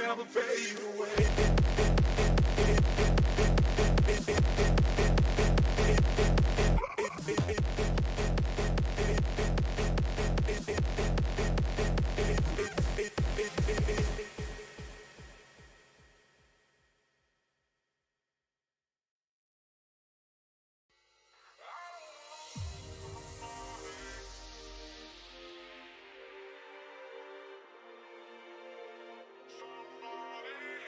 never fade away. Somebody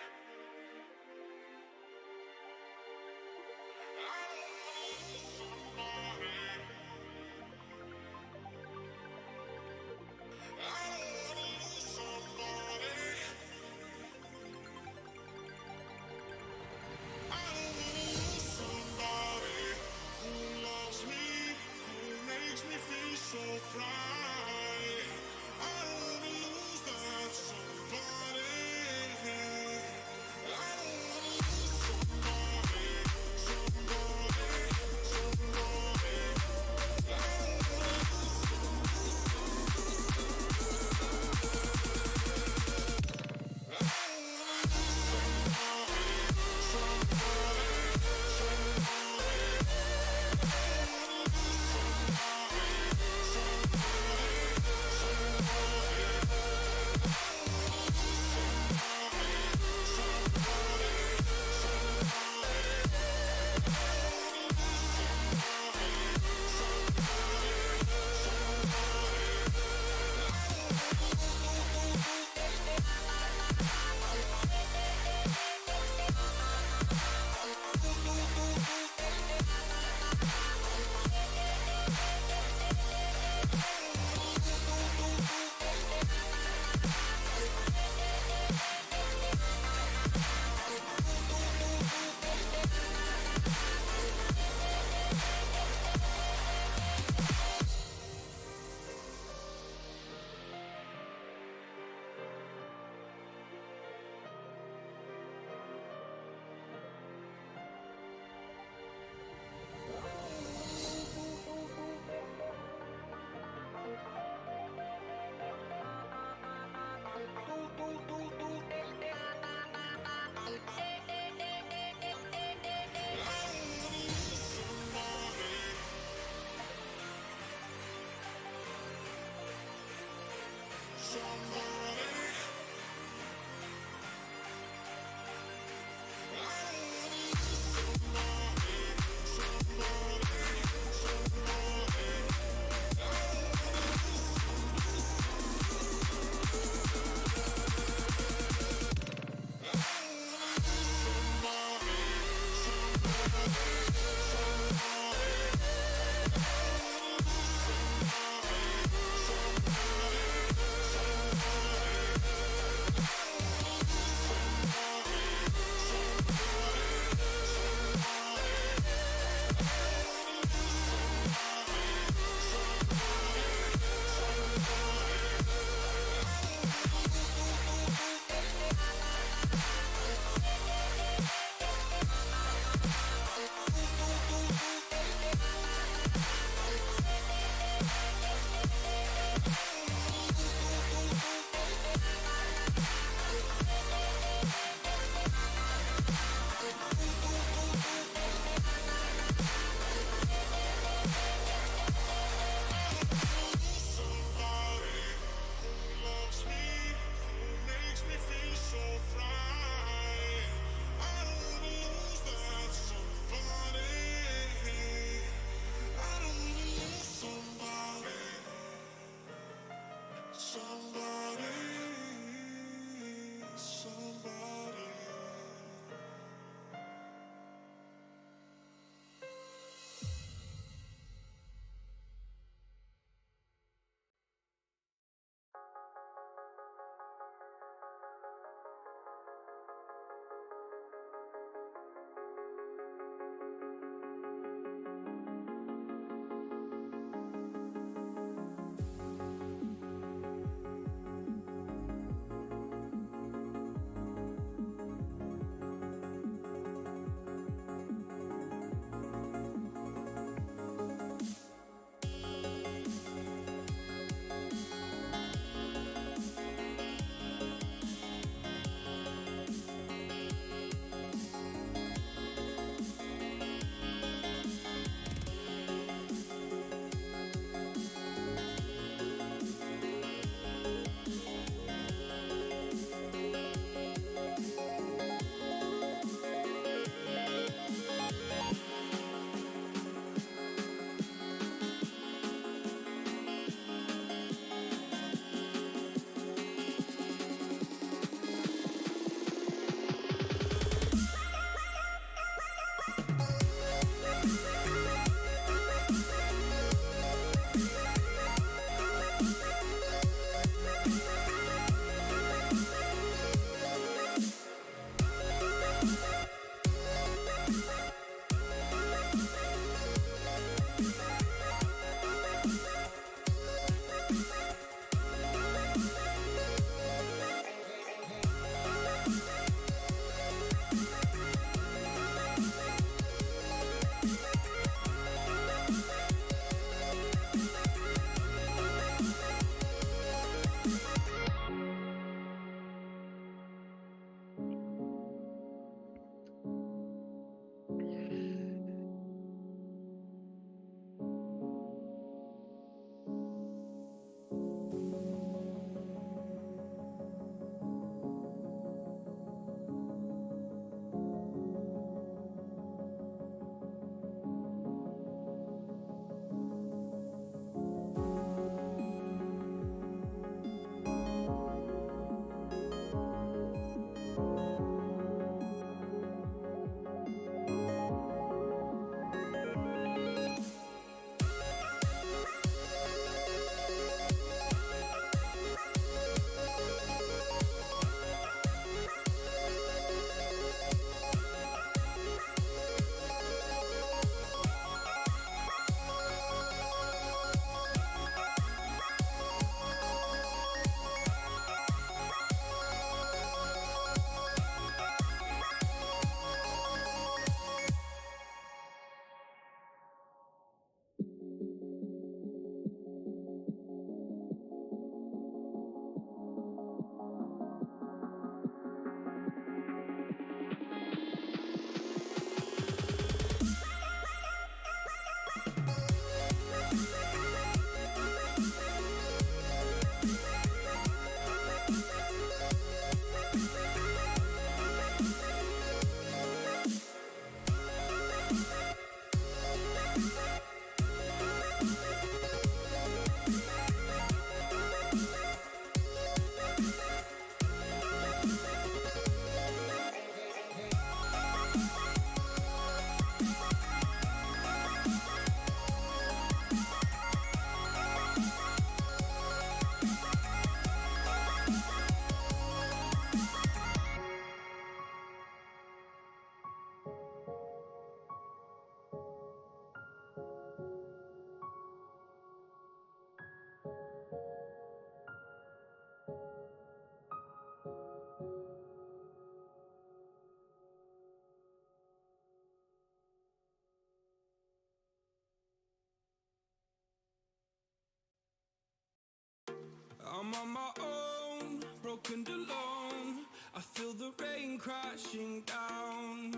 I'm on my own, broken and alone. I feel the rain crashing down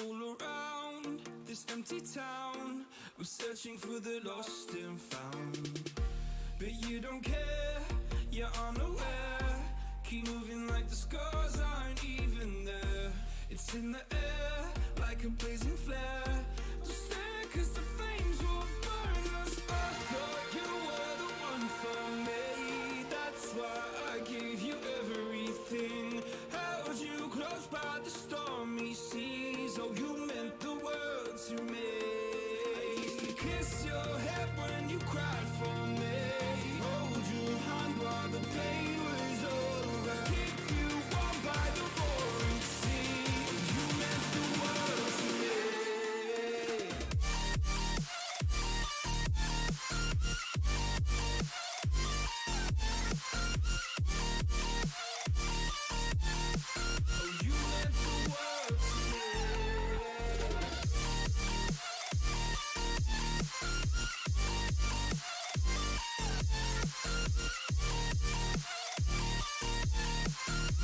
all around this empty town. I'm searching for the lost and found, but you don't care, you're unaware. Keep moving like the scars aren't even there. It's in the air like a blazing flare. Don't stare 'cause the flames will burn us. I thought you were the one for me. That's why I gave you everything. Held you close by the stormy seas. Oh, you meant the world to me. I used to kiss your head when you cried for me. Hold your hand while the pain was over. Keep you warm by the roaring sea. You meant the world to me. Oh, you meant the world to me.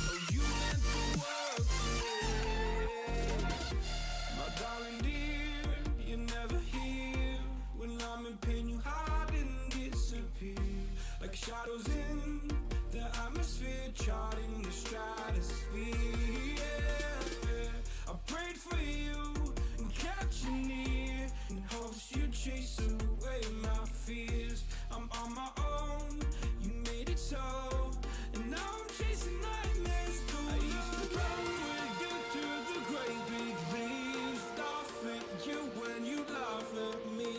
Oh, you meant the world to me. My darling dear, you're never here. When I'm in pain, you hide and disappear. Like shadows in the atmosphere, charting the stratosphere. Yeah. I prayed for you and kept you near, in hopes you'd chase away my fears. I'm on my own, you made it so, and now I'm chasing nightmares through. I used to run with you through the great big leaves, laugh at you when you laugh at me.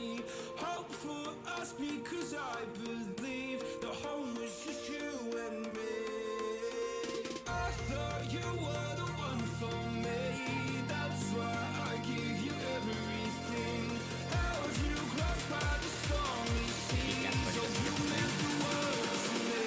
Hope for us because I believe the home was just you and me. I thought you were the one for me. That's why I gave you everything. Held you close by the stormy seas. Oh, you meant the world to me.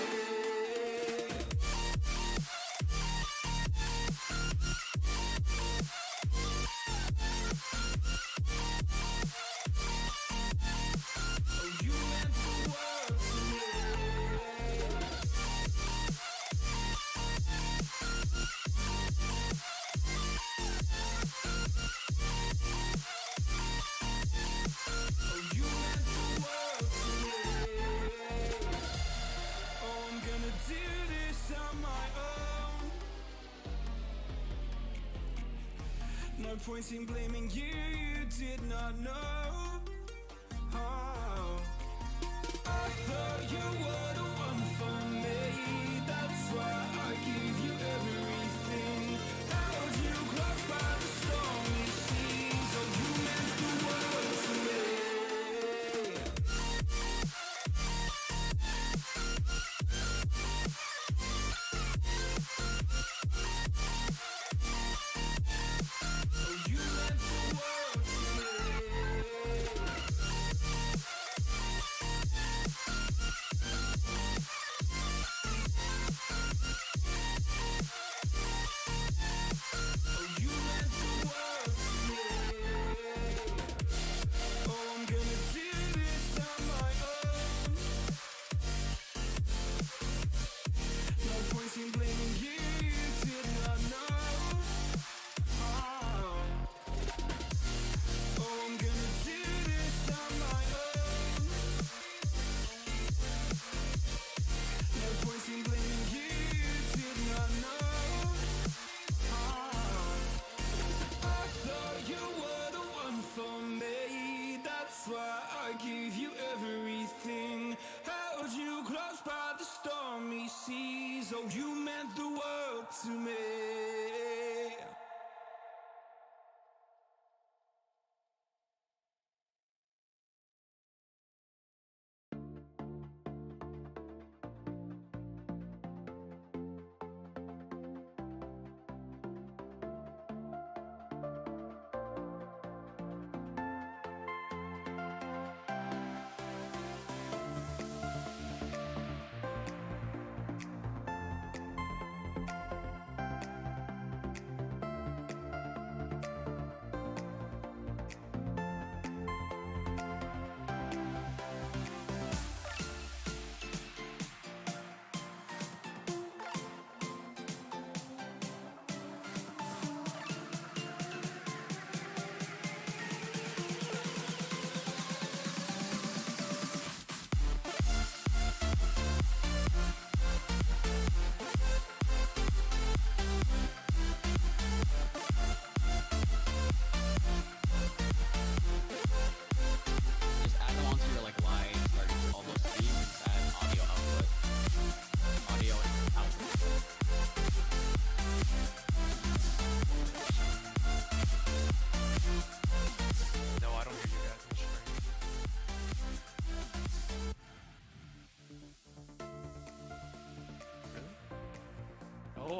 Oh, you meant the world to me. Oh, you meant the world to me. Oh, I'm gonna do this on my own. No point in blaming you, you did not know. Oh, I thought you were the one for me. That's why I gave you everything. Held you close by the stormy seas. Oh, you meant the world to me. Oh, you meant the world to me. Oh, you meant the world to me. Oh, I'm gonna do this on my own. No point in blaming you, you did not know. Oh, I'm gonna do this on my own. No point in blaming you, you did not know. I thought you were the one for me. That's why I gave you everything. Held you close by the stormy seas. Oh, you meant the world to me.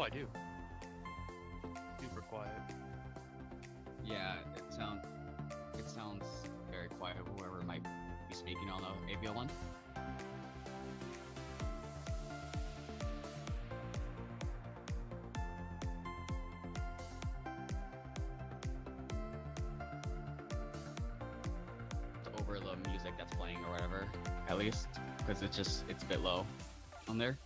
I do. Super quiet. Yeah, it sounds very quiet. Whoever might be speaking on the ABL one. Over the music that's playing or whatever, at least, because it's a bit low on there.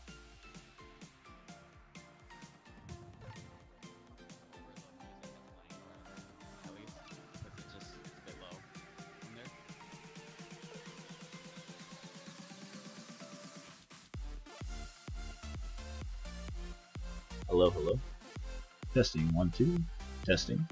Hello, hello. Testing 1 2. Testing.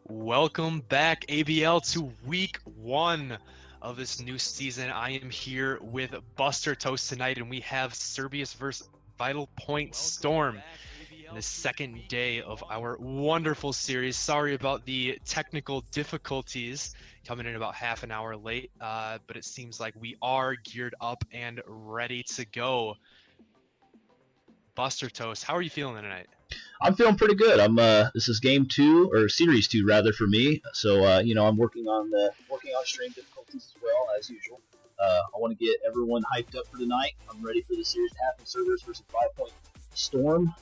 Welcome back, ABL, to week 1 of this new season. I am here with Buster Toast tonight, and we have Serbius versus Vital Point Storm in the second day of our wonderful series. Sorry about the technical difficulties coming in about half an hour late, but it seems like we are geared up and ready to go. Buster Toast, how are you feeling tonight? I'm feeling pretty good. This is game 2 or series 2 rather for me. So I'm working on stream difficulties as well as usual. I want to get everyone hyped up for tonight. I'm ready for the series to happen. Servers versus 5 Point Storm.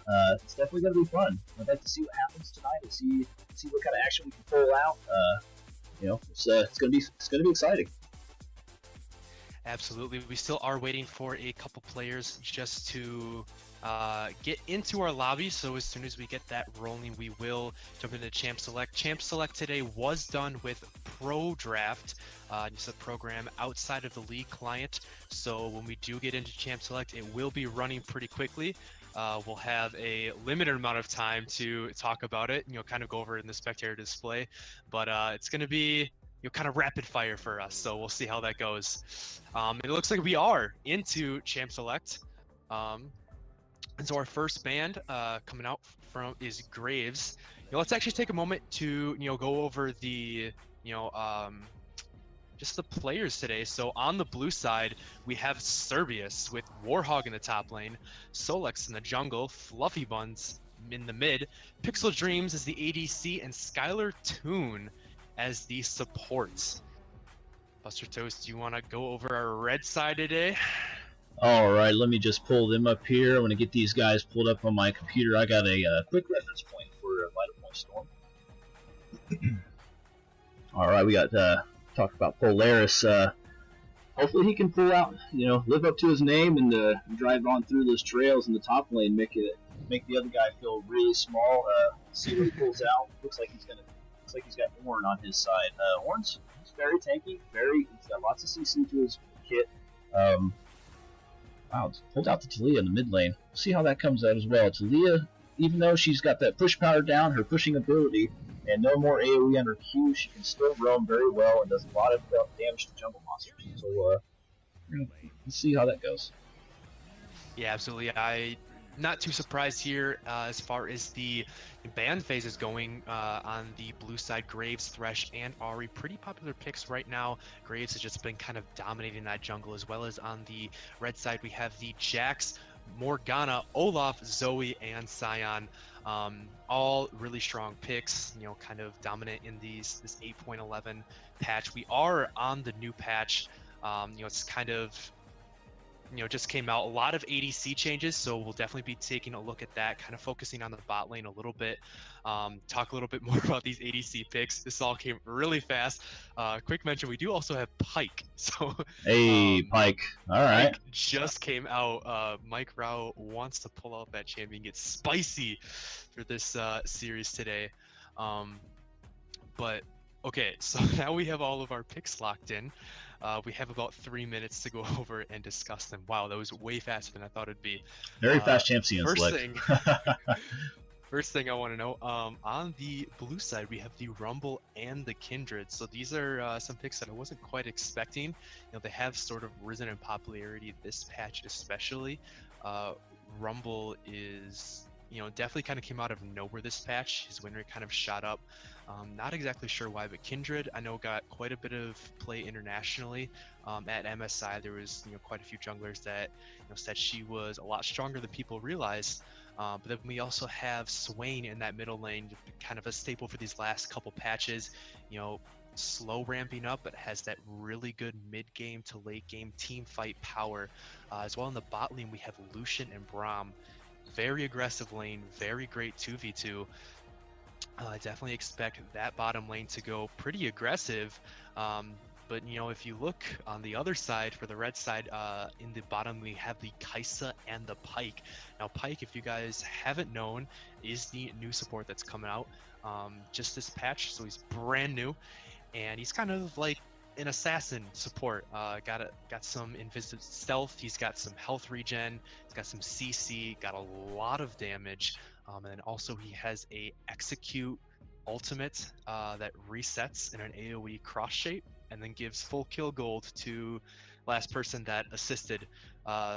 It's definitely going to be fun. I'd like to see what happens tonight and see what kind of action we can pull out. It's going to be exciting. Absolutely. We still are waiting for a couple players just to get into our lobby. So as soon as we get that rolling, we will jump into Champ Select. Champ Select today was done with Pro Draft. It's a program outside of the League client. So when we do get into Champ Select, it will be running pretty quickly. We'll have a limited amount of time to talk about it, kind of go over it in the spectator display. But it's going to be kind of rapid fire for us, so we'll see how that goes. It looks like we are into Champ Select. And so our first band coming out from is Graves. Let's actually take a moment to go over the just the players today. So on the blue side, we have Serbius with Warhog in the top lane, Solex in the jungle, Fluffy Buns in the mid, Pixel Dreams as the ADC, and Skylar Toon as the supports. Buster Toast, do you want to go over our red side today? All right, let me just pull them up here. I'm going to get these guys pulled up on my computer. I got a quick reference point for Vital Point Storm. All right, we got talk about Polaris. Hopefully he can pull out, live up to his name and drive on through those trails in the top lane, make the other guy feel really small. See what he pulls out. Looks like he's got Ornn on his side. Ornn's very tanky, he's got lots of CC to his kit. Wow, pulled out to Talia in the mid lane. See how that comes out as well. Talia, even though she's got that push power down, her pushing ability, and no more AoE on her Q, she can still roam very well and does a lot of damage to jungle monsters. So, let's see how that goes. Yeah, absolutely. Not too surprised here as far as the ban phase is going on the blue side. Graves, Thresh, and Ahri, pretty popular picks right now. Graves has just been kind of dominating that jungle, as well as on the red side we have the Jax, Morgana, Olaf, Zoe, and Sion. All really strong picks, kind of dominant in this 8.11 patch. We are on the new patch. It's kind of just came out, a lot of ADC changes, so we'll definitely be taking a look at that, kind of focusing on the bot lane a little bit, talk a little bit more about these ADC picks. This all came really fast. Quick mention, we do also have Pyke. So hey, Pyke. All right. Pyke just came out. Mike Rao wants to pull out that champion, get spicy for this series today. But okay, so now we have all of our picks locked in. We have about 3 minutes to go over and discuss them. Wow, that was way faster than I thought it'd be. Very fast champion select. First thing I want to know, on the blue side, we have the Rumble and the Kindred. So these are some picks that I wasn't quite expecting. They have sort of risen in popularity this patch especially. Rumble is, definitely kind of came out of nowhere this patch. His win rate kind of shot up. Not exactly sure why, but Kindred, I know, got quite a bit of play internationally. At MSI, there was quite a few junglers that said she was a lot stronger than people realized. But then we also have Swain in that middle lane, kind of a staple for these last couple patches. Slow ramping up, but has that really good mid-game to late-game team fight power. As well in the bot lane, we have Lucian and Braum. Very aggressive lane, very great 2v2. I definitely expect that bottom lane to go pretty aggressive. But if you look on the other side, for the red side, in the bottom we have the Kai'Sa and the Pyke. Now Pyke, if you guys haven't known, is the new support that's coming out just this patch, so he's brand new, and he's kind of like an assassin support. Got some invisible stealth, he's got some health regen, he's got some CC, got a lot of damage, and then also he has a execute ultimate that resets in an AoE cross shape and then gives full kill gold to last person that assisted.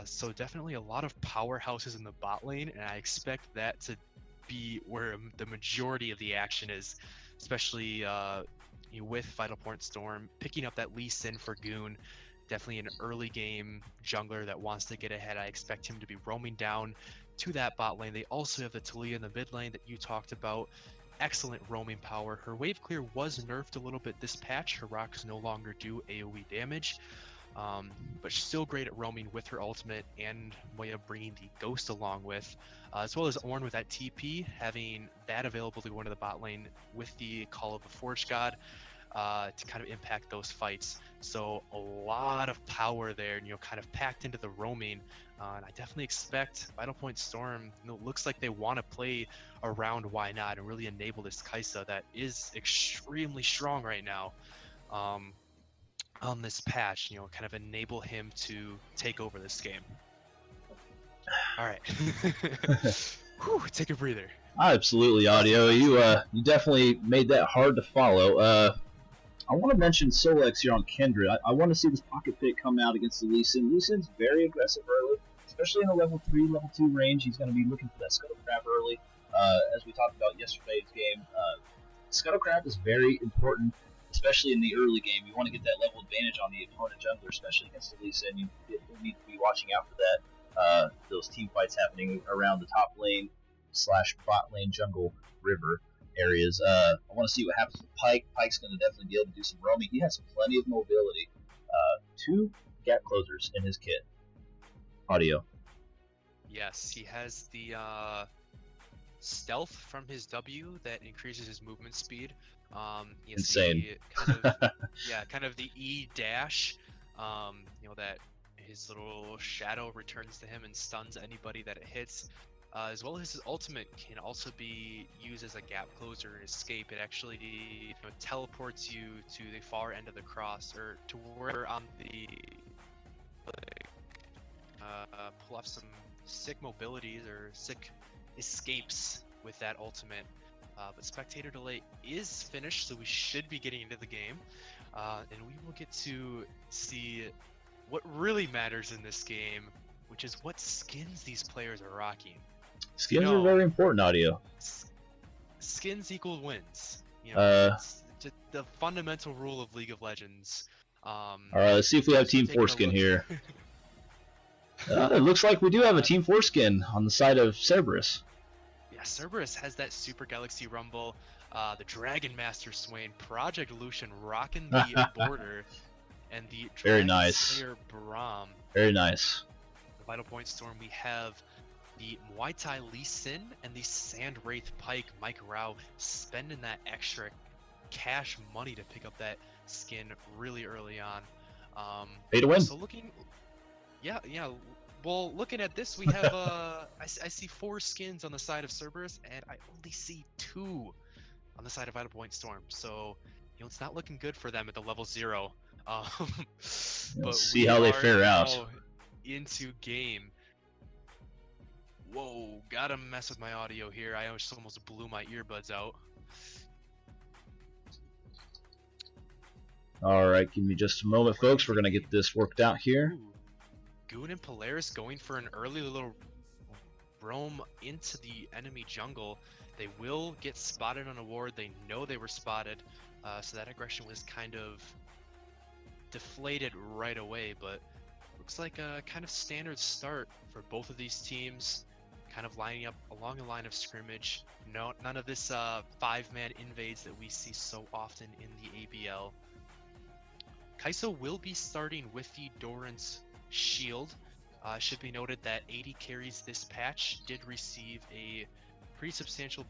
So definitely a lot of powerhouses in the bot lane, and I expect that to be where the majority of the action is, especially with Vital Point Storm picking up that Lee Sin for Goon. Definitely an early game jungler that wants to get ahead. I expect him to be roaming down to that bot lane. They also have the Talia in the mid lane that you talked about. Excellent roaming power. Her wave clear was nerfed a little bit this patch. Her rocks no longer do AoE damage, but she's still great at roaming with her ultimate and way of bringing the ghost along with, as well as Ornn with that TP, having that available to go into the bot lane with the Call of the Forge God to kind of impact those fights. So a lot of power there, and kind of packed into the roaming. And I definitely expect Vital Point Storm. Looks like they want to play around why not and really enable this Kai'Sa that is extremely strong right now. On this patch, kind of enable him to take over this game. All right, Whew, take a breather. Absolutely, Audio. You definitely made that hard to follow. I want to mention Solex here on Kindred. I want to see this pocket pick come out against the Lee Sin. Lee Sin's very aggressive early, especially in the level 3, level 2 range. He's going to be looking for that Scuttle Crab early. As we talked about yesterday's game, Scuttle Crab is very important, especially in the early game. You want to get that level advantage on the opponent jungler, especially against the Lee Sin. You need to be watching out for that. Those team fights happening around the top lane / bot lane jungle river areas. I want to see what happens with Pyke. Pyke's going to definitely be able to do some roaming. He has plenty of mobility. 2 gap closers in his kit. Audio. Yes, he has the stealth from his W that increases his movement speed. Insane. Kind of the E dash. That his little shadow returns to him and stuns anybody that it hits. As well as his ultimate can also be used as a gap closer and escape. It actually teleports you to the far end of the cross, or to where on the pull off some sick mobilities or sick escapes with that ultimate. But spectator delay is finished, so we should be getting into the game, and we will get to see what really matters in this game, which is what skins these players are rocking. Skins are very important, Audio. Skins equal wins. It's just the fundamental rule of League of Legends. Alright, let's see if we have Team Foreskin here. It looks like we do have a Team Foreskin on the side of Cerberus. Yeah, Cerberus has that Super Galaxy Rumble, the Dragon Master Swain, Project Lucian rocking the border, and the Very Dragon nice. Slayer Braum. Very nice. The Vital Point Storm, we have the Muay Thai Lee Sin and the Sand Wraith Pike Mike Rao spending that extra cash money to pick up that skin really early on. Pay to win. So well, looking at this, we have I see 4 skins on the side of Cerberus, and I only see 2 on the side of Vital Point Storm. So it's not looking good for them at the level 0. But see how they fare out into game. Whoa, gotta mess with my audio here. I almost blew my earbuds out. Alright, give me just a moment, folks. We're going to get this worked out here. Ooh. Goon and Polaris going for an early little roam into the enemy jungle. They will get spotted on a ward. They know they were spotted, so that aggression was kind of deflated right away, but looks like a kind of standard start for both of these teams, kind of lining up along a line of scrimmage. None of this 5-man invades that we see so often in the ABL. Kai'Sa will be starting with the Doran's shield. Should be noted that 80 carries this patch did receive a pretty substantial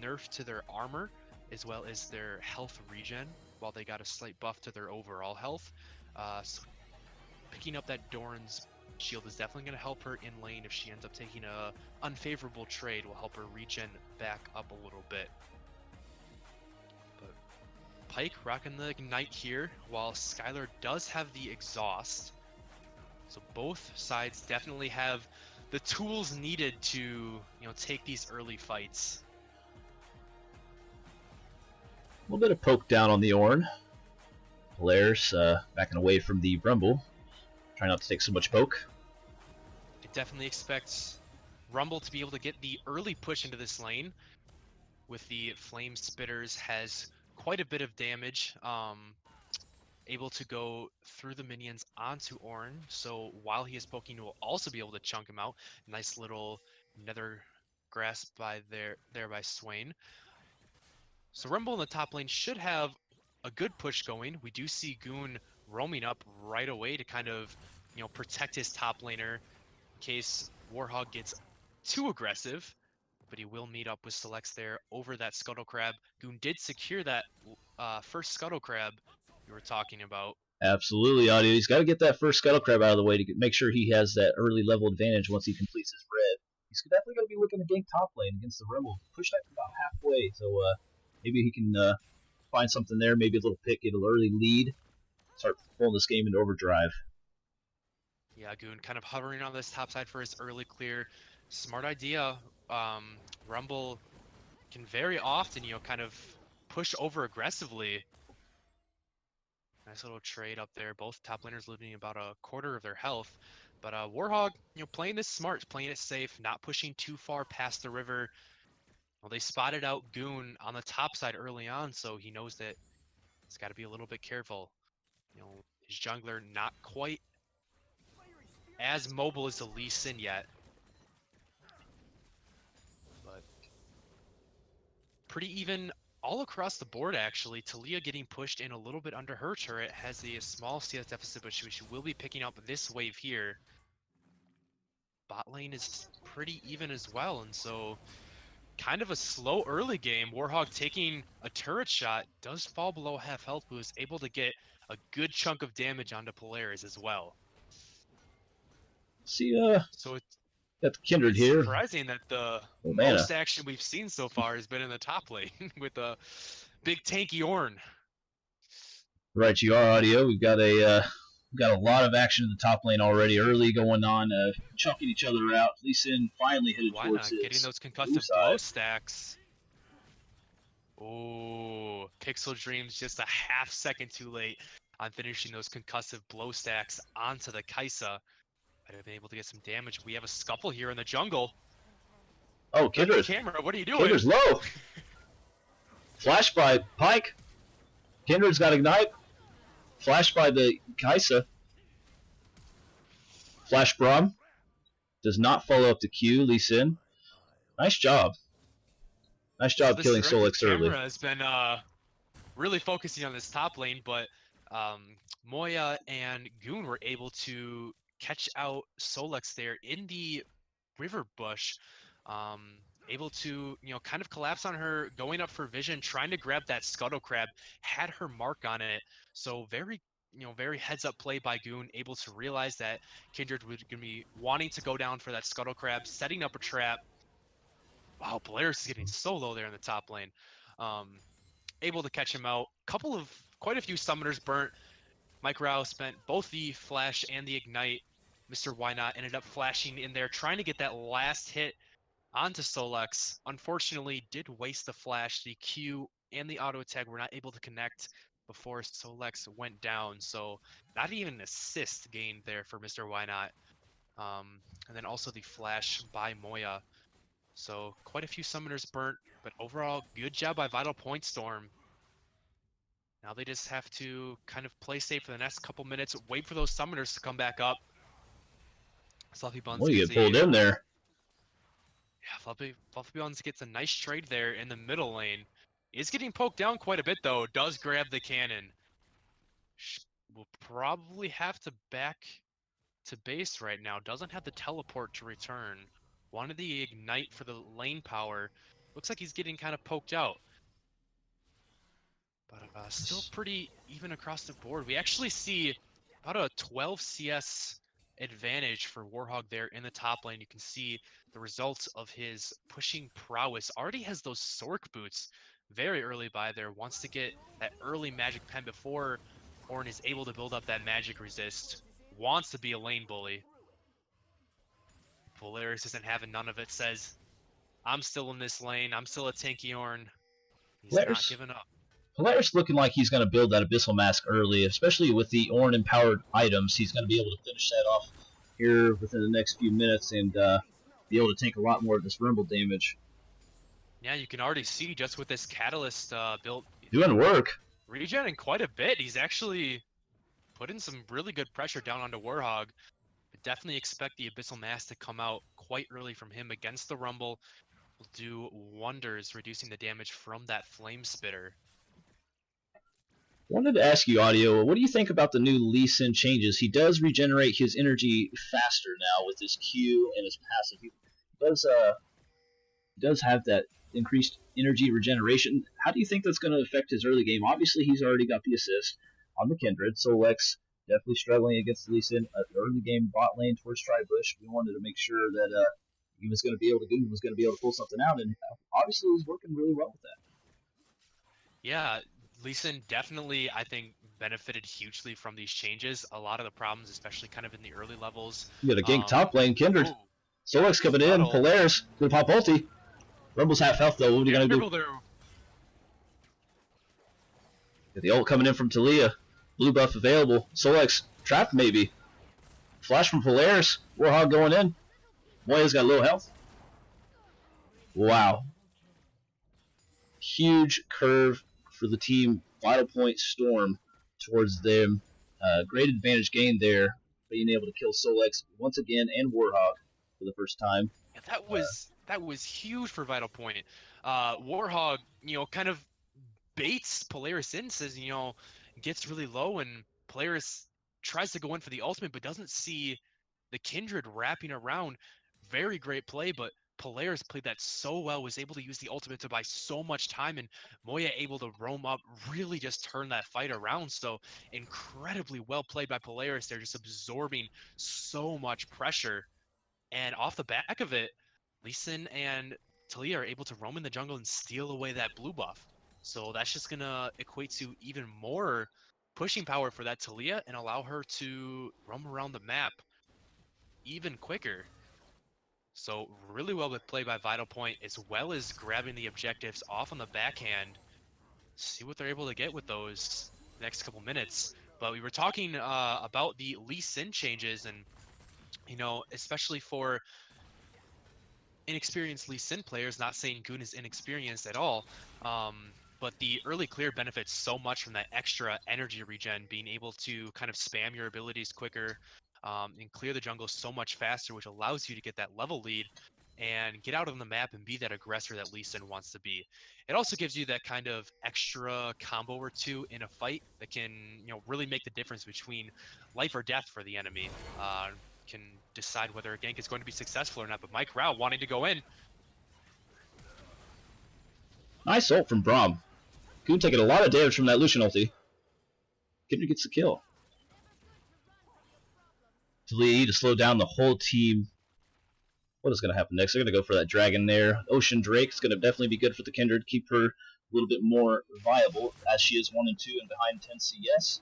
nerf to their armor as well as their health regen, while they got a slight buff to their overall health. So picking up that Doran's shield is definitely going to help her in lane. If she ends up taking a unfavorable trade, will help her regen back up a little bit. But Pyke rocking the Ignite here, while Skylar does have the Exhaust. So both sides definitely have the tools needed to take these early fights. little bit of poke down on the Ornn. Polaris backing away from the Rumble. Try not to take so much poke. I definitely expect Rumble to be able to get the early push into this lane. With the Flame Spitters has quite a bit of damage. Able to go through the minions onto Ornn. So while he is poking, will also be able to chunk him out. Nice little nether grasp by there by Swain. So Rumble in the top lane should have a good push going. We do see Goon roaming up right away to kind of, protect his top laner in case Warhog gets too aggressive. But he will meet up with Selects there over that Scuttle Crab. Goon did secure that first Scuttle Crab you were talking about. Absolutely, Audio. He's got to get that first Scuttle Crab out of the way to make sure he has that early level advantage once he completes his red. He's definitely going to be looking to gank top lane against the Rumble. Push that about halfway, so maybe he can find something there, maybe a little pick, get an early lead, start pulling this game into overdrive. Yeah, Goon kind of hovering on this top side for his early clear. Smart idea. Rumble can very often, kind of push over aggressively. Nice little trade up there. Both top laners losing about a quarter of their health. But Warhog, playing this smart, playing it safe, not pushing too far past the river. Well, they spotted out Goon on the top side early on, so he knows that he's got to be a little bit careful. His jungler not quite as mobile as the Lee Sin yet. But pretty even all across the board, actually. Talia getting pushed in a little bit under her turret, has a small CS deficit, but she will be picking up this wave here. Bot lane is pretty even as well, and so kind of a slow early game. Warhog taking a turret shot, does fall below half health, but was able to get a good chunk of damage onto Polaris as well. See, so it's got the Kindred here. Surprising that the mana. most action we've seen so far has been in the top lane with a big tanky Ornn. Right, you are, Audio. We've got a lot of action in the top lane already. Early going on, chunking each other out. Lee Sin finally headed Why towards not? his Getting those concussive blow stacks. Oh, Pixel Dreams just a half second too late on finishing those concussive blow stacks onto the Kaisa. Might have been able to get some damage. We have a scuffle here in the jungle. Oh, Kindred. Camera, what are you doing? Kindred's low. Flash by Pike. Kindred's got Ignite. Flash by the Kaisa. Flash Braum. Does not follow up the Q. Lee Sin. Nice job. Nice job killing Solix early. Camera has been really focusing on this top lane, but Moya and Goon were able to catch out Solix there in the river bush. Able to, kind of collapse on her, going up for vision, trying to grab that Scuttle Crab, had her mark on it. So very heads up play by Goon, able to realize that Kindred was going to be wanting to go down for that Scuttle Crab, setting up a trap. Wow, Polaris is getting so low there in the top lane. Able to catch him out. Quite a few summoners burnt. Mike Rao spent both the flash and the ignite. Mr. Why Not ended up flashing in there, trying to get that last hit onto Solix. Unfortunately, did waste the flash. The Q and the auto attack were not able to connect before Solix went down. So not even an assist gained there for Mr. Why Not. And then also the flash by Moya. So quite a few summoners burnt, but overall good job by Vital Point Storm. Now they just have to kind of play safe for the next couple minutes, wait for those summoners to come back up. Fluffy Buns. Well, you get pulled in there. Yeah, Fluffy Buns gets a nice trade there in the middle lane. Is getting poked down quite a bit though. Does grab the cannon. Will probably have to back to base right now. Doesn't have the teleport to return. Wanted the ignite for the lane power. Looks like he's getting kind of poked out. But still pretty even across the board. We actually see about a 12 CS advantage for Warhog there in the top lane. You can see the results of his pushing prowess. Already has those Sork boots very early by there. Wants to get that early magic pen before Ornn is able to build up that magic resist. Wants to be a lane bully. Polaris isn't having none of it. Says, I'm still in this lane. I'm still a tanky Ornn. He's not giving up. Polaris looking like he's going to build that Abyssal Mask early, especially with the Ornn empowered items. He's going to be able to finish that off here within the next few minutes and be able to take a lot more of this Rumble damage. Yeah, you can already see just with this Catalyst build, Doing work. regenerating quite a bit. He's actually putting some really good pressure down onto Warhog. But definitely expect the Abyssal Mass to come out quite early from him against the Rumble. Will do wonders reducing the damage from that Flame Spitter. Wanted to ask you, Audio, what do you think about the new Lee Sin changes? He does regenerate his energy faster now with his Q and his passive. He does have that increased energy regeneration. How do you think that's going to affect his early game? Obviously, he's already got the assist on the Kindred, so Lex definitely struggling against Lee Sin. Early game bot lane towards Tribush. We wanted to make sure that he was going to be able to pull something out, and obviously he was working really well with that. Yeah, Lee Sin definitely, I think, benefited hugely from these changes. A lot of the problems, especially kind of in the early levels. You got a gank top lane, Kindred. Ooh, Solex coming in, Subtle. Polaris, gonna pop ulti. Rumble's half health though, what are you gonna do? Dribble there. Got the ult coming in from Talia. Blue buff available. Solex, trapped maybe. Flash from Polaris. Warhog going in. Moya's got low health. Wow. Huge curve for the team. Vital point Storm towards them. Great advantage gained there. Being able to kill Solex once again and Warhog for the first time. Yeah, that was huge for Vital Point. Warhog, kind of baits Polaris in, says, gets really low, and Polaris tries to go in for the ultimate, but doesn't see the Kindred wrapping around. Very great play, but Polaris played that so well, was able to use the ultimate to buy so much time, and Moya able to roam up, really just turn that fight around. So incredibly well played by Polaris. They're just absorbing so much pressure. And off the back of it, Lee Sin and Talia are able to roam in the jungle and steal away that blue buff. So that's just going to equate to even more pushing power for that Talia and allow her to roam around the map even quicker. So really well played by Vital Point, as well as grabbing the objectives off on the backhand. See what they're able to get with those next couple minutes. But we were talking about the Lee Sin changes, and especially for inexperienced Lee Sin players, not saying Goon is inexperienced at all, but the early clear benefits so much from that extra energy regen, being able to kind of spam your abilities quicker and clear the jungle so much faster, which allows you to get that level lead and get out on the map and be that aggressor that Lee Sin wants to be. It also gives you that kind of extra combo or two in a fight that can, really make the difference between life or death for the enemy. Can decide whether a gank is going to be successful or not. But Mike Rao wanting to go in. Nice ult from Braum. Goon taking a lot of damage from that Lucian ulti. Kindred gets the kill. Talia to slow down the whole team. What is going to happen next? They're going to go for that dragon there. Ocean Drake is going to definitely be good for the Kindred. Keep her a little bit more viable, as she is 1 and 2 and behind 10 CS.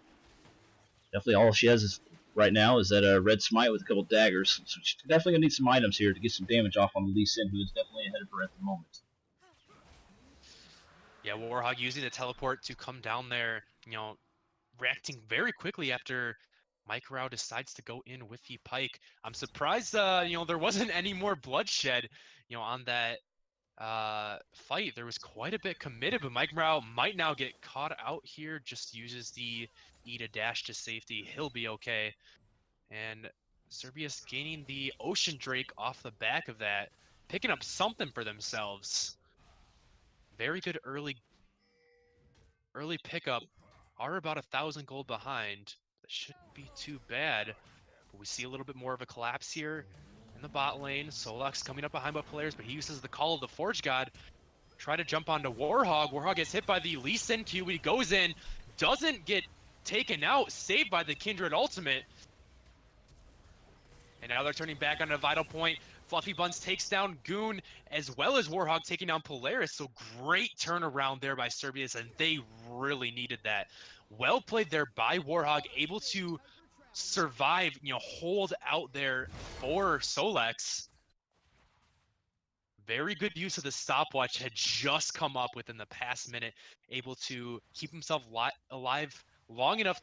Definitely all she has is right now is that red smite with a couple daggers. So she's definitely going to need some items here to get some damage off on the Lee Sin, who is definitely ahead of her at the moment. Yeah, Warhog using the teleport to come down there, reacting very quickly after Mike Rao decides to go in with the pike. I'm surprised, there wasn't any more bloodshed, on that fight. There was quite a bit committed, but Mike Rao might now get caught out here. Just uses the E to dash to safety. He'll be okay. And Serbius gaining the Ocean Drake off the back of that, picking up something for themselves. Very good early pickup. Are about 1,000 gold behind. That shouldn't be too bad. But we see a little bit more of a collapse here in the bot lane. Solux coming up behind both players, but he uses the Call of the Forge God. Try to jump onto Warhog. Warhog gets hit by the Lee Sin Q. He goes in, doesn't get taken out, saved by the Kindred ultimate. And now they're turning back on a Vital Point. Fluffy Buns takes down Goon, as well as Warhog taking down Polaris. So great turnaround there by Serbius, and they really needed that. Well played there by Warhog, able to survive, hold out there for Solex. very good use of the stopwatch, had just come up within the past minute, able to keep himself alive long enough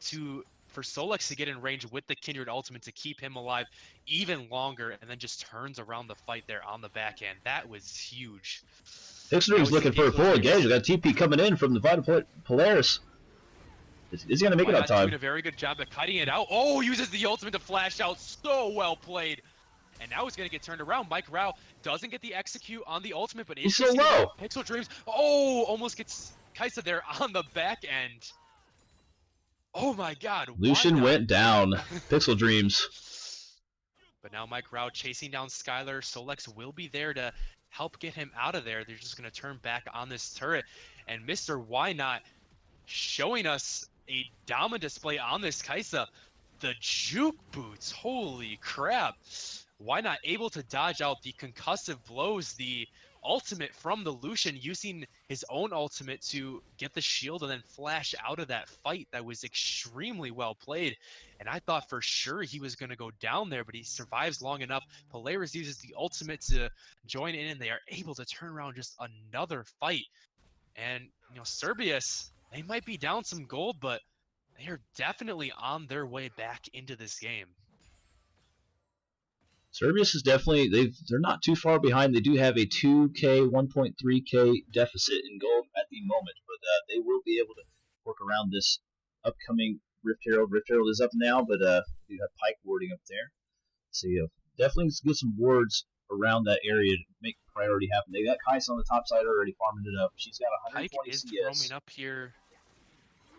for Solex to get in range with the Kindred ultimate to keep him alive even longer, and then just turns around the fight there on the back end. That was huge. Pixel's looking for a full engage. We got TP coming in from the Vital Polaris. Is he going to make it on time? Doing a very good job of cutting it out. Oh, uses the ultimate to flash out. So well played. And now he's going to get turned around. Mike Rao doesn't get the execute on the ultimate, but he's so low. Pixel Dreams. Oh, almost gets Kaisa there on the back end. Oh my god. Lucian went down. Pixel Dreams. But now Mike Rao chasing down Skylar. Solex will be there to help get him out of there. They're just going to turn back on this turret. And Mr. Why Not showing us a dominant display on this Kaisa. The juke boots. Holy crap. Why Not able to dodge out the concussive blows, the ultimate from the Lucian, using his own ultimate to get the shield and then flash out of that fight. That was extremely well played. And I thought for sure he was going to go down there, but he survives long enough. Polaris uses the ultimate to join in, and they are able to turn around just another fight. And, you know, Serbius, they might be down some gold, but they are definitely on their way back into this game. Serbius is definitely, they're not too far behind. They do have a 2K, 1.3K deficit in gold at the moment, but they will be able to work around this upcoming Rift Herald. Rift Herald is up now, but you have Pike warding up there. So definitely get some wards around that area to make priority happen. They got Kaisa on the top side already farming it up. She's got 120 Pike is CS. roaming up here.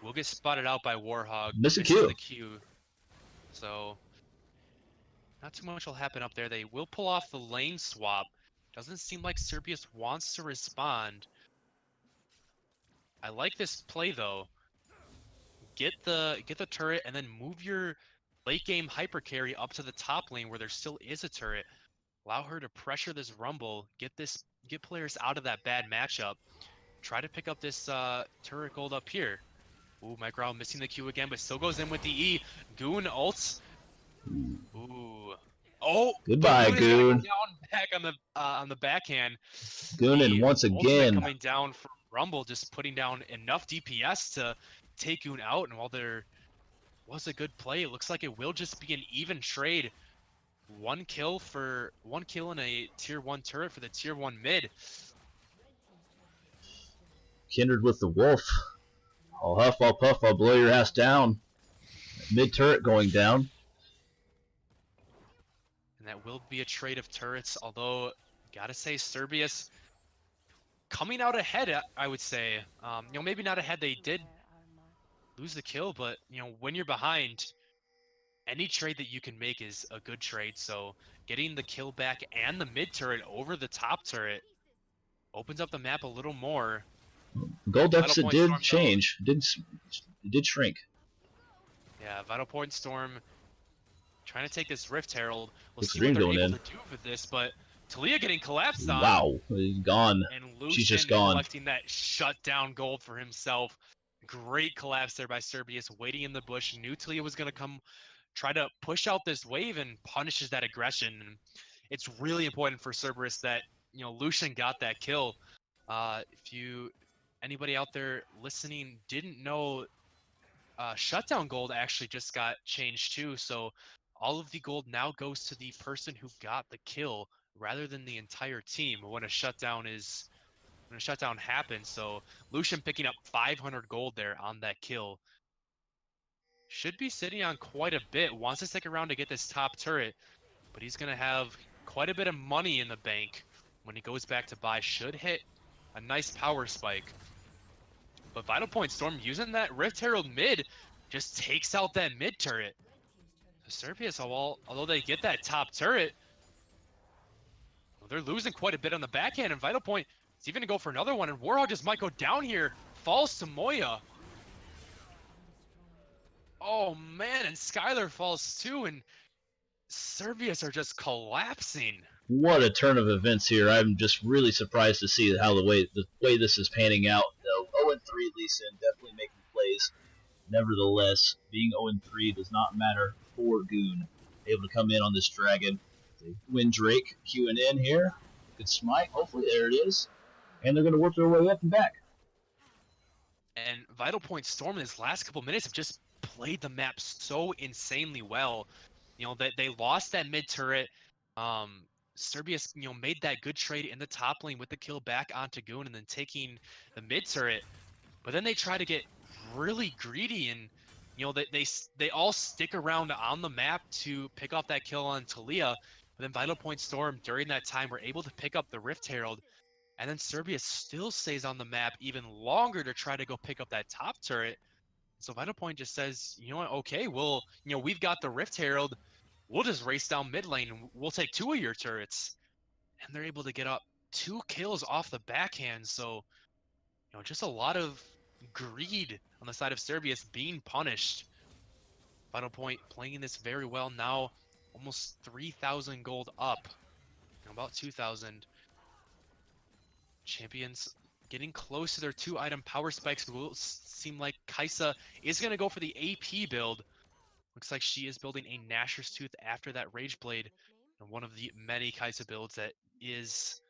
We'll get spotted out by Warhog. Missing the Q. So not too much will happen up there. They will pull off the lane swap. Doesn't seem like Serbius wants to respond. I like this play though. Get the turret and then move your late game hyper carry up to the top lane where there still is a turret. Allow her to pressure this rumble. Get players out of that bad matchup. Try to pick up this turret gold up here. Ooh, Mike Rao missing the Q again, but still goes in with the E. Goon ults. Ooh. Oh, goodbye, Goon. Down back on the backhand. Goonin once again coming down from Rumble, just putting down enough DPS to take Goon out. And while there was a good play, it looks like it will just be an even trade. One kill and a tier 1 turret for the tier 1 mid. Kindred with the wolf. I'll huff, I'll puff, I'll blow your ass down. Mid turret going down. And that will be a trade of turrets, although gotta say Serbius coming out ahead, I would say. You know, maybe not ahead, they did lose the kill, but you know, when you're behind, any trade that you can make is a good trade. So getting the kill back and the mid turret over the top turret opens up the map a little more. Gold deficit did change. It did shrink. Yeah, Vital Point Storm trying to take this Rift Herald. We'll see what they're able to do with this, but Talia getting collapsed on. Wow, he's gone. And Lucian she's just gone. collecting that shutdown gold for himself. Great collapse there by Serbius, waiting in the bush. Knew Talia was going to come try to push out this wave and punishes that aggression. And it's really important for Cerberus that, you know, Lucian got that kill. Anybody out there listening didn't know, shutdown gold actually just got changed too. So all of the gold now goes to the person who got the kill rather than the entire team when a shutdown happens. So Lucian picking up 500 gold there on that kill. Should be sitting on quite a bit. Wants to stick around to get this top turret, but he's going to have quite a bit of money in the bank when he goes back to buy. Should hit a nice power spike. But Vital Point Storm using that Rift Herald mid just takes out that mid turret. So Serbius, although they get that top turret, well, they're losing quite a bit on the backhand, and Vital Point is even going to go for another one, and Warhog just might go down here. Falls to Moya. Oh man, and Skylar falls too, and Serbius are just collapsing. What a turn of events here. I'm just really surprised to see how the way this is panning out. 0-3 Lee Sin definitely making plays. Nevertheless, being 0-3 does not matter for Goon. Able to come in on this dragon. They win Drake queuing in here. Good smite. Hopefully, there it is. And they're going to work their way up and back. And Vital Point Storm in his last couple minutes have just played the map so insanely well. You know, that they lost that mid turret. Serbia, you know, made that good trade in the top lane with the kill back onto Goon and then taking the mid turret. But then they try to get really greedy and, you know, they all stick around on the map to pick off that kill on Talia. But then Vital Point Storm during that time were able to pick up the Rift Herald. And then Serbia still stays on the map even longer to try to go pick up that top turret. So Vital Point just says, you know what, okay, well, you know, we've got the Rift Herald. We'll just race down mid lane and we'll take 2 of your turrets. And they're able to get up 2 kills off the backhand. So, you know, just a lot of greed on the side of Serbius being punished. Vital Point playing this very well now, almost 3,000 gold up, about 2,000. Champions getting close to their 2-item power spikes. It will seem like Kaisa is going to go for the AP build. Looks like she is building a Gnasher's Tooth after that Rage Blade, and one of the many Kaisa builds that is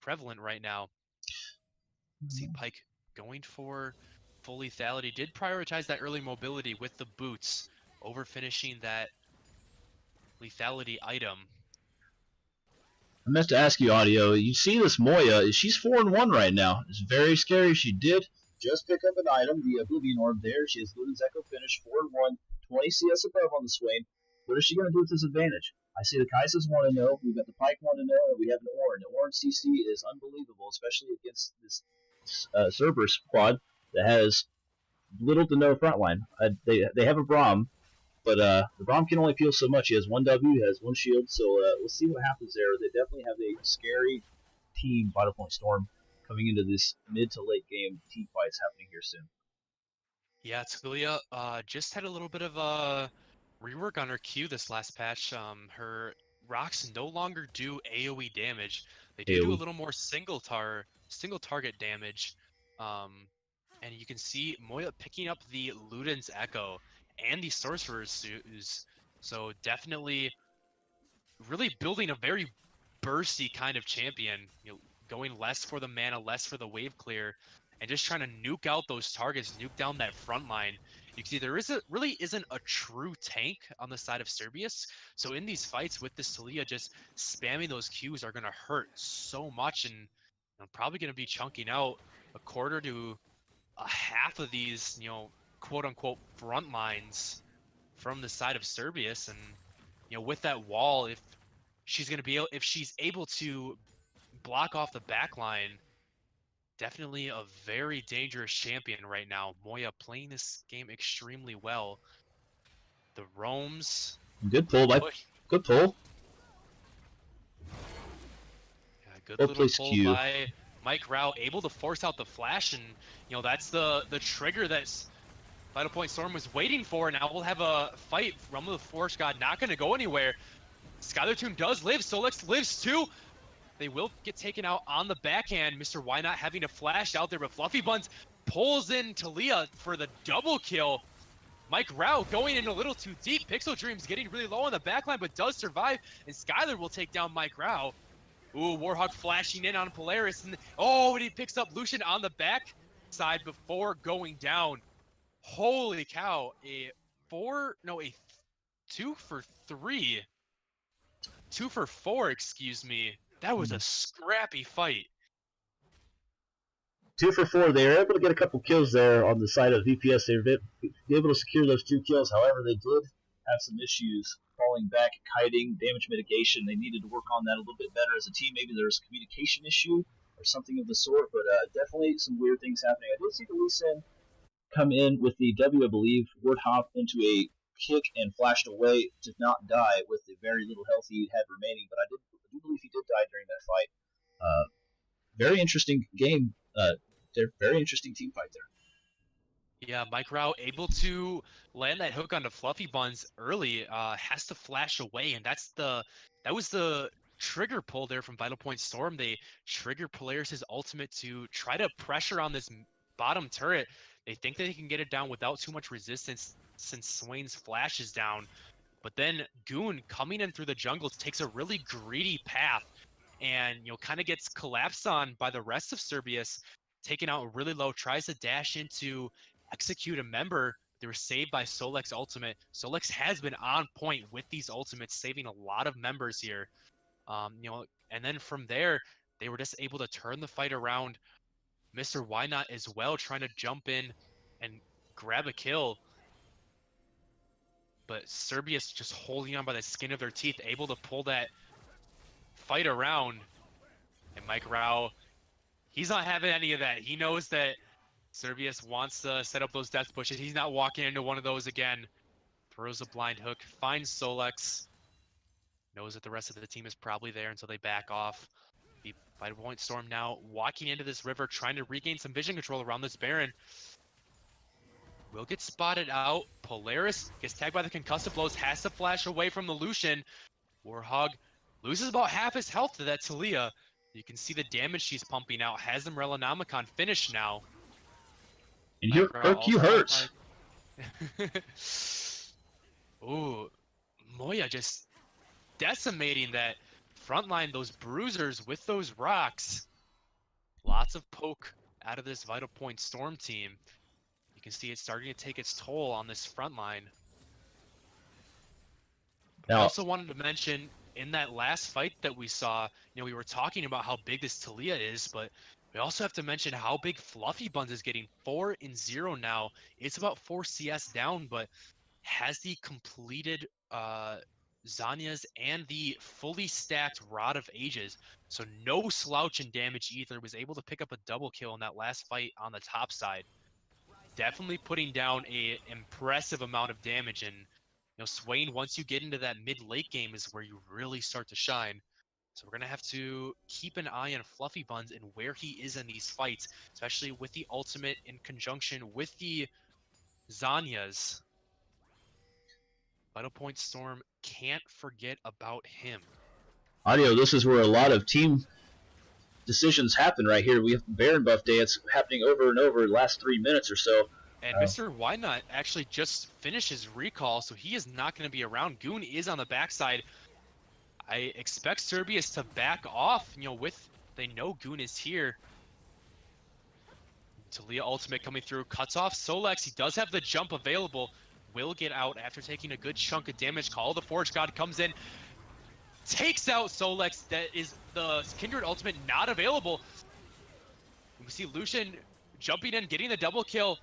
prevalent right now. See Pyke going for full lethality. Did prioritize that early mobility with the boots over finishing that lethality item. I meant to ask you, Audio. You see this Moya? She's 4-1 right now. It's very scary. She did just pick up an item, the Oblivion Orb there. She has Luden's Echo finish, 4-1, 20 CS above on the Swain. What is she going to do with this advantage? I see the Kaisas 1-0. We've got the Pyke 1-0, and we have an Ornn. The Ornn CC is unbelievable, especially against this Cerberus squad that has little to no frontline. They have a Braum, but the Braum can only peel so much. He has 1 W, he has 1 shield, so we'll see what happens there. They definitely have a scary team, Vital Point Storm, coming into this mid to late game team fights happening here soon. Yeah, Talia just had a little bit of a rework on her Q this last patch. Her rocks no longer do AoE damage. They do a little more single target damage. And you can see Moya picking up the Luden's Echo and the Sorcerer's Suits. So definitely really building a very bursty kind of champion. You know, going less for the mana, less for the wave clear, and just trying to nuke out those targets, nuke down that front line. You can see really isn't a true tank on the side of Serbius. So in these fights with this Talia, just spamming those Qs are going to hurt so much, and I'm probably going to be chunking out a quarter to a half of these, you know, quote unquote front lines from the side of Serbius. And, you know, with that wall, if she's able to block off the back line, definitely a very dangerous champion right now. Moya playing this game extremely well. The roams. Good pull, Mike. Good pull. Yeah, good little pull Q by Mike Rao, able to force out the flash, and you know that's the trigger that's Vital Point Storm was waiting for. Now we'll have a fight. Rumble of the Force God not going to go anywhere. Skylar Toon does live, Solix lives too. They will get taken out on the backhand. Mr. Why Not having a flash out there, but Fluffy Buns pulls in Talia for the double kill. Mike Rao going in a little too deep. Pixel Dreams getting really low on the backline, but does survive, and Skylar will take down Mike Rao. Ooh, Warhawk flashing in on Polaris, and and he picks up Lucian on the back side before going down. Holy cow, a 2 for 3. 2 for 4, excuse me. That was a scrappy fight. 2 for 4. They were able to get a couple kills there on the side of VPS. They were able to secure those 2 kills. However, they did have some issues falling back, kiting, damage mitigation. They needed to work on that a little bit better as a team. Maybe there's a communication issue or something of the sort, but definitely some weird things happening. I did see the Lee Sin come in with the W, I believe, word hop into a kick and flashed away, did not die with the very little health he had remaining, but I do believe he did die during that fight. Very interesting game. Very interesting team fight there. Yeah, Mike Rao able to land that hook onto Fluffy Buns early, has to flash away, and that was the trigger pull there from Vital Point Storm. They trigger Polaris' ultimate to try to pressure on this bottom turret. They think that they can get it down without too much resistance since Swain's flash is down. But then Goon coming in through the jungle takes a really greedy path and kind of gets collapsed on by the rest of Serbius, taken out really low, tries to dash in to execute a member. They were saved by Solek's ultimate. Solex has been on point with these ultimates, saving a lot of members here. And then from there, they were just able to turn the fight around. Mr. Why Not as well, trying to jump in and grab a kill. But Serbia's just holding on by the skin of their teeth, able to pull that fight around. And Mike Rao, he's not having any of that. He knows that Serbius wants to set up those death pushes. He's not walking into one of those again. Throws a blind hook, finds Solex. Knows that the rest of the team is probably there until they back off. The Vital Point Storm now walking into this river, trying to regain some vision control around this Baron. Will get spotted out. Polaris gets tagged by the concussive blows, has to flash away from the Lucian. Warhog loses about half his health to that Talia. You can see the damage she's pumping out. Has the Morellonomicon finished now. And you hurts. Ooh, Moya just decimating that front line, those bruisers with those rocks. Lots of poke out of this Vital Point Storm team. You can see it starting to take its toll on this front line. I also wanted to mention, in that last fight that we saw, we were talking about how big this Talia is, but we also have to mention how big Fluffy Buns is getting. 4-0 now. It's about 4 CS down, but has the completed Zanyas and the fully stacked Rod of Ages. So no slouch in damage either. Was able to pick up a double kill in that last fight on the top side. Definitely putting down a impressive amount of damage. And Swain, once you get into that mid-late game is where you really start to shine. So we're going to have to keep an eye on Fluffy Buns and where he is in these fights, especially with the ultimate in conjunction with the Zanyas. Vital Point Storm, can't forget about him. Audio, this is where a lot of team decisions happen right here. We have Baron buff day. It's happening over and over the last 3 minutes or so. And Mr. Why Not actually just finished his recall, so he is not going to be around. Goon is on the backside. I expect Serbius to back off, they know Goon is here. Talia ultimate coming through, cuts off Solex. He does have the jump available. Will get out after taking a good chunk of damage. Call of the Forge God comes in, takes out Solex. That is the Kindred ultimate not available. We see Lucian jumping in, getting the double kill.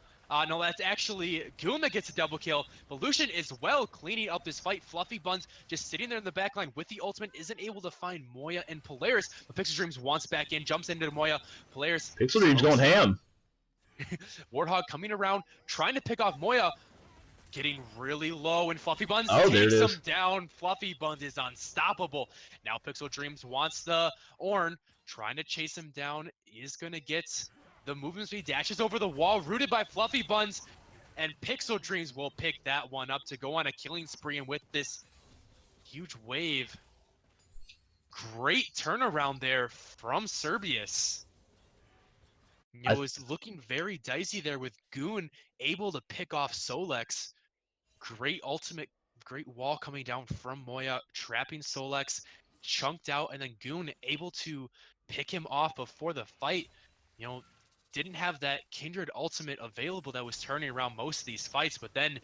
No, that's actually Goon that gets a double kill. But Lucian is well cleaning up this fight. Fluffy Buns just sitting there in the backline with the ultimate, isn't able to find Moya and Polaris. But Pixel Dreams wants back in, jumps into Moya. Polaris. Pixel Dreams going ham. Warthog coming around, trying to pick off Moya. Getting really low, and Fluffy Buns takes him down. Fluffy Buns is unstoppable. Now Pixel Dreams wants the Ornn, trying to chase him down. Is going to get the movement speed, dashes over the wall, rooted by Fluffy Buns, and Pixel Dreams will pick that one up to go on a killing spree. And with this huge wave, great turnaround there from Serbius. It was looking very dicey there with Goon able to pick off Solex. Great ultimate, great wall coming down from Moya, trapping Solex, chunked out, and then Goon able to pick him off before the fight. Didn't have that Kindred ultimate available that was turning around most of these fights, but then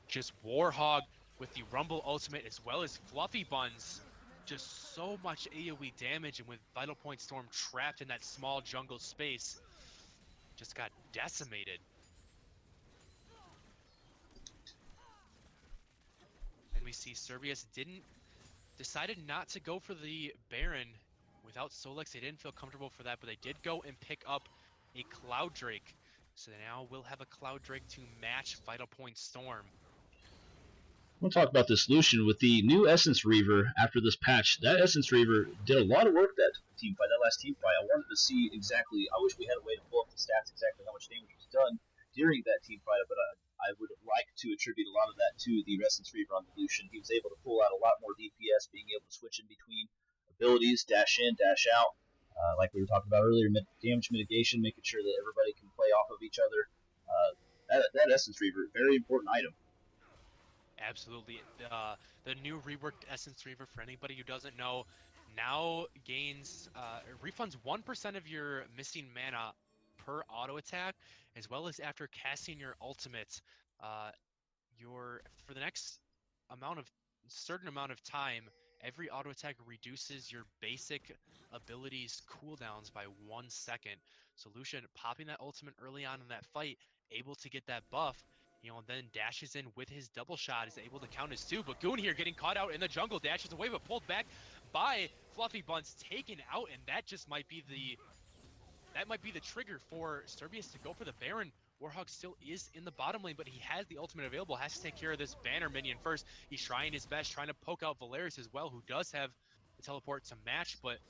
just Warhog with the Rumble ultimate as well as Fluffy Buns. Just so much AoE damage, and with Vital Point Storm trapped in that small jungle space, just got decimated. And we see Serbius decided not to go for the Baron without Solex. They didn't feel comfortable for that, but they did go and pick up a Cloud Drake. So now we'll have a Cloud Drake to match Vital Point Storm. We'll talk about this Lucian with the new Essence Reaver after this patch. That Essence Reaver did a lot of work that team fight, that last team fight. I wanted to see exactly, I wish we had a way to pull up the stats exactly how much damage was done during that team fight, but I would like to attribute a lot of that to the Essence Reaver on the Lucian. He was able to pull out a lot more DPS, being able to switch in between abilities, dash in, dash out. Like we were talking about earlier, damage mitigation, making sure that everybody can play off of each other. That Essence Reaver, very important item. Absolutely. the new reworked Essence Reaver, for anybody who doesn't know, now gains refunds 1% of your missing mana per auto attack, as well as after casting your ultimate. Your for the next certain amount of time, every auto attack reduces your basic abilities cooldowns by 1 second. So Lucian popping that ultimate early on in that fight, able to get that buff, and then dashes in with his double shot, is able to count his 2. But Goon here getting caught out in the jungle, dashes away, but pulled back by Fluffy Buns, taken out, and that might be the trigger for Serbius to go for the Baron. Warhog still is in the bottom lane, but he has the ultimate available, has to take care of this banner minion first. He's trying his best, trying to poke out Valerius as well, who does have the teleport to match, but it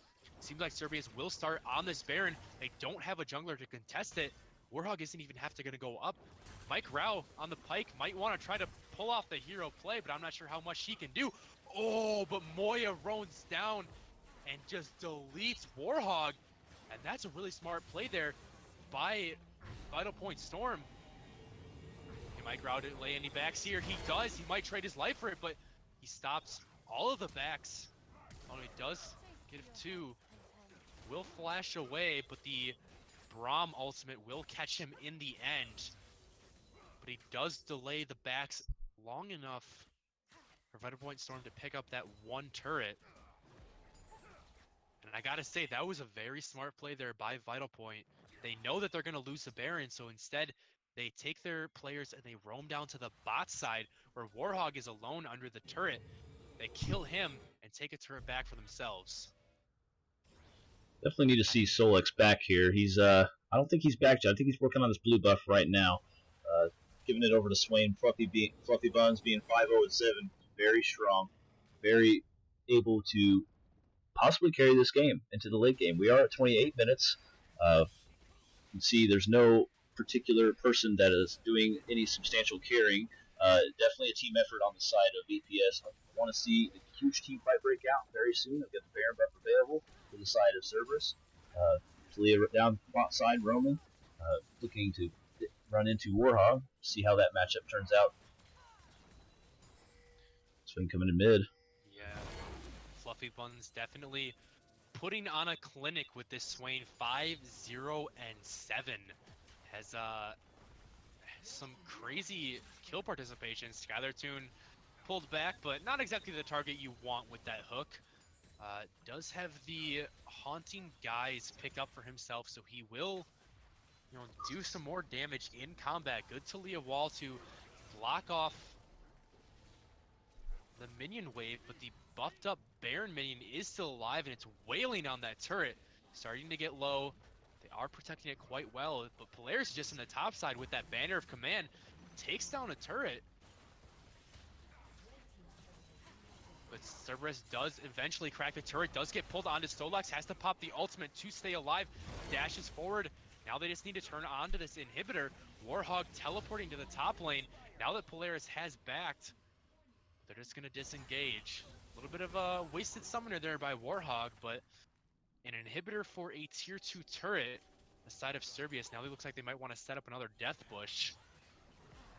seems like Serbius will start on this Baron. They don't have a jungler to contest it. Warhog isn't even going to go up. Mike Rao on the pike might want to try to pull off the hero play, but I'm not sure how much he can do. Oh, but Moya roams down and just deletes Warhog. And that's a really smart play there by Vital Point Storm. He might ground it, lay any backs here. He does. He might trade his life for it, but he stops all of the backs. Oh, he does get 2. Will flash away, but the Braum ultimate will catch him in the end. But he does delay the backs long enough for Vital Point Storm to pick up that 1 turret. And I gotta say, that was a very smart play there by Vital Point. They know that they're gonna lose the Baron, so instead they take their players and they roam down to the bot side where Warhog is alone under the turret. They kill him and take a turret back for themselves. Definitely need to see Solex back here. He's I don't think he's back yet. I think he's working on his blue buff right now. Giving it over to Swain. Fluffy Buns being 5-0-7, very strong, very able to possibly carry this game into the late game. We are at 28 minutes. You can see there's no particular person that is doing any substantial carrying. Definitely a team effort on the side of VPS. I want to see a huge team fight break out very soon. I've got the Baron buff available for the side of Cerberus. Talia down the bot side, roaming, looking to run into Warhog. See how that matchup turns out. Swing coming in mid. Yeah, Fluffy Buns definitely putting on a clinic with this Swain. 5-0-7 has some crazy kill participation. Skylar Toon pulled back, but not exactly the target you want with that hook. Does have the Haunting Guise picked up for himself, so he will do some more damage in combat. Good Talia wall to block off the minion wave, but the buffed up Baron minion is still alive and it's wailing on that turret. Starting to get low. They are protecting it quite well, but Polaris is just in the top side with that banner of command. Takes down a turret. But Cerberus does eventually crack the turret, does get pulled onto Stolex, has to pop the ultimate to stay alive, dashes forward. Now they just need to turn on to this inhibitor. Warhog teleporting to the top lane. Now that Polaris has backed, they're just going to disengage. A little bit of a wasted summoner there by Warhog, but an inhibitor for a tier 2 turret, the side of Serbius. Now it looks like they might want to set up another death bush.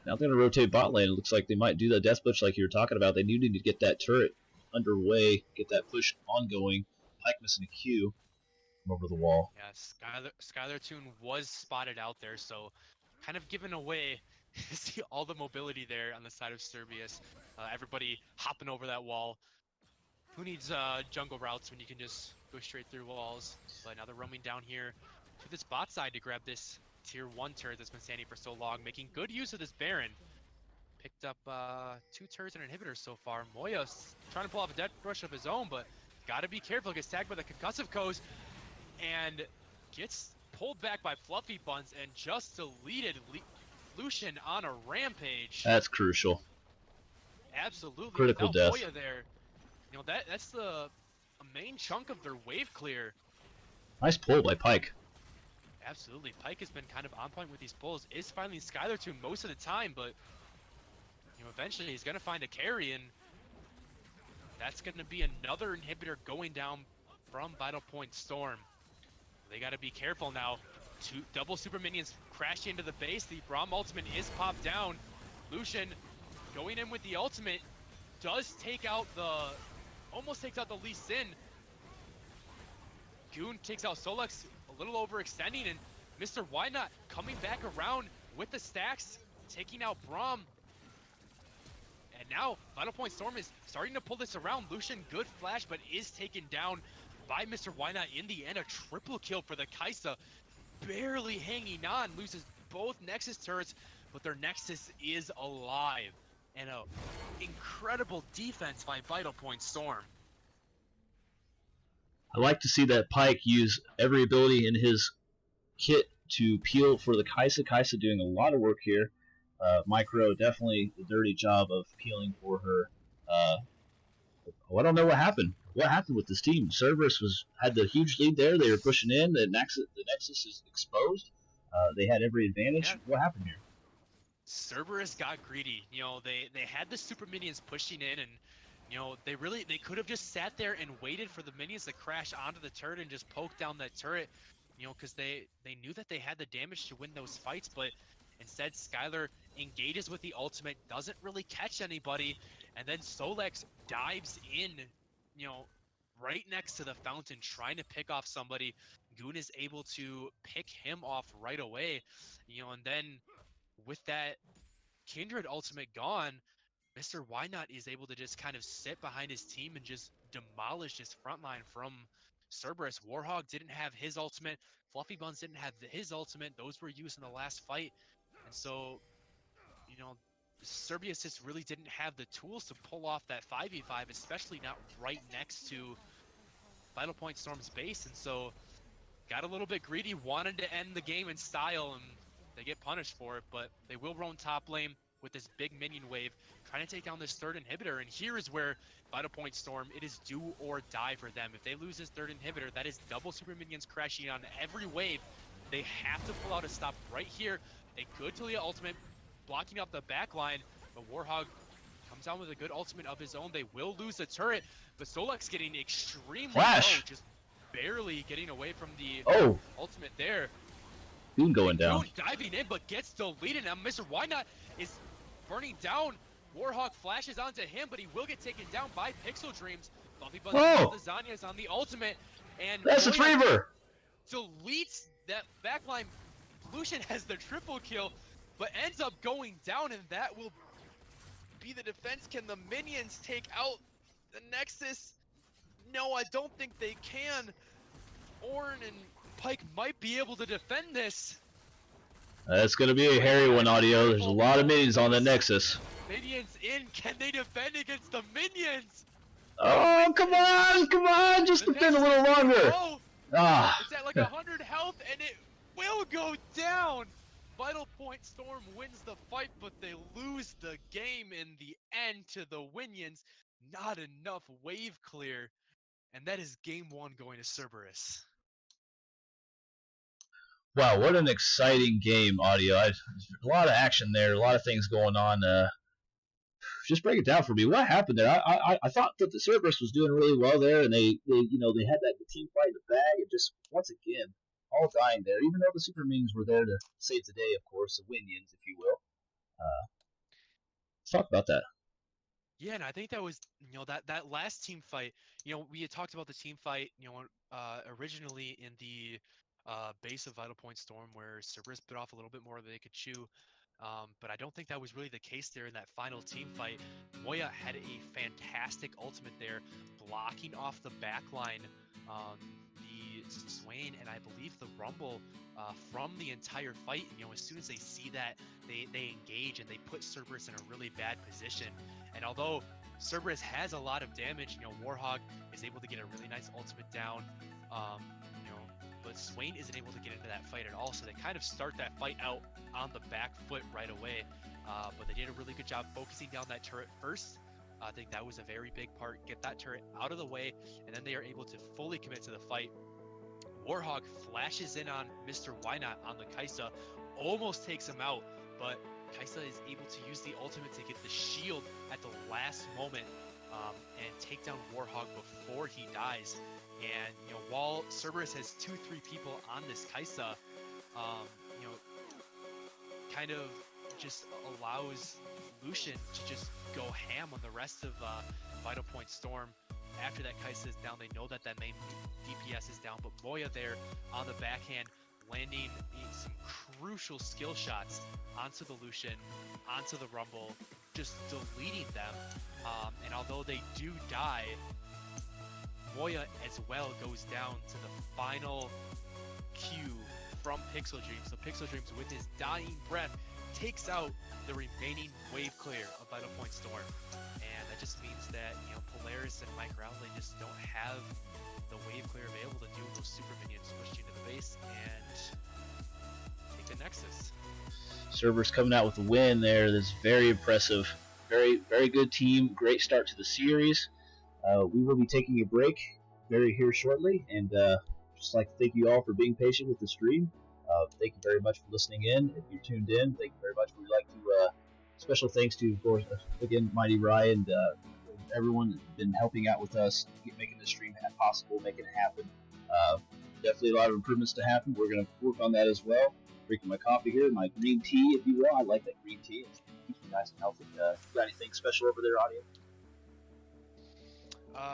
Now they're going to rotate bot lane. It looks like they might do the death bush like you were talking about. They do need to get that turret underway, get that push ongoing. Pike missing a Q from over the wall. Yeah, Skylar Toon was spotted out there, so kind of giving away see all the mobility there on the side of Serbius. Everybody hopping over that wall. Who needs jungle routes when you can just go straight through walls? But now they're roaming down here to this bot side to grab this tier 1 turret that's been standing for so long, making good use of this Baron. Picked up 2 turrets and an inhibitor so far. Moya's trying to pull off a death rush of his own, but gotta be careful. Gets tagged by the concussive codes and gets pulled back by Fluffy Buns and just deleted Lucian on a rampage. That's crucial. Absolutely. Critical without death. Moya there, that's the main chunk of their wave clear. Nice pull by Pike. Absolutely. Pike has been kind of on point with these pulls. Is finding Skylar Toon most of the time, but eventually he's going to find a carry, and that's going to be another inhibitor going down from Vital Point Storm. They got to be careful now. 2 double super minions crash into the base. The Braum ultimate is popped down. Lucian going in with the ultimate does take out almost takes out the Lee Sin. Goon takes out Solex, a little overextending, and Mr. Why Not coming back around with the stacks, taking out Braum. And now Vital Point Storm is starting to pull this around. Lucian, good flash, but is taken down by Mr. Why Not in the end. A triple kill for the Kaisa, barely hanging on, loses both Nexus turrets, but their Nexus is alive. And a incredible defense by Vital Point Storm. I like to see that Pyke use every ability in his kit to peel for the Kaisa. Kaisa doing a lot of work here. Micro definitely a dirty job of peeling for her. I don't know what happened. What happened with this team? Cerberus had the huge lead there. They were pushing in. The Nexus is exposed. They had every advantage. Yeah. What happened here? Cerberus got greedy. You know, they had the super minions pushing in, and you know, they could have just sat there and waited for the minions to crash onto the turret and just poke down that turret, you know, because they knew that they had the damage to win those fights, but instead Skylar engages with the ultimate, doesn't really catch anybody, and then Solex dives in, you know, right next to the fountain trying to pick off somebody. Goon is able to pick him off right away, you know, and then with that Kindred ultimate gone, Mr. Why Not is able to just kind of sit behind his team and just demolish his front line from Cerberus. Warhog didn't have his ultimate. Fluffy Buns didn't have his ultimate. Those were used in the last fight. And so, you know, Cerberus just really didn't have the tools to pull off that 5v5, especially not right next to Vital Point Storm's base. And so got a little bit greedy, wanted to end the game in style, and they get punished for it. But they will roam top lane with this big minion wave, trying to take down this third inhibitor. And here is where Vital Point Storm, it is do or die for them. If they lose this third inhibitor, that is double super minions crashing on every wave. They have to pull out a stop right here. A good Talia ultimate, blocking up the back line, but Warhog comes down with a good ultimate of his own. They will lose the turret, but Solex getting extremely Flash. low, just barely getting away from the Oh, ultimate there. Goon going down. Goon diving in, but gets the lead, and now Mr. Why Not is burning down. Warhawk flashes onto him, but he will get taken down by Pixel Dreams. Bumpy Buzz Whoa! Lasagna's on the ultimate, and That's a Moya Reaver. deletes that backline. Lucian has the triple kill, but ends up going down, and that will be the defense. Can the minions take out the Nexus? No, I don't think they can. Ornn and Pyke might be able to defend this. That's going to be a hairy one, Audio. There's a lot of minions on the Nexus. Minions in, can they defend against the minions? Oh, come on, just The defend a Nexus little longer. low. Ah, It's at like 100 health, and it will go down. Vital Point Storm wins the fight, but they lose the game in the end to the Winions. Not enough wave clear, and that is game one going to Cerberus. wow, what an exciting game, Audio. A lot of action there, a lot of things going on. Just break it down for me. What happened there? I thought that the Cerberus was doing really well there, and they had that team fight in the bag, and just once again, all dying there. Even though the super minions were there to save the day, of course, the Winions, if you will. Let's talk about that. Yeah, and I think that was, you know, that last team fight, you know, we had talked about the team fight, you know, originally in the base of Vital Point Storm, where Cerberus bit off a little bit more than they could chew. But I don't think that was really the case there in that final team fight. Moya had a fantastic ultimate there, blocking off the backline, the Swain, and I believe the Rumble from the entire fight. You know, as soon as they see that, they engage and they put Cerberus in a really bad position. And although Cerberus has a lot of damage, you know, Warhog is able to get a really nice ultimate down, you know, but Swain isn't able to get into that fight at all. So they kind of start that fight out on the back foot right away. But they did a really good job focusing down that turret first. I think that was a very big part. Get that turret out of the way, and then they are able to fully commit to the fight. Warhog flashes in on Mr. Why Not on the Kaisa, almost takes him out, but Kaisa is able to use the ultimate to get the shield at the last moment and take down Warhog before he dies. And, you know, while Cerberus has 2-3 people on this Kaisa, you know, kind of just allows Lucian to just go ham on the rest of Vital Point Storm. After that Kai'Sa is down, they know that that main DPS is down, but Moya there on the backhand, landing some crucial skill shots onto the Lucian, onto the Rumble, just deleting them. And although they do die, Moya as well goes down to the final Q from Pixel Dreams. So Pixel Dreams, with his dying breath, takes out the remaining wave clear of Vital Point Storm. And that just means that, you know, Polaris and Mike Rowley just don't have the wave clear available to deal with those super minions pushed into the base and take the Nexus. Servers coming out with a win there. That's very impressive. Very, very good team. Great start to the series. We will be taking a break here shortly, and just like to thank you all for being patient with the stream. Thank you very much for listening in. If you're tuned in, thank you very much. We'd like to special thanks to, of course, again, Mighty Ryan and everyone that's been helping out with us, making the stream possible, making it happen. Definitely a lot of improvements to happen. We're going to work on that as well. Drinking my coffee here, my green tea, if you will. I like that green tea. It keeps me nice and healthy. You got anything special over there, audience?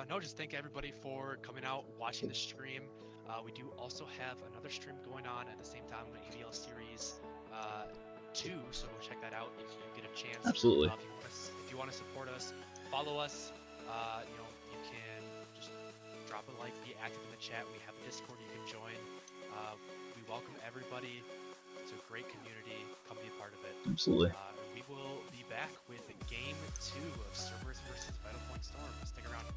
No, just thank everybody for coming out, watching the stream. We do also have another stream going on at the same time with EVL Series 2, so go check that out if you get a chance. Absolutely. If you want to support us, follow us. You know, you can just drop a like, be active in the chat. We have a Discord you can join. We welcome everybody. It's a great community. Come be a part of it. Absolutely. We will be back with Game 2 of Cerberus versus Vital Point Storm. Stick around.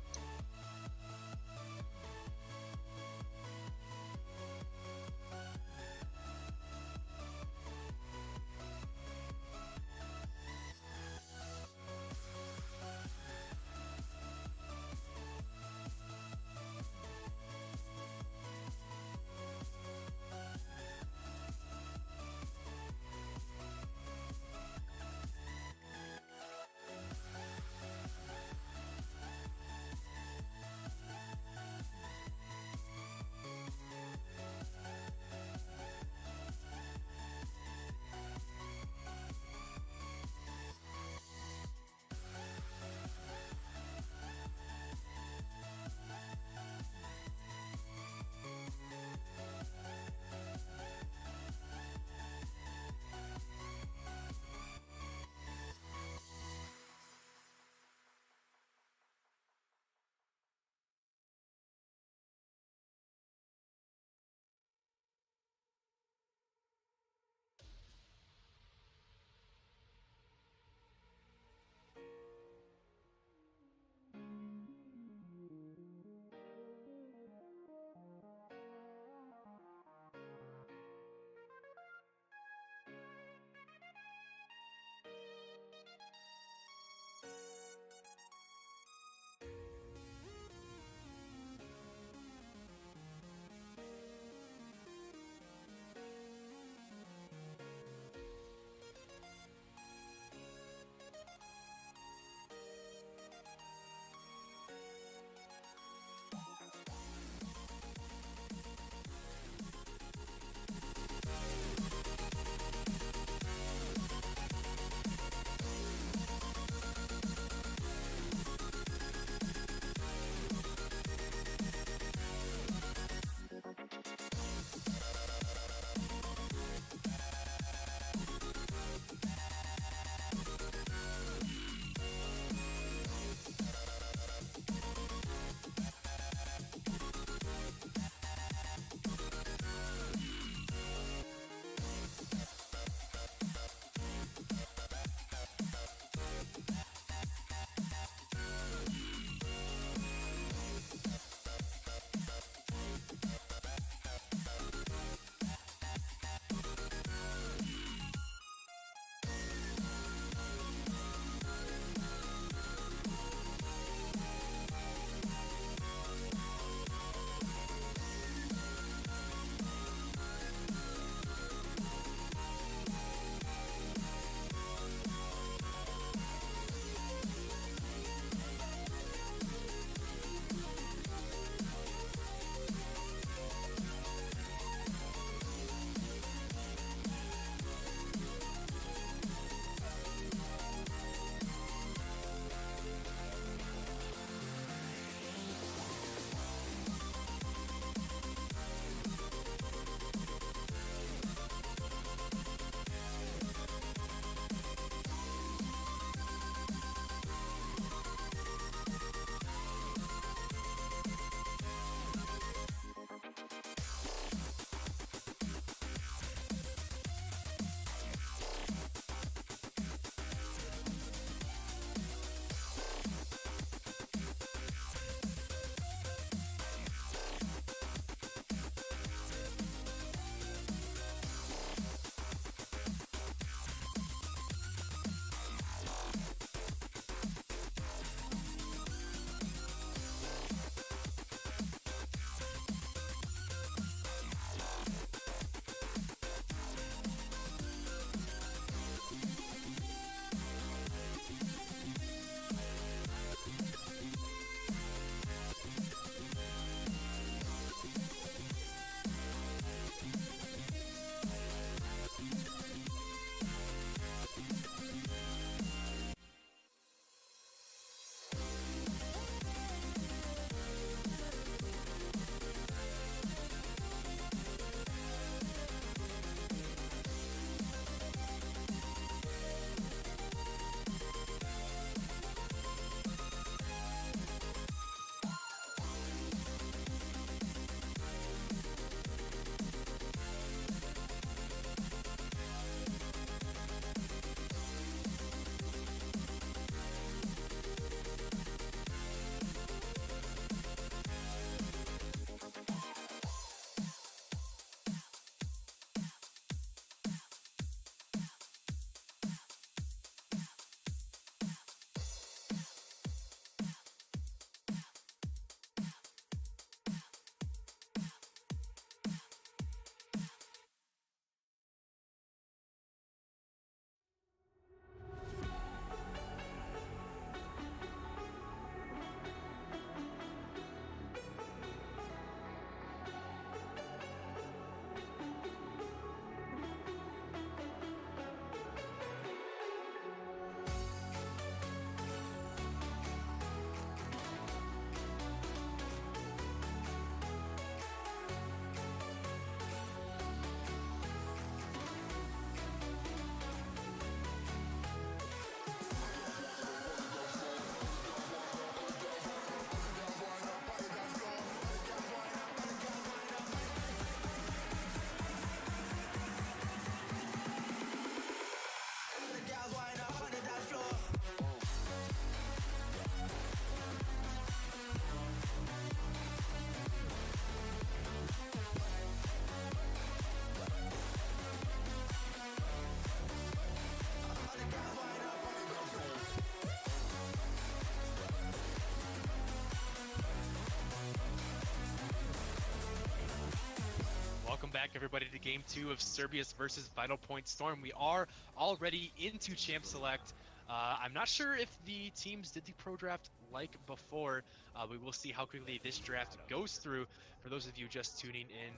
everybody to Game 2 of Serbius versus Vital Point Storm. We are already into Champ Select. I'm not sure if the teams did the pro draft like before. We will see how quickly this draft goes through. For those of you just tuning in,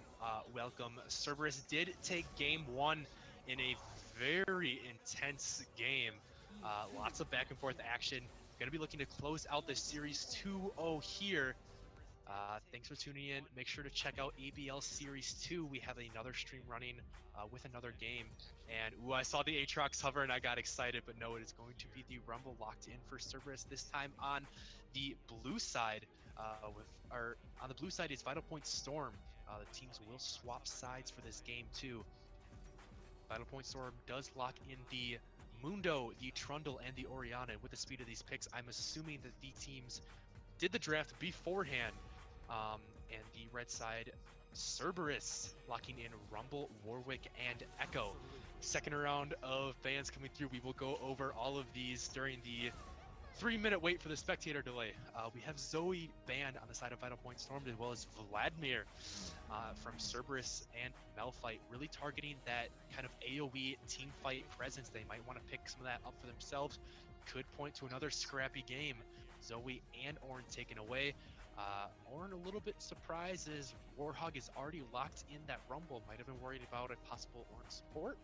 welcome. Cerberus did take Game 1 in a very intense game. Lots of back and forth action. Going to be looking to close out the series 2-0 here. Thanks for tuning in. Make sure to check out ABL Series 2. We have another stream running with another game. And I saw the Aatrox hover and I got excited, but no, it is going to be the Rumble locked in for Cerberus, this time on the blue side. On the blue side is Vital Point Storm. The teams will swap sides for this game too. Vital Point Storm does lock in the Mundo, the Trundle, and the Oriana. And with the speed of these picks, I'm assuming that the teams did the draft beforehand. And the red side, Cerberus, locking in Rumble, Warwick, and Echo. Second round of bans coming through. We will go over all of these during the 3-minute wait for the spectator delay. We have Zoe banned on the side of Vital Point Storm, as well as Vladimir from Cerberus and Malphite, really targeting that kind of AoE team fight presence. They might want to pick some of that up for themselves. Could point to another scrappy game. Zoe and Ornn taken away. Ornn a little bit surprised as Warhog is already locked in that Rumble. Might have been worried about a possible Ornn support.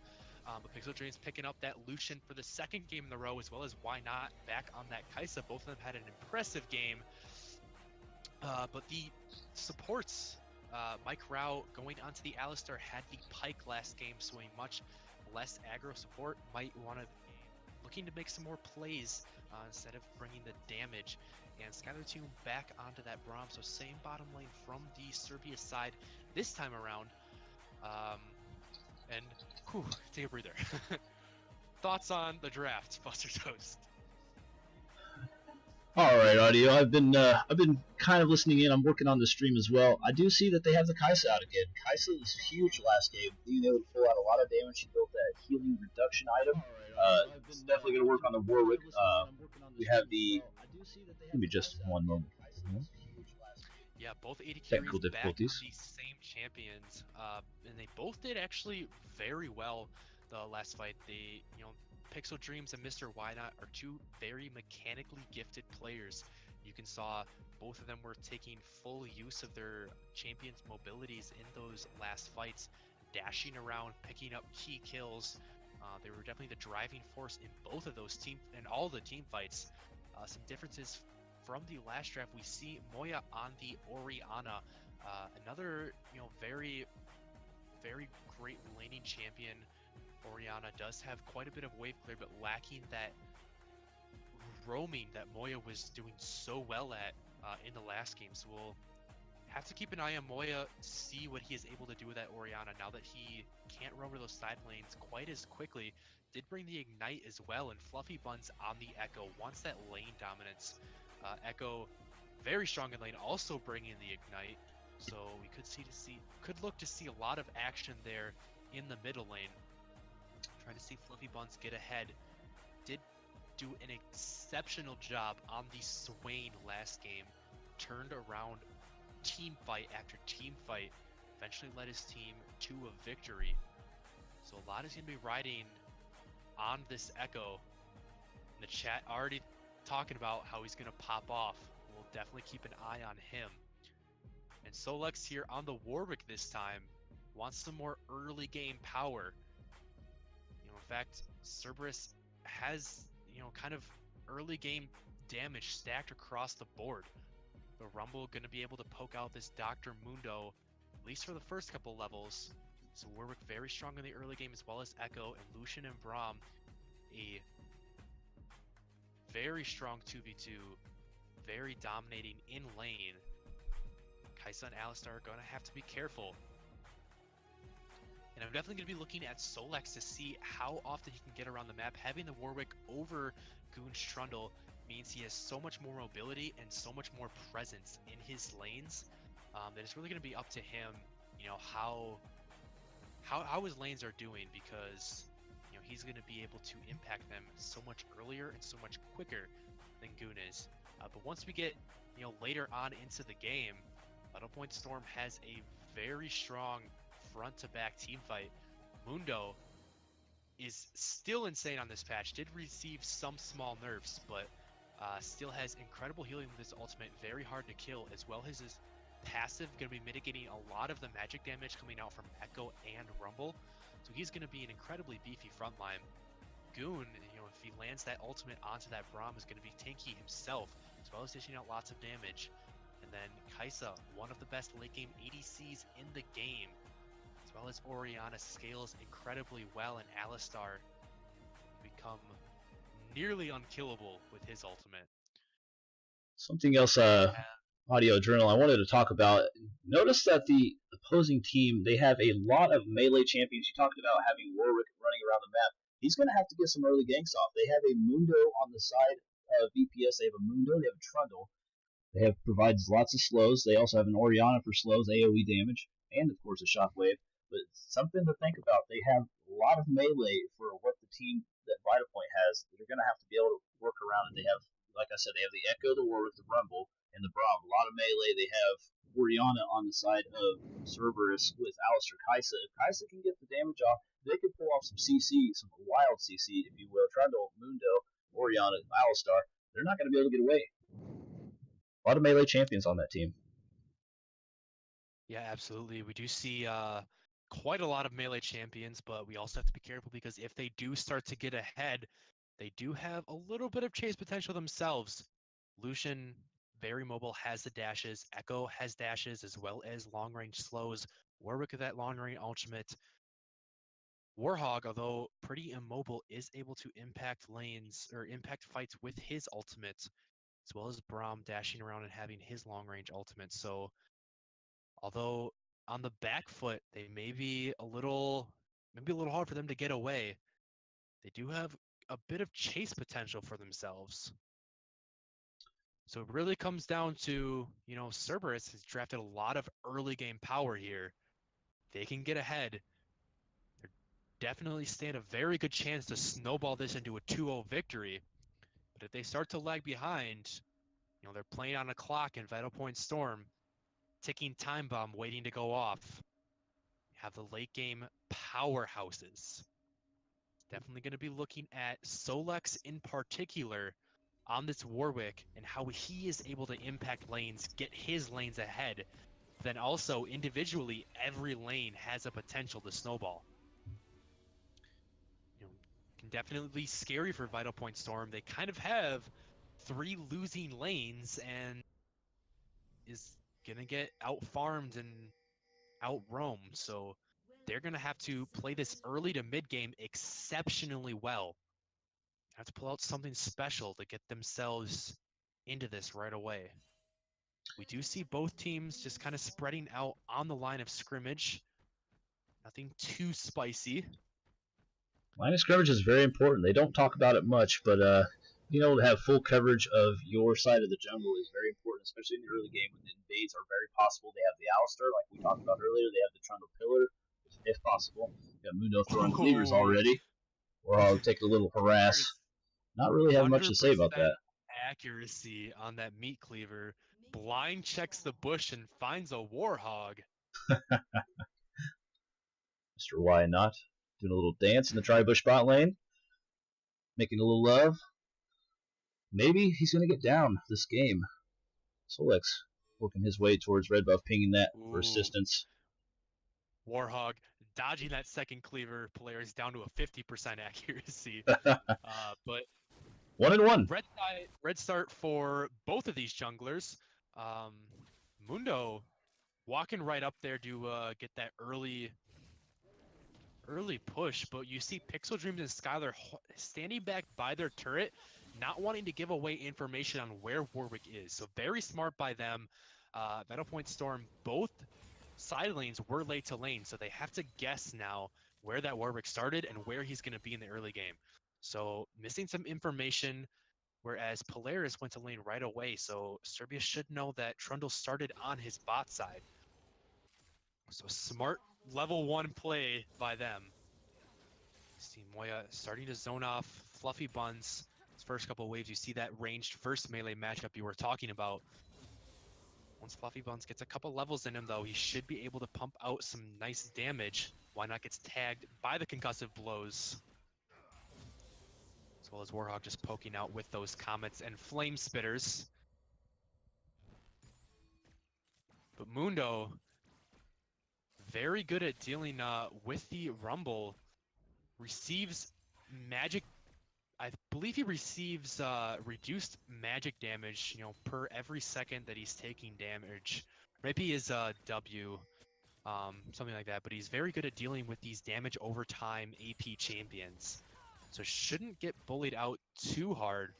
But Pixel Dreams picking up that Lucian for the second game in a row, as well as Why Not back on that Kai'Sa. Both of them had an impressive game. But the supports, Mike Rao going onto the Alistar, had the Pike last game, so a much less aggro support might want to looking to make some more plays instead of bringing the damage. And Skylar Tomb back onto that Braum, so same bottom lane from the Serbia side this time around. And whew, take a breather. Thoughts on the draft, Buster Toast? All right, audio. I've been kind of listening in. I'm working on the stream as well. I do see that they have the Kai'Sa out again. Kai'Sa was huge last game, being able to pull out a lot of damage. She built that healing reduction item. It's definitely going to work on the Warwick. We have the. Give me just one moment. Yeah, both AD Technical carries back on difficulties. the same champions, and they both did actually very well the last fight. They, Pixel Dreams and Mr. Why Not are two very mechanically gifted players. You can saw both of them were taking full use of their champions' mobilities in those last fights, dashing around, picking up key kills. They were definitely the driving force in both of those in all the team fights. Some differences from the last draft, we see Moya on the Oriana, another very, very great laning champion. Oriana does have quite a bit of wave clear, but lacking that roaming that Moya was doing so well at in the last game. So we'll have to keep an eye on Moya, see what he is able to do with that Oriana now that he can't roam over those side lanes quite as quickly. Did bring the Ignite as well, and Fluffy Buns on the Echo wants that lane dominance. Echo very strong in lane, also bringing the Ignite. So we could look to see a lot of action there in the middle lane. Trying to see Fluffy Buns get ahead. Did do an exceptional job on the Swain last game. Turned around team fight after team fight. Eventually led his team to a victory. So a lot is going to be riding on this Echo. The chat already talking about how he's going to pop off. We'll definitely keep an eye on him. And Solex here on the Warwick this time. Wants some more early game power. In fact, Cerberus has, kind of early game damage stacked across the board. The Rumble going to be able to poke out this Dr. Mundo, at least for the first couple levels. So Warwick very strong in the early game, as well as Echo, and Lucian and Braum, a very strong 2v2, very dominating in lane. Kai'Sa and Alistar are going to have to be careful. And I'm definitely going to be looking at Solex to see how often he can get around the map. Having the Warwick over Goon's Trundle means he has so much more mobility and so much more presence in his lanes that it's really going to be up to him, how his lanes are doing, because he's going to be able to impact them so much earlier and so much quicker than Goon is. But once we get later on into the game, Vital Point Storm has a very strong front-to-back team fight. Mundo is still insane on this patch. Did receive some small nerfs, but still has incredible healing with his ultimate. Very hard to kill, as well as his passive going to be mitigating a lot of the magic damage coming out from Echo and Rumble. So he's going to be an incredibly beefy frontline. Goon, if he lands that ultimate onto that Braum, is going to be tanky himself, as well as dishing out lots of damage. And then Kaisa, one of the best late game ADCs in the game, as well as Orianna, scales incredibly well, and Alistar become nearly unkillable with his ultimate. Something else, Audio Journal, I wanted to talk about. Notice that the opposing team, they have a lot of melee champions. You talked about having Warwick running around the map. He's going to have to get some early ganks off. They have a Mundo on the side of VPS. They have a Mundo. They have a Trundle. They have provides lots of slows. They also have an Orianna for slows, AoE damage, and of course a Shockwave. But something to think about. They have a lot of melee for what the team that Vitapoint has. They're going to have to be able to work around it. They have, like I said, they have the Echo, the Warwick, the Rumble, and the Braum. A lot of melee. They have Orianna on the side of Cerberus with Alistar Kaisa. If Kaisa can get the damage off, they could pull off some CC, some wild CC, if you will. Trundle, Mundo, Orianna, Alistar. They're not going to be able to get away. A lot of melee champions on that team. Yeah, absolutely. We do see quite a lot of melee champions, but we also have to be careful because if they do start to get ahead, they do have a little bit of chase potential themselves. Lucian, very mobile, has the dashes. Echo has dashes as well as long-range slows. Warwick with that long-range ultimate. Warhog, although pretty immobile, is able to impact lanes or impact fights with his ultimate, as well as Braum dashing around and having his long-range ultimate. So, although on the back foot they may be a little hard for them to get away, they do have a bit of chase potential for themselves. So it really comes down to, Cerberus has drafted a lot of early game power here. They can get ahead. They definitely stand a very good chance to snowball this into a 2-0 victory. But if they start to lag behind, they're playing on a clock in Vital Point Storm, ticking time bomb waiting to go off. You have the late game powerhouses. Definitely going to be looking at Solex in particular on this Warwick and how he is able to impact lanes, get his lanes ahead. Then also individually, every lane has a potential to snowball. Can definitely be scary for Vital Point Storm. They kind of have 3 losing lanes and is gonna get out farmed and out roamed. So they're gonna have to play this early to mid game exceptionally well. Have to pull out something special to get themselves into this right away. We do see both teams just kind of spreading out on the line of scrimmage. Nothing too spicy. Line of scrimmage is very important. They don't talk about it much, but being able to have full coverage of your side of the jungle is very important, especially in the early game when the invades are very possible. They have the Alistar, like we talked about earlier. They have the Trundle Pillar, if possible. They got Mundo throwing cleavers already. Or I'll take a little harass. Not really have much to say about that. Accuracy on that meat cleaver. Blind checks the bush and finds a Warhog. Mr. Why Not doing a little dance in the tri-bush bot lane, making a little love. Maybe he's going to get down this game. Solex working his way towards red buff, pinging that for assistance. Warhog dodging that second cleaver. Player is down to a 50% accuracy. But 1-1. Red start for both of these junglers. Mundo walking right up there to get that early push, but you see Pixel Dreams and Skylar standing back by their turret, not wanting to give away information on where Warwick is. So very smart by them. Battle Point Storm, both side lanes were late to lane, so they have to guess now where that Warwick started and where he's going to be in the early game. So missing some information, whereas Polaris went to lane right away, so Serbia should know that Trundle started on his bot side. So smart level 1 play by them. See Moya starting to zone off Fluffy Buns. His first couple of waves, you see that ranged first melee matchup you were talking about. Once Fluffy Buns gets a couple levels in him, though, he should be able to pump out some nice damage. Why not gets tagged by the concussive blows? As well as Warhog just poking out with those comets and flame spitters. But Mundo, very good at dealing with the Rumble. Receives magic. I believe he receives reduced magic damage, per every second that he's taking damage. Maybe his W, something like that. But he's very good at dealing with these damage over time AP champions. So shouldn't get bullied out too hard.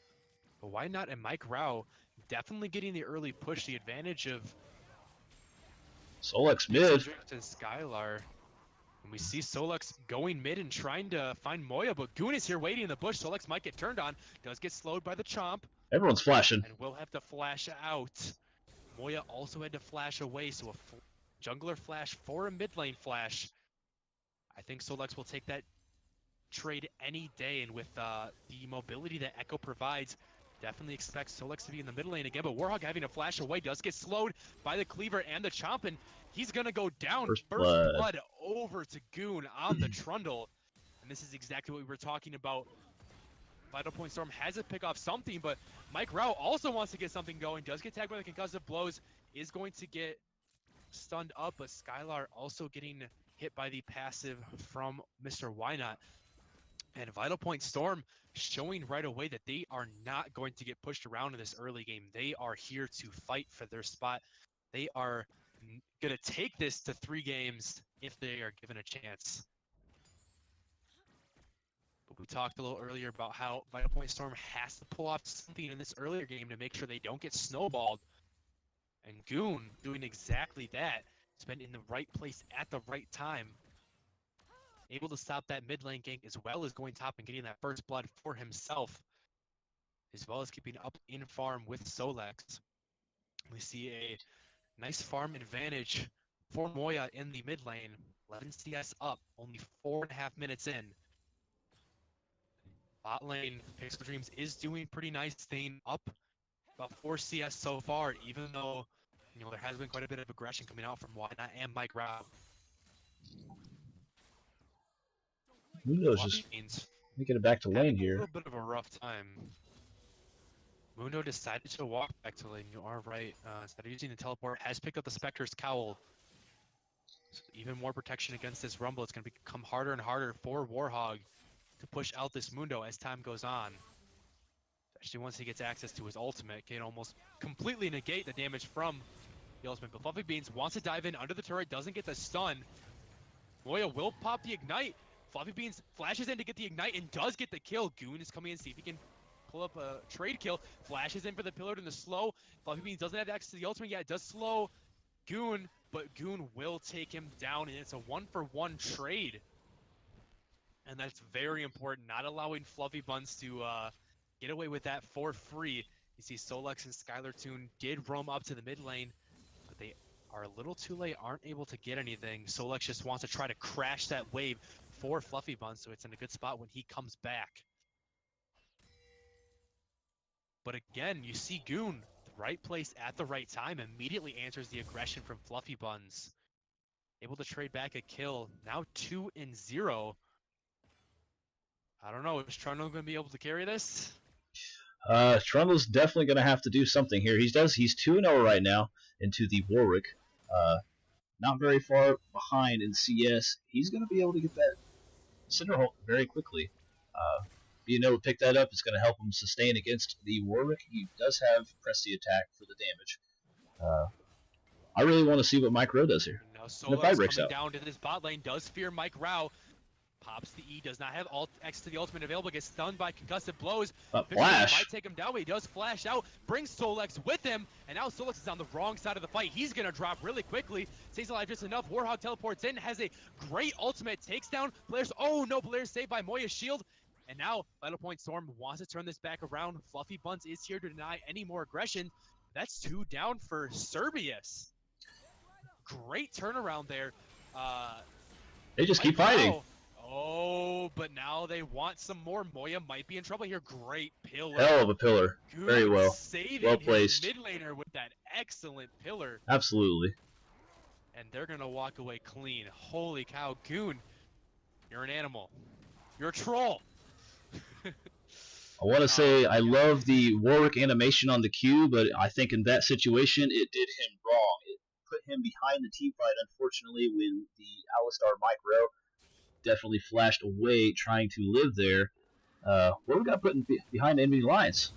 But why not? And Mike Rao definitely getting the early push, the advantage of Solex mid. and Skylar. And we see Solex going mid and trying to find Moya, but Goon is here waiting in the bush. Solex might get turned on. Does get slowed by the Chomp. Everyone's flashing. And will have to flash out. Moya also had to flash away, so a jungler flash for a mid lane flash. I think Solex will take that trade any day, and with the mobility that Echo provides, definitely expects Solex to be in the mid lane again, but Warhog having to flash away does get slowed by the Cleaver and the Chomp, and he's gonna go down. First First blood over to Goon on the Trundle, and this is exactly what we were talking about. Vital Point Storm has to pick off something, but Mike Rao also wants to get something going, does get tagged by the concussive blows, is going to get stunned up, but Skylar also getting hit by the passive from Mr. Wynot. And Vital Point Storm showing right away that they are not going to get pushed around in this early game. They are here to fight for their spot. They are going to take this to 3 games if they are given a chance. But we talked a little earlier about how Vital Point Storm has to pull off something in this earlier game to make sure they don't get snowballed. And Goon doing exactly that. He's been in the right place at the right time. Able to stop that mid lane gank as well as going top and getting that first blood for himself, as well as keeping up in farm with Solex. We see a nice farm advantage for Moya in the mid lane. 11 CS up, only 4.5 minutes in. Bot lane, Pixel Dreams is doing pretty nice, staying up about 4 CS so far, even though there has been quite a bit of aggression coming out from Wynot and Mike Rao. Mundo's just making it back to lane here. A little bit of a rough time. Mundo decided to walk back to lane. You are right. Instead of using the teleport, has picked up the Spectre's Cowl. So even more protection against this Rumble. It's going to become harder and harder for Warhog to push out this Mundo as time goes on. Especially once he gets access to his ultimate, can almost completely negate the damage from the ultimate. But Fluffy Beans wants to dive in under the turret, doesn't get the stun. Moya will pop the ignite. Fluffy Beans flashes in to get the ignite and does get the kill. Goon is coming in, see if he can pull up a trade kill. Flashes in for the pillar and the slow. Fluffy Beans doesn't have access to the ultimate yet. It does slow Goon, but Goon will take him down, and it's a 1-for-1 trade. And that's very important, not allowing Fluffy Buns to get away with that for free. You see Solex and Skylar Toon did roam up to the mid lane, but they are a little too late, aren't able to get anything. Solex just wants to try to crash that wave for Fluffy Buns, so it's in a good spot when he comes back. But again, you see Goon, the right place at the right time, immediately answers the aggression from Fluffy Buns. Able to trade back a kill, now 2-0. I don't know, is Trundle going to be able to carry this? Trundle's definitely going to have to do something here. He's 2-0 right now into the Warwick. Not very far behind in CS. He's going to be able to get that Cinderhulk very quickly. Being able to pick that up is going to help him sustain against the Warwick. He does have press the attack for the damage. I really want to see what Mike Rao does here. Now Solex coming down to this bot lane, does fear Mike Rao. Pops the E, does not have X to the ultimate available, gets stunned by concussive blows. Flash might take him down, but he does flash out, brings Solex with him, and now Solex is on the wrong side of the fight. He's gonna drop really quickly, stays alive just enough. Warhog teleports in, has a great ultimate, takes down players. Oh no, players saved by Moya's shield. And now Vital Point Storm wants to turn this back around. Fluffy Buns is here to deny any more aggression. That's 2 down for Serbius. Great turnaround there. They just keep fighting. Oh, but now they want some more. Moya might be in trouble here. Great pillar. Hell of a pillar. Goon Very well. saving Well his placed. mid laner with that excellent pillar. Absolutely. And they're going to walk away clean. Holy cow, Goon. You're an animal. You're a troll. I want to say I love the Warwick animation on the Q, but I think in that situation it did him wrong. It put him behind the team fight, unfortunately, when the Alistar micro definitely flashed away trying to live there. Warwick got put behind enemy lines.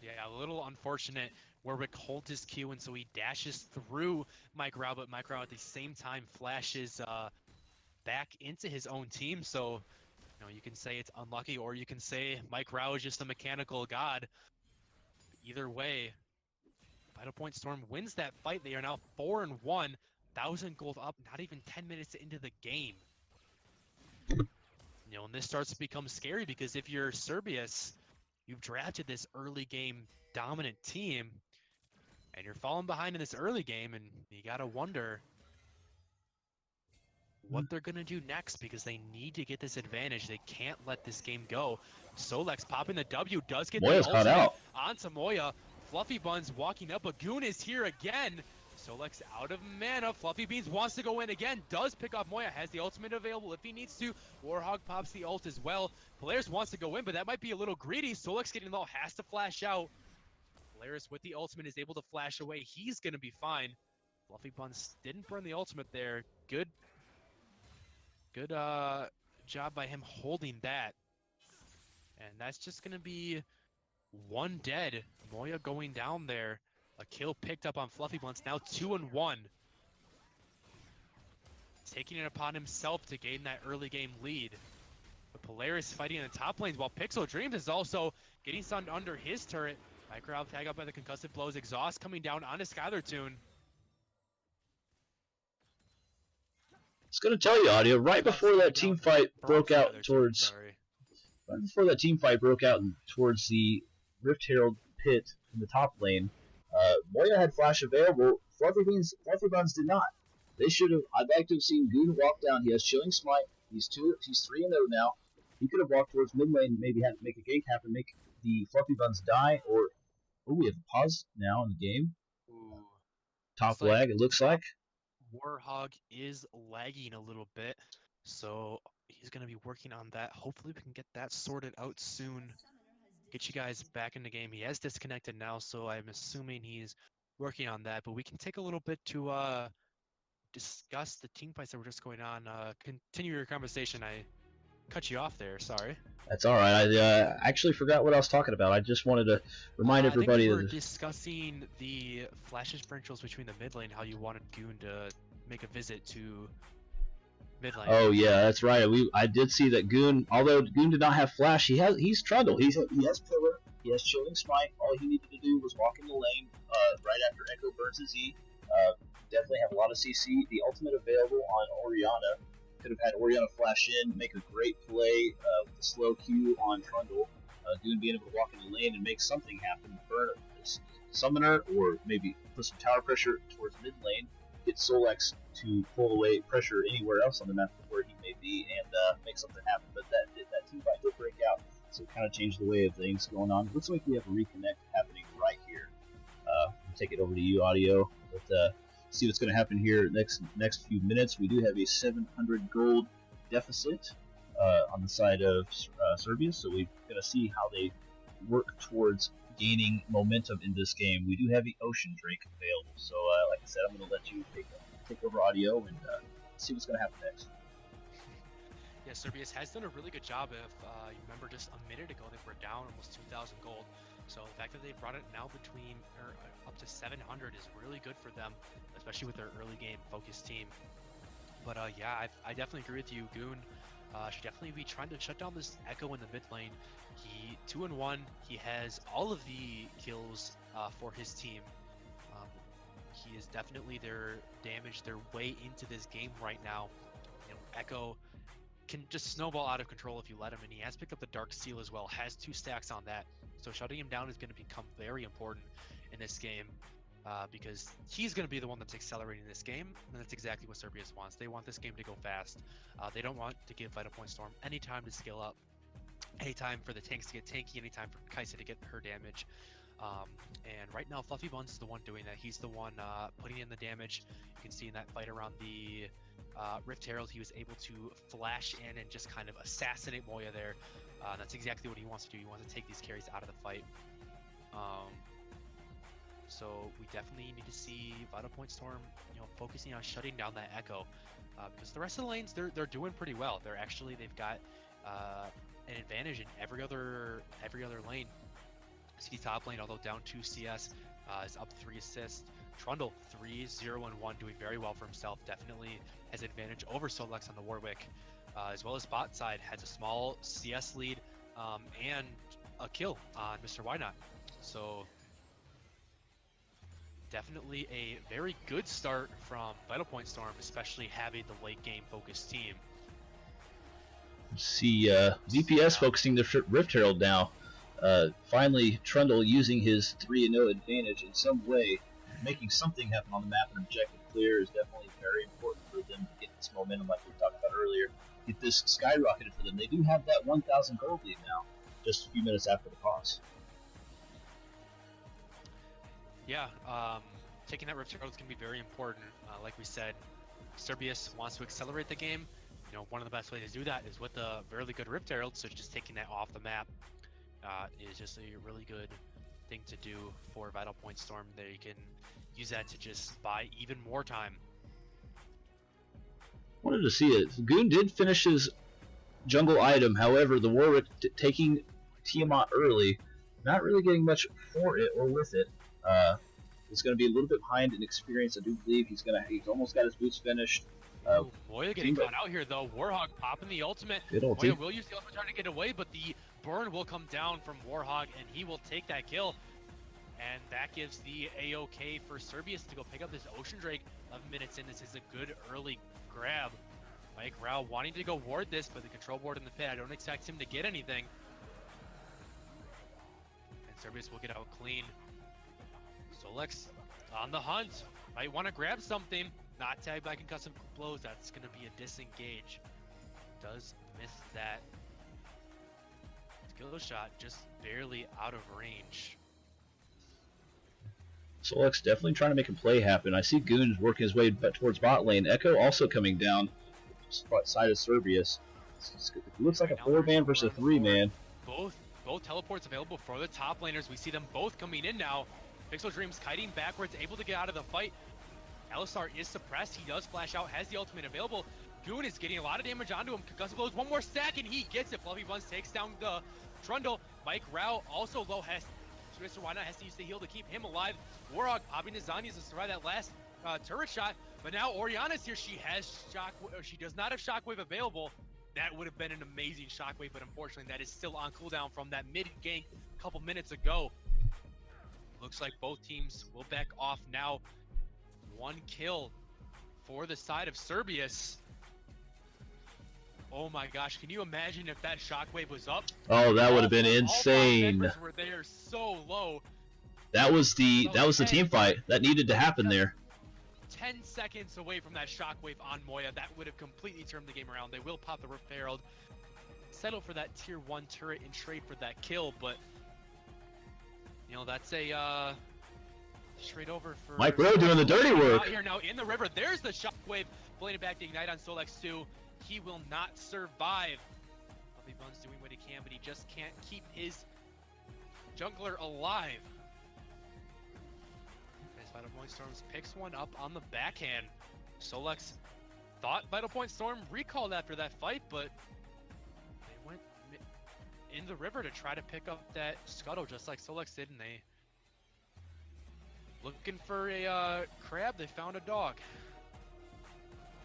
Yeah, a little unfortunate. Warwick holds his Q, and so he dashes through Mike Rao, but Mike Rao at the same time flashes back into his own team. So, you know, you can say it's unlucky, or you can say Mike Rao is just a mechanical god. Either way, Vital Point Storm wins that fight. They are now 4-1, 1,000 gold up, not even 10 minutes into the game. You know, and this starts to become scary because if you're Serbius, you've drafted this early game dominant team, and you're falling behind in this early game, and you gotta wonder what they're gonna do next because they need to get this advantage. They can't let this game go. Solex popping the W, does get Moya's the caught ultimate out. onto Moya. Fluffy Buns walking up, but Goon is here again. Solex out of mana. Fluffy Beans wants to go in again, does pick off Moya, has the ultimate available if he needs to. Warhog pops the ult as well. Polaris wants to go in, but that might be a little greedy. Solex getting low, has to flash out. Polaris with the ultimate is able to flash away. He's going to be fine. Fluffy Buns didn't burn the ultimate there. Good job by him holding that. And that's just going to be one dead. Moya going down there. A kill picked up on Fluffy Buns. Now 2-1. Taking it upon himself to gain that early game lead. But Polaris fighting in the top lanes while Pixel Dreams is also getting stunned under his turret. Micro tag up by the concussive blows. Exhaust coming down onto Skylar Toon. It's going to tell you, Audio, right before that team fight broke out towards... Right before that team fight broke out towards the Rift Herald pit in the top lane, Moya had flash available. Fluffy Buns did not. They should have. I'd like to have seen Goon walk down. He has Chilling Smite. He's 3-0 now. He could have walked towards mid lane, maybe had to make a gank happen, make the Fluffy Buns die, or we have a pause now in the game. Ooh. Top lag, it looks like. Warhog is lagging a little bit, so he's going to be working on that. Hopefully we can get that sorted out soon. Get you guys back in the game. He has disconnected now, so I'm assuming he's working on that. But we can take a little bit to discuss the team fights that were just going on. Continue your conversation. I cut you off there. Sorry. That's all right. I actually forgot what I was talking about. I just wanted to remind everybody. I think we were discussing the flash differentials between the mid lane. How you wanted Goon to make a visit to mid lane. Oh yeah, that's right. I did see that Goon. Although Goon did not have flash, he's Trundle. He has Pillar. He has Chilling Smite. All he needed to do was walk in the lane right after Echo burns his E. Definitely have a lot of CC. The ultimate available on Orianna. Could have had Orianna flash in, make a great play with the slow Q on Trundle. Goon being able to walk in the lane and make something happen, burn this summoner, or maybe put some tower pressure towards mid lane, get Solex to pull away pressure anywhere else on the map where he may be, and make something happen. But that team fight did break out, so it kind of changed the way of things going on. Looks like we have a reconnect happening right here. I'll take it over to you, Audio. But see what's going to happen here next few minutes. We do have a 700 gold deficit on the side of Serbia, so we're going to see how they work towards gaining momentum in this game. We do have the Ocean Drake available, so like I said, I'm going to let you take over Audio and see what's going to happen next. Yeah, Serbius has done a really good job. If you remember, just a minute ago they were down almost 2,000 gold. So the fact that they brought it now up to 700 is really good for them, especially with their early game focused team. But yeah, I definitely agree with you. Goon should definitely be trying to shut down this Echo in the mid lane. He 2-1. He has all of the kills for his team. He is definitely their way into this game right now. You know, Echo can just snowball out of control if you let him, and he has picked up the Dark Seal as well, has 2 stacks on that, so shutting him down is going to become very important in this game. because he's going to be the one that's accelerating this game, and that's exactly what Serbius wants. They want this game to go fast. They don't want to give Vital Point Storm any time to skill up, any time for the tanks to get tanky, any time for Kaisa to get her damage. And right now, Fluffy Buns is the one doing that. He's the one putting in the damage. You can see in that fight around the Rift Herald, he was able to flash in and just kind of assassinate Moya there. That's exactly what he wants to do. He wants to take these carries out of the fight. So we definitely need to see Vital Point Storm, focusing on shutting down that Echo, because the rest of the lanes they're doing pretty well. They've got an advantage in every other lane. See top lane, although down 2 CS, is up 3 assists. Trundle 3, 0, and 1, doing very well for himself. Definitely has advantage over Solex on the Warwick, as well as bot side has a small CS lead and a kill on Mr. Why Not. So definitely a very good start from Vital Point Storm, especially having the late game focused team. See VPS focusing the Rift Herald now. Finally, Trundle using his 3-0 advantage in some way, making something happen on the map, and objective clear is definitely very important for them to get this momentum like we talked about earlier. Get this skyrocketed for them. They do have that 1,000 gold lead now, just a few minutes after the pause. Yeah, taking that Rift Herald is going to be very important. Like we said, Serbius wants to accelerate the game. One of the best ways to do that is with a really good Rift Herald, so just taking that off the map is just a really good thing to do for Vital Point Storm. They can use that to just buy even more time. Wanted to see it. Goon did finish his jungle item, however, the Warwick taking Tiamat early, not really getting much for it or with it. He's going to be a little bit behind in experience. I do believe he's almost got his boots finished. Moya getting caught out here though. Warhog popping the ultimate. Moya will use the ultimate trying to get away, but the burn will come down from Warhog and he will take that kill. And that gives the A-OK for Serbius to go pick up this Ocean Drake 11 minutes in. This is a good early grab. Mike Rao wanting to go ward this, but the control board in the pit, I don't expect him to get anything. And Serbius will get out clean. Solex on the hunt. Might want to grab something. Not tagged by concussive blows. That's going to be a disengage. Does miss that skill shot, just barely out of range. Solex definitely trying to make a play happen. I see Goons working his way towards bot lane. Echo also coming down side of Serbius. It looks like a 4-man versus a 3-man. Both teleports available for the top laners. We see them both coming in now. Pixel Dreams kiting backwards, able to get out of the fight. Alistar is suppressed. He does flash out, has the ultimate available. Goon is getting a lot of damage onto him. Concussive blows, one more stack, and he gets it. Fluffy Buns takes down the Trundle. Mike Rao also low. Mr. Why Not has to use the heal to keep him alive. Warhog popping the Zanyas to survive that last turret shot. But now Oriana's here. She has she does not have Shockwave available. That would have been an amazing Shockwave, but unfortunately that is still on cooldown from that mid gank a couple minutes ago. Looks like both teams will back off now. 1 kill for the side of Serbius. Oh my gosh, can you imagine if that Shockwave was up? Oh, that would have been insane. They are so low. That was the team fight that needed to happen there. 10 seconds away from that Shockwave on Moya, that would have completely turned the game around. They will pop the Rift Herald, settle for that tier 1 turret and trade for that kill, but that's a straight over for Mike Rowe doing the dirty work. Out here now in the river. There's the Shockwave, bladed back to ignite on Solex 2. He will not survive. Fluffy Buns doing what he can, but he just can't keep his jungler alive. As Vital Point Storms picks one up on the backhand. Solex thought Vital Point Storm recalled after that fight, but they went in the river to try to pick up that scuttle just like Solex did, and they looking for a crab, they found a dog.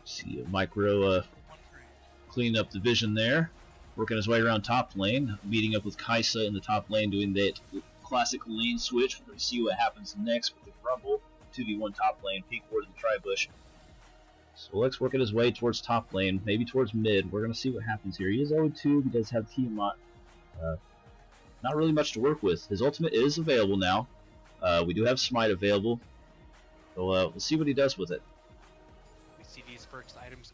See Mike Rowe cleaning up the vision there, working his way around top lane, meeting up with Kaisa in the top lane, doing that classic lane switch. We're going to see what happens next with the Rumble. 2v1 top lane, peek forward to the tri-bush. So Lex working his way towards top lane, maybe towards mid. We're going to see what happens here. He is 0-2, he does have Tiamat. Not really much to work with. His ultimate is available now. We do have Smite available. So we'll see what he does with it. We see these first items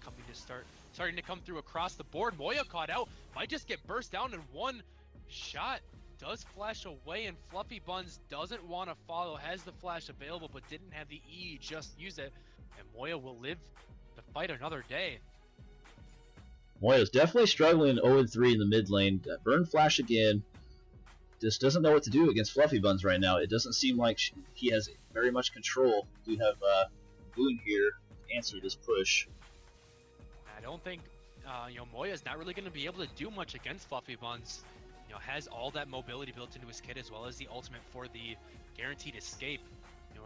starting to come through across the board. Moya caught out, might just get burst down in one shot. Does flash away, and Fluffy Buns doesn't want to follow. Has the flash available, but didn't have the E. Just use it, and Moya will live to fight another day. Moya's definitely struggling 0-3 in the mid lane. Burn flash again. Just doesn't know what to do against Fluffy Buns right now. It doesn't seem like he has very much control. We have Boone here to answer this push. I don't think Moya's not really going to be able to do much against Fluffy Buns. Has all that mobility built into his kit, as well as the ultimate for the guaranteed escape.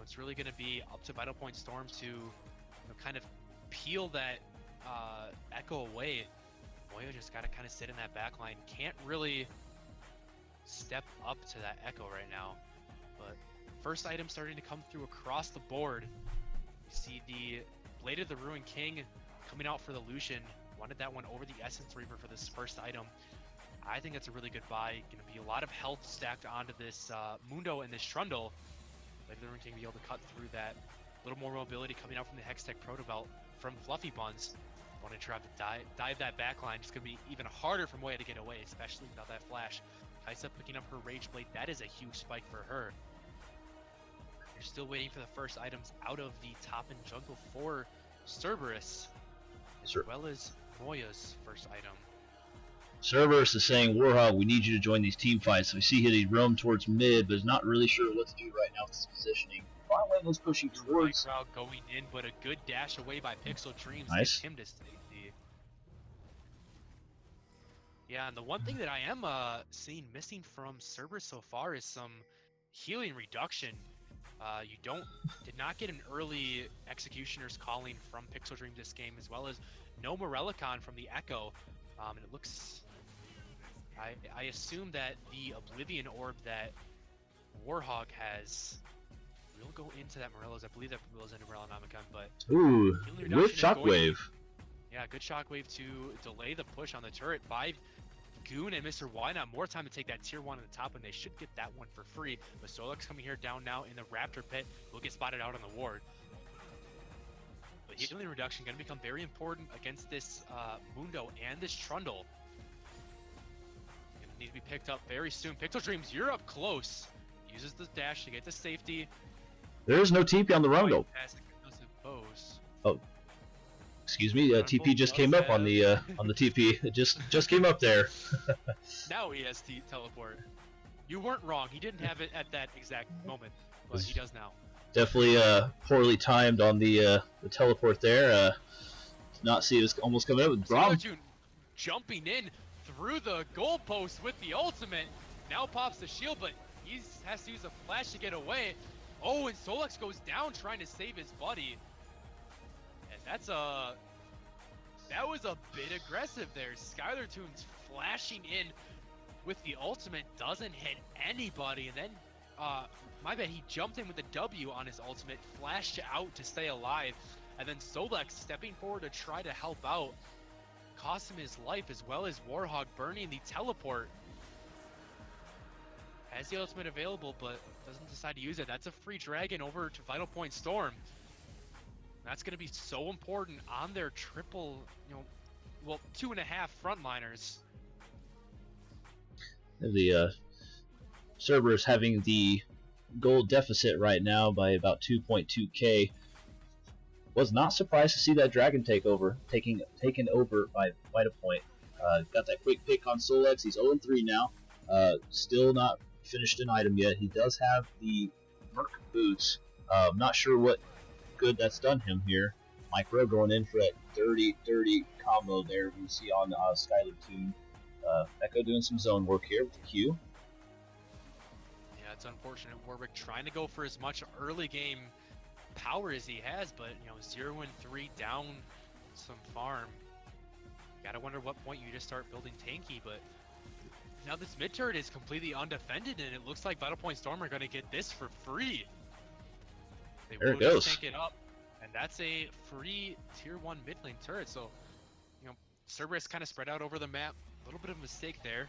It's really going to be up to Vital Point Storm to kind of peel that Echo away. Moya just got to kind of sit in that back line. Can't really step up to that Echo right now. But first item starting to come through across the board. You see the Blade of the Ruined King coming out for the Lucian. Wanted that one over the Essence Reaver for this first item. I think that's a really good buy. Going to be a lot of health stacked onto this Mundo and this Trundle. Blade of the Ruined King be able to cut through that. A little more mobility coming out from the Hextech Proto Belt from Fluffy Buns. Want to try to dive that back line. It's going to be even harder for Moya to get away, especially without that flash. Kaisa picking up her Rage Blade. That is a huge spike for her. You're still waiting for the first items out of the top and jungle for Cerberus, as well as Moya's first item. Cerberus is saying, Warhog, we need you to join these team fights. So we see he roam towards mid, but is not really sure what to do right now with his positioning. Bot lane is pushing towards. Crowd going in, but a good dash away by Pixel Dreams Nice. gets him to safety. Yeah, and the one thing that I am seeing missing from Cerberus so far is some healing reduction. You did not get an early Executioner's Calling from Pixel Dreams this game, as well as no Morellicon from the Echo. And it looks, I assume that the Oblivion Orb that Warhog has will go into that Morello's. I believe that goes into Morellonomicon, but Ooh, healing with reduction is going Shockwave. yeah, good Shockwave to delay the push on the turret. 5 Goon and Mr. Why Not more time to take that tier 1 at the top, and they should get that one for free. But Solux coming here down now in the Raptor pit will get spotted out on the ward. But healing reduction going to become very important against this Mundo and this Trundle. Going to need to be picked up very soon. Pixel Dreams, you're up close. Uses the dash to get to safety. There is no TP on the Rumble. Oh, excuse me, TP just came up on the TP. It just came up there. Now EST teleport. You weren't wrong. He didn't have it at that exact moment, but he does now. Definitely poorly timed on the teleport there. Did not see it was almost coming up with Braum. Jumping in through the goalpost with the ultimate. Now pops the shield, but he has to use a flash to get away. Oh, and Solux goes down trying to save his buddy. And that was a bit aggressive there. Skylar Toons flashing in with the ultimate, doesn't hit anybody, and then my bad, he jumped in with the W on his ultimate, flashed out to stay alive, and then Solux stepping forward to try to help out, cost him his life, as well as Warhog burning the teleport. Has the ultimate available, but doesn't decide to use it. That's a free dragon over to Vital Point Storm. That's going to be so important on their triple, 2.5 frontliners. The Cerberus having the gold deficit right now by about 2.2k. Was not surprised to see that dragon taken over by Vital Point. Got that quick pick on Solex. He's 0-3 now. Still not finished an item yet. He does have the Merc boots. Not sure what good that's done him here. Micro going in for that dirty combo there we see on Skylar Toon. Echo doing some zone work here with the Q. Yeah, it's unfortunate. Warwick trying to go for as much early game power as he has, but 0-3 down some farm. Gotta wonder what point you just start building tanky, but now this mid turret is completely undefended, and it looks like Vital Point Storm are gonna get this for free. They There will it goes. just tank it up, and that's a free tier 1 mid lane turret. So, Cerberus kind of spread out over the map. A little bit of a mistake there,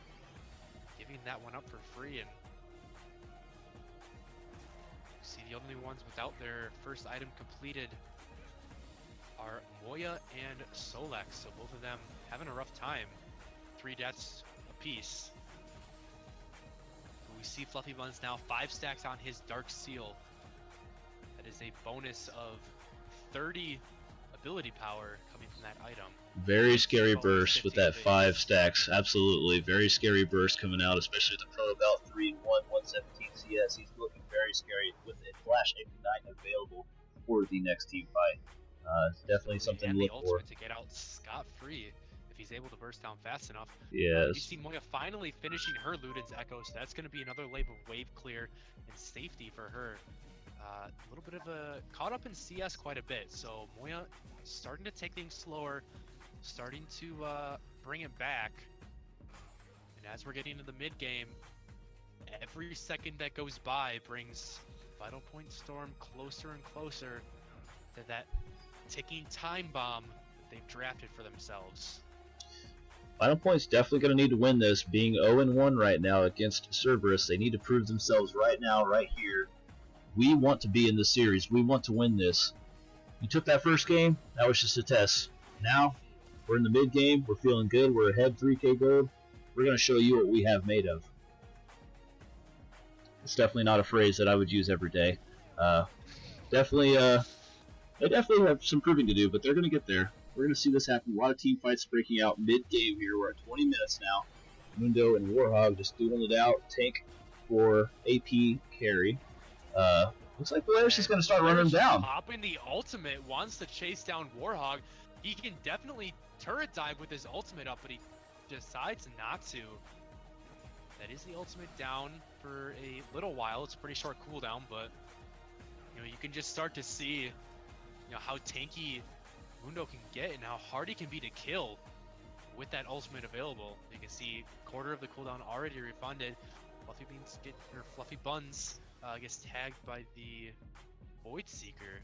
giving that one up for free. And See, the only ones without their first item completed are Moya and Solex, so both of them having a rough time. 3 deaths apiece. We see Fluffy Buns now 5 stacks on his Dark Seal. That is a bonus of 30 ability power coming from that item. Very scary Bonus burst with 15 that base. 5 stacks. Absolutely. Very scary burst coming out, especially the Pro about 3 and 1, 117 CS. He's looking very scary with a Flash Ignite available for the next team fight. It's definitely something and to the look for. ultimate to get out scot-free if he's able to burst down fast enough. Yes. You see Moya finally finishing her Luden's Echo, so that's going to be another wave clear and safety for her. A little bit of a caught up in CS quite a bit, so Moya starting to take things slower, starting to bring it back. And as we're getting into the mid game, every second that goes by brings Vital Point Storm closer and closer to that ticking time bomb that they've drafted for themselves. Final Point's definitely going to need to win this, being 0-1 right now against Cerberus. They need to prove themselves right now, right here. We want to be in this series. We want to win this. You took that first game, that was just a test. Now, we're in the mid game, we're feeling good, we're ahead 3K gold. We're going to show you what we have made of. It's definitely not a phrase that I would use every day. They definitely have some proving to do, but they're going to get there. We're going to see this happen. A lot of team fights breaking out mid-game here. We're at 20 minutes now. Mundo and Warhog just dueling it out. Tank for AP carry. Looks like Polaris is going to start running him down. Popping the ultimate, wants to chase down Warhog. He can definitely turret dive with his ultimate up, but he decides not to. That is the ultimate down for a little while. It's a pretty short cooldown, but you can just start to see how tanky Mundo can get and how hard he can be to kill with that ultimate available. You can see quarter of the cooldown already refunded. Fluffy Buns gets tagged by the Void Seeker.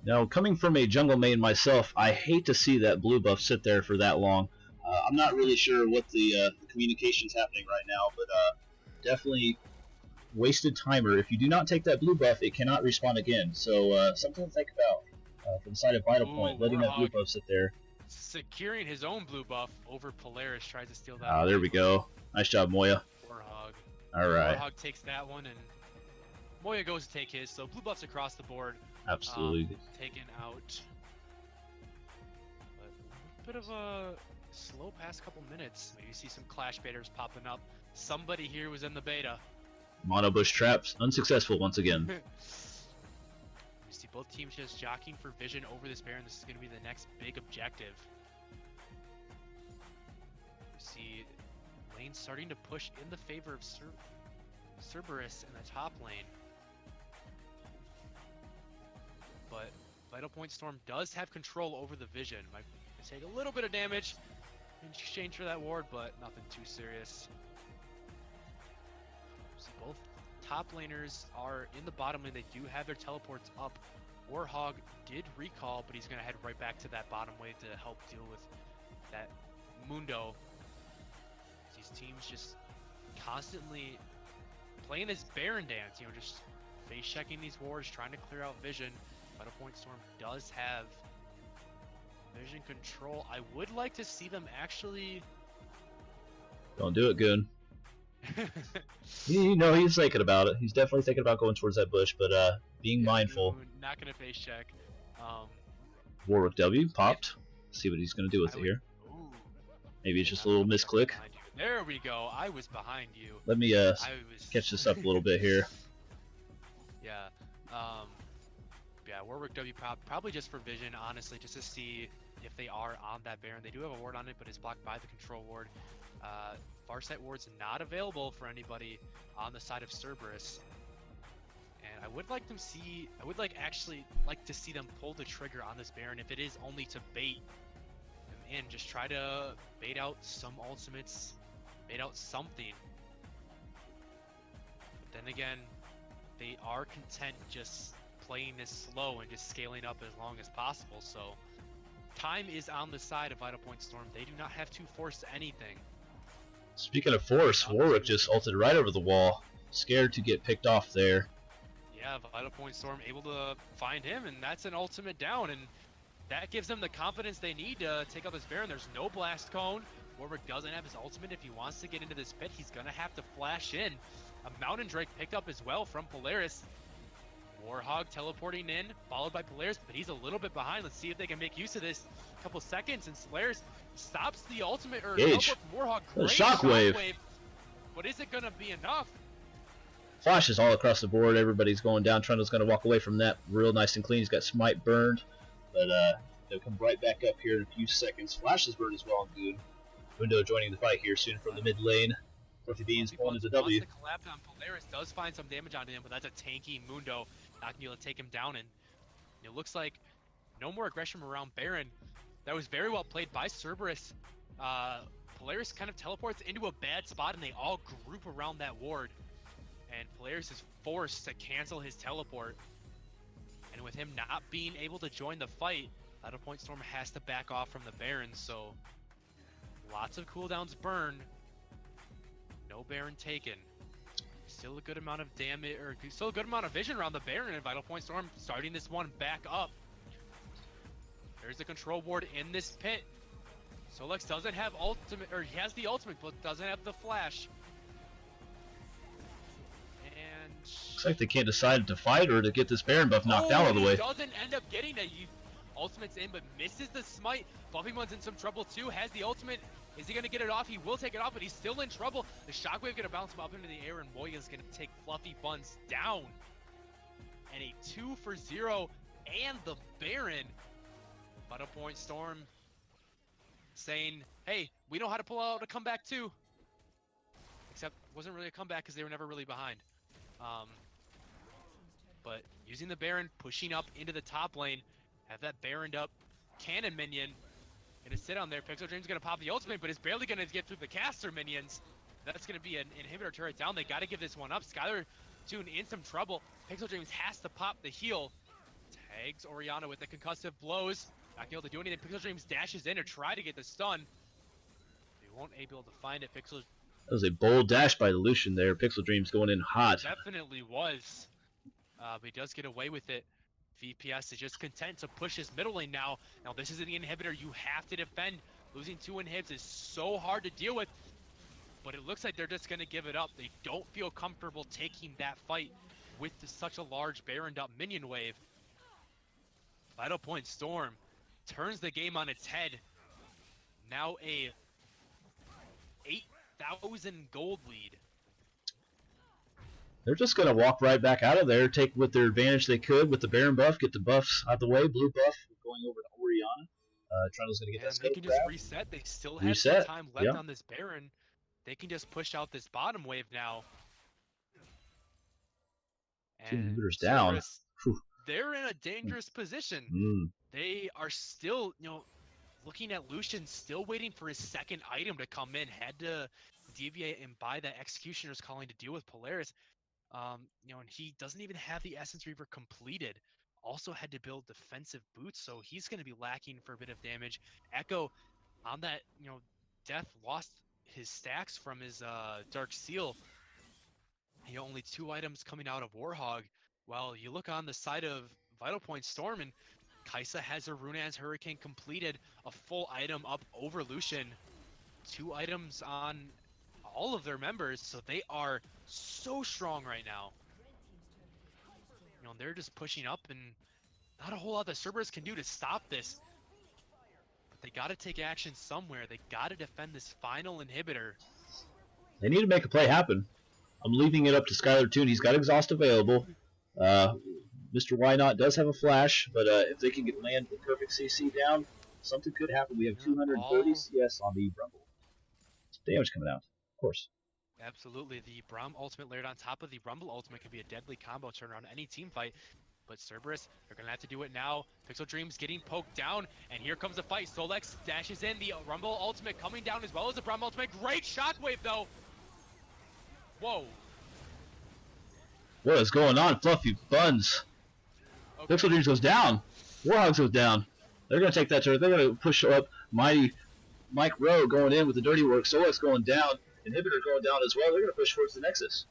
Now, coming from a jungle main myself, I hate to see that blue buff sit there for that long. I'm not really sure what the communication's happening right now, but definitely wasted timer. If you do not take that blue buff, it cannot respawn again. So something to think about from the side of Vital Point, letting that blue buff sit there. Securing his own blue buff over Polaris, tries to steal that. Ah, there we go. Nice job, Moya. Warhog. All right. Warhog takes that one, and Moya goes to take his. So blue buffs across the board. Absolutely. Taken out. But a bit of a slow past couple minutes. You see some clash baiters popping up. Somebody here was in the beta. Mono bush traps unsuccessful once again. You see both teams just jockeying for vision over this Baron. This is going to be the next big objective. You see lane starting to push in the favor of Cerberus in the top lane. But Vital Point Storm does have control over the vision. Might take a little bit of damage in exchange for that ward, but nothing too serious. So both top laners are in the bottom lane. They do have their teleports up. Warhog did recall, but he's going to head right back to that bottom wave to help deal with that Mundo. These teams just constantly playing this Baron dance, just face checking these wards, trying to clear out vision. Vital Point Storm does have vision control. I would like to see them actually... Don't do it, Goon. He's thinking about it. He's definitely thinking about going towards that bush, but being mindful. Not going to face check. Warwick W popped. See what he's going to do with it here. Ooh, Maybe it's just a little misclick. there we go. I was behind you. Let me catch this up a little bit here. Yeah. Yeah, Warwick W probably just for vision, honestly, just to see if they are on that Baron. They do have a ward on it, but it's blocked by the control ward. Farsight ward's not available for anybody on the side of Cerberus. And I would like to see them pull the trigger on this Baron if it is only to bait him in. Just try to bait out some ultimates, bait out something. But then again, they are content just playing this slow and just scaling up as long as possible. So time is on the side of Vital Point Storm. They do not have to force anything. Speaking of force, Warwick just ulted right over the wall. Scared to get picked off there. Yeah, Vital Point Storm able to find him, and that's an ultimate down, and that gives them the confidence they need to take out this Baron. There's no blast cone. Warwick doesn't have his ultimate. If he wants to get into this pit, he's gonna have to flash in. A Mountain Drake picked up as well from Polaris. Warhog teleporting in, followed by Polaris, but he's a little bit behind. Let's see if they can make use of this. A couple seconds, and Polaris stops the ultimate, or Gage. teleport from Warhog. A Great shockwave. But is it gonna be enough? Flashes all across the board. Everybody's going down. Trundle's going to walk away from that real nice and clean. He's got Smite burned, but they'll come right back up here in a few seconds. Flashes burned as well and good. Mundo joining the fight here soon from the mid lane. Fluffy Beans pulling into W. The collapse on Polaris does find some damage on him, but that's a tanky Mundo. Not gonna be able to take him down, and it looks like no more aggression around Baron. That was very well played by Cerberus. Polaris kind of teleports into a bad spot, and they all group around that ward. And Polaris is forced to cancel his teleport. And with him not being able to join the fight, Vital Point Storm has to back off from the Baron, so lots of cooldowns burned. No Baron taken. Still a good amount of damage, or still a good amount of vision around the Baron, and Vital Point Storm starting this one back up. There's the control ward in this pit. Solex doesn't have ultimate, or he has the ultimate, but doesn't have the flash. And Looks like they can't decide to fight or to get this Baron buff knocked out all the way. He doesn't end up getting it. Ultimate's in, but misses the smite. Buffymon's in some trouble too. Has the ultimate. Is he going to get it off? He will take it off, but he's still in trouble. The shockwave going to bounce him up into the air, and Moya's going to take Fluffy Buns down. And a 2-for-0, and the Baron. Vital Point Storm saying, hey, we know how to pull out a comeback too. Except it wasn't really a comeback because they were never really behind. But using the Baron, pushing up into the top lane, have that Baroned up cannon minion. Gonna sit on there. Pixel Dream's gonna pop the ultimate, but is barely gonna get through the caster minions. That's gonna be an inhibitor turret down. They gotta give this one up. Skylar Toon in some trouble. Pixel Dreams has to pop the heal. Tags Oriana with the concussive blows. Not able to do anything. Pixel Dreams dashes in to try to get the stun. They won't able to find it. Pixel. That was a bold dash by the Lucian there. Pixel Dreams going in hot. Definitely was. But he does get away with it. VPS is just content to push his middle lane now. Now this is an inhibitor you have to defend. Losing 2 inhibs is so hard to deal with. But it looks like they're just going to give it up. They don't feel comfortable taking that fight with such a large Baroned up minion wave. Vital Point Storm turns the game on its head. Now a 8,000 gold lead. They're just going to walk right back out of there, take with their advantage they could with the Baron buff, get the buffs out the way. Blue buff going over to Oriana. Trundle's going to get that And skill they can grab. just reset. They still have some time left on this Baron. They can just push out this bottom wave now. Two And inhibitors down. Cerberus, they're in a dangerous position. They are still, looking at Lucian, still waiting for his second item to come in. Had to deviate and buy that Executioner's Calling to deal with Polaris. And he doesn't even have the Essence Reaver completed. Also had to build defensive boots, so he's going to be lacking for a bit of damage. Echo on that, Death lost his stacks from his Dark Seal. Only 2 items coming out of Warhog. Well, you look on the side of Vital Point Storm, and Kaisa has her Runan's Hurricane completed, a full item up over Lucian. 2 items on all of their members, so they are so strong right now. They're just pushing up, and not a whole lot the Cerberus can do to stop this. But they got to take action somewhere. They got to defend this final inhibitor. They need to make a play happen. I'm leaving it up to Skylar Toon. He's got exhaust available. Mr. Why Not does have a flash, but if they can land the perfect CC down, something could happen. We have 230 CS on the Rumble. Damage coming out, of course. Absolutely. The Braum ultimate layered on top of the Rumble ultimate can be a deadly combo turn around any team fight. But Cerberus, they're going to have to do it now. Pixel Dreams getting poked down, and here comes the fight. Solex dashes in, the Rumble ultimate coming down as well as the Braum ultimate. Great shockwave, though. Whoa. What is going on, Fluffy Buns? Okay. Pixel Dreams goes down. Warhogs goes down. They're going to take that turret. They're going to push up. Mighty Mike Rowe going in with the dirty work. Solex going down. Inhibitor going down as well. They're going to push towards the Nexus.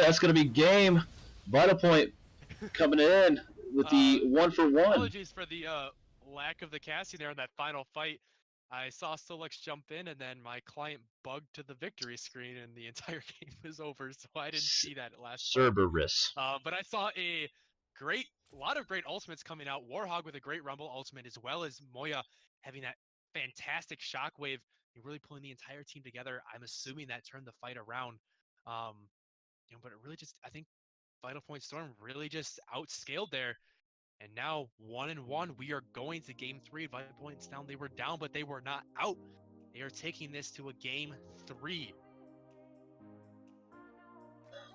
that's gonna be game. Vital Point coming in with the 1-for-1. Apologies for the lack of the casting there in that final fight. I saw Solix jump in, and then my client bugged to the victory screen, and the entire game was over. So I didn't see that last fight. Cerberus. But I saw a lot of great ultimates coming out. Warhog with a great Rumble ultimate, as well as Moya having that fantastic shockwave. You're really pulling the entire team together. I'm assuming that turned the fight around. But it really just, I think Vital Point Storm really just outscaled there. And now 1-1, we are going to game 3. Vital Points down. They were down, but they were not out. They are taking this to a game 3.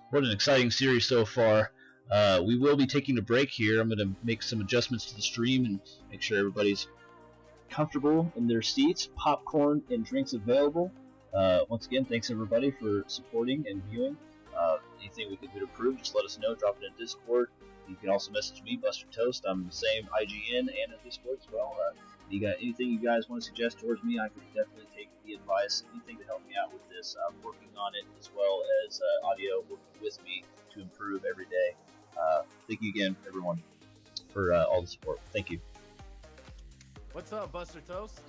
What an exciting series so far. We will be taking a break here. I'm going to make some adjustments to the stream and make sure everybody's comfortable in their seats. Popcorn and drinks available. Once again, thanks everybody for supporting and viewing. Anything we can do to improve, just let us know. Drop it in Discord. You can also message me, Buster Toast. I'm the same IGN and in Discord as well. If you got anything you guys want to suggest towards me, I could definitely take the advice. Anything to help me out with this. I'm working on it, as well as audio working with me to improve every day. Thank you again, everyone, for all the support. Thank you. What's up, Buster Toast?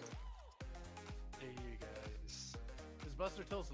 Hey, you guys. Is Buster Toast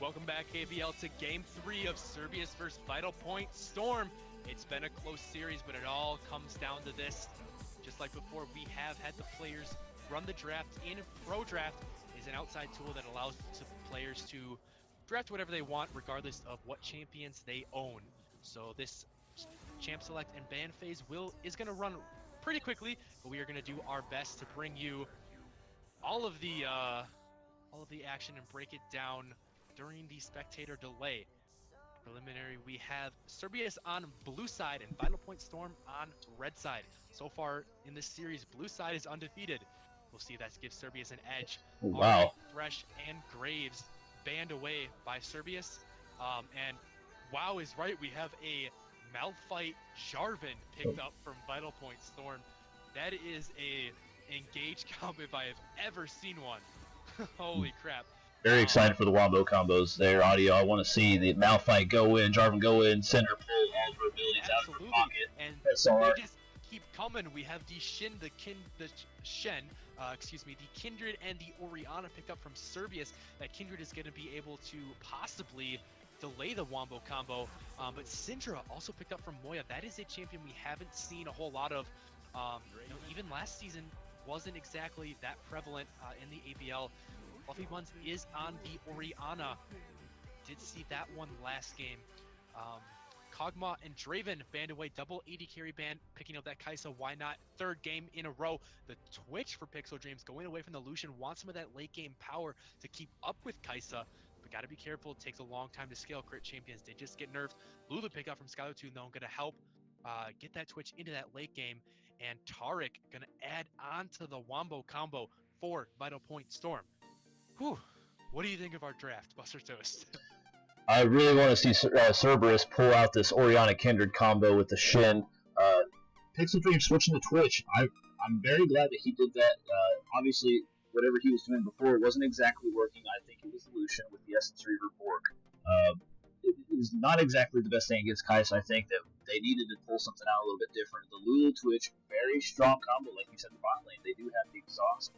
Welcome back, ABL, to Game 3 of Serbius versus Vital Point Storm. It's been a close series, but it all comes down to this. Just like before, we have had the players run the draft in. Pro Draft is an outside tool that allows players to draft whatever they want, regardless of what champions they own. So this champ select and ban phase is going to run pretty quickly, but we are going to do our best to bring you all of the action and break it down during the spectator delay. Preliminary, we have Serbius on blue side and Vital Point Storm on red side. So far in this series, blue side is undefeated. We'll see if that gives Serbius an edge. Wow. All right, Thresh and Graves banned away by Serbius. And WoW is right, we have a Malphite Jarvan picked up from Vital Point Storm. That is a engaged combo if I have ever seen one. Holy crap. Very excited for the Wombo combos there, Audio. I want to see the Malphite go in, Jarvan go in, center pull, all of her abilities out of her pocket. And SR. they just keep coming. We have the Kindred and the Orianna picked up from Serbius. That Kindred is going to be able to possibly delay the Wombo combo. But Syndra also picked up from Moya. That is a champion we haven't seen a whole lot of. Even last season wasn't exactly that prevalent in the ABL. Fluffy Buns is on the Orianna. Did see that one last game. Kog'Maw and Draven banned away, double AD carry ban, picking up that Kai'Sa. Why not? Third game in a row. The Twitch for Pixel Dreams going away from the Lucian, wants some of that late game power to keep up with Kai'Sa, but gotta be careful. It takes a long time to scale. Crit champions did just get nerfed. Lulu pick up from Skylar 2 though, gonna help get that Twitch into that late game. And Taric gonna add on to the Wombo combo for Vital Point Storm. Whew. What do you think of our draft, Buster Toast? I really want to see Cerberus pull out this Orianna Kindred combo with the Shin. Pixel Dream switching to Twitch. I'm very glad that he did that. Obviously, whatever he was doing before wasn't exactly working. I think it was the Lucian with the Essence Reaver Bork. It is not exactly the best thing against Kai'Sa. I think that they needed to pull something out a little bit different. The Lulu Twitch, very strong combo, like you said in the bot lane. They do have the exhaust.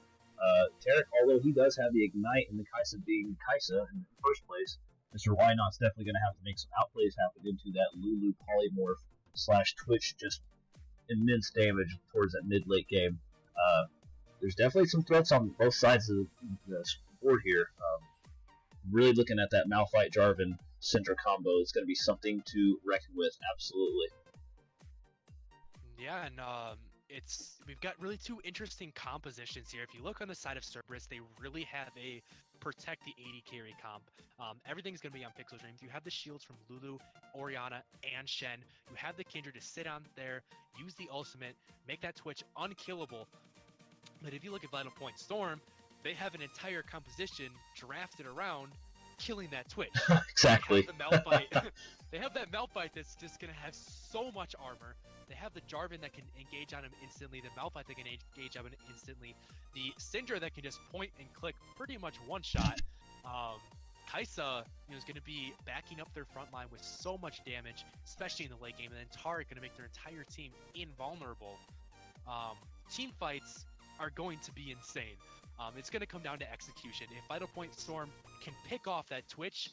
Taric, although he does have the Ignite and the Kai'Sa being Kai'Sa in the first place, Mr. Wynot's definitely going to have to make some outplays happen into that Lulu polymorph / Twitch, just immense damage towards that mid-late game. There's definitely some threats on both sides of the board here. Really looking at that Malphite Jarvan Syndra combo is going to be something to reckon with, absolutely. Yeah, and we've got really two interesting compositions here. If you look on the side of Cerberus, they really have a protect the AD carry comp. Everything's going to be on Pixel Dreams. You have the shields from Lulu, Orianna, and Shen. You have the Kindred to sit on there, use the ultimate, make that Twitch unkillable. But if you look at Vital Point Storm, they have an entire composition drafted around killing that Twitch. Exactly. They have that Malphite that's just going to have so much armor. They have the Jarvan that can engage on him instantly, the Malphite that can engage on him instantly, the Syndra that can just point and click pretty much one shot. Kai'Sa, is going to be backing up their front line with so much damage, especially in the late game, and then Taric going to make their entire team invulnerable. Team fights are going to be insane. It's going to come down to execution. If Vital Point Storm can pick off that Twitch,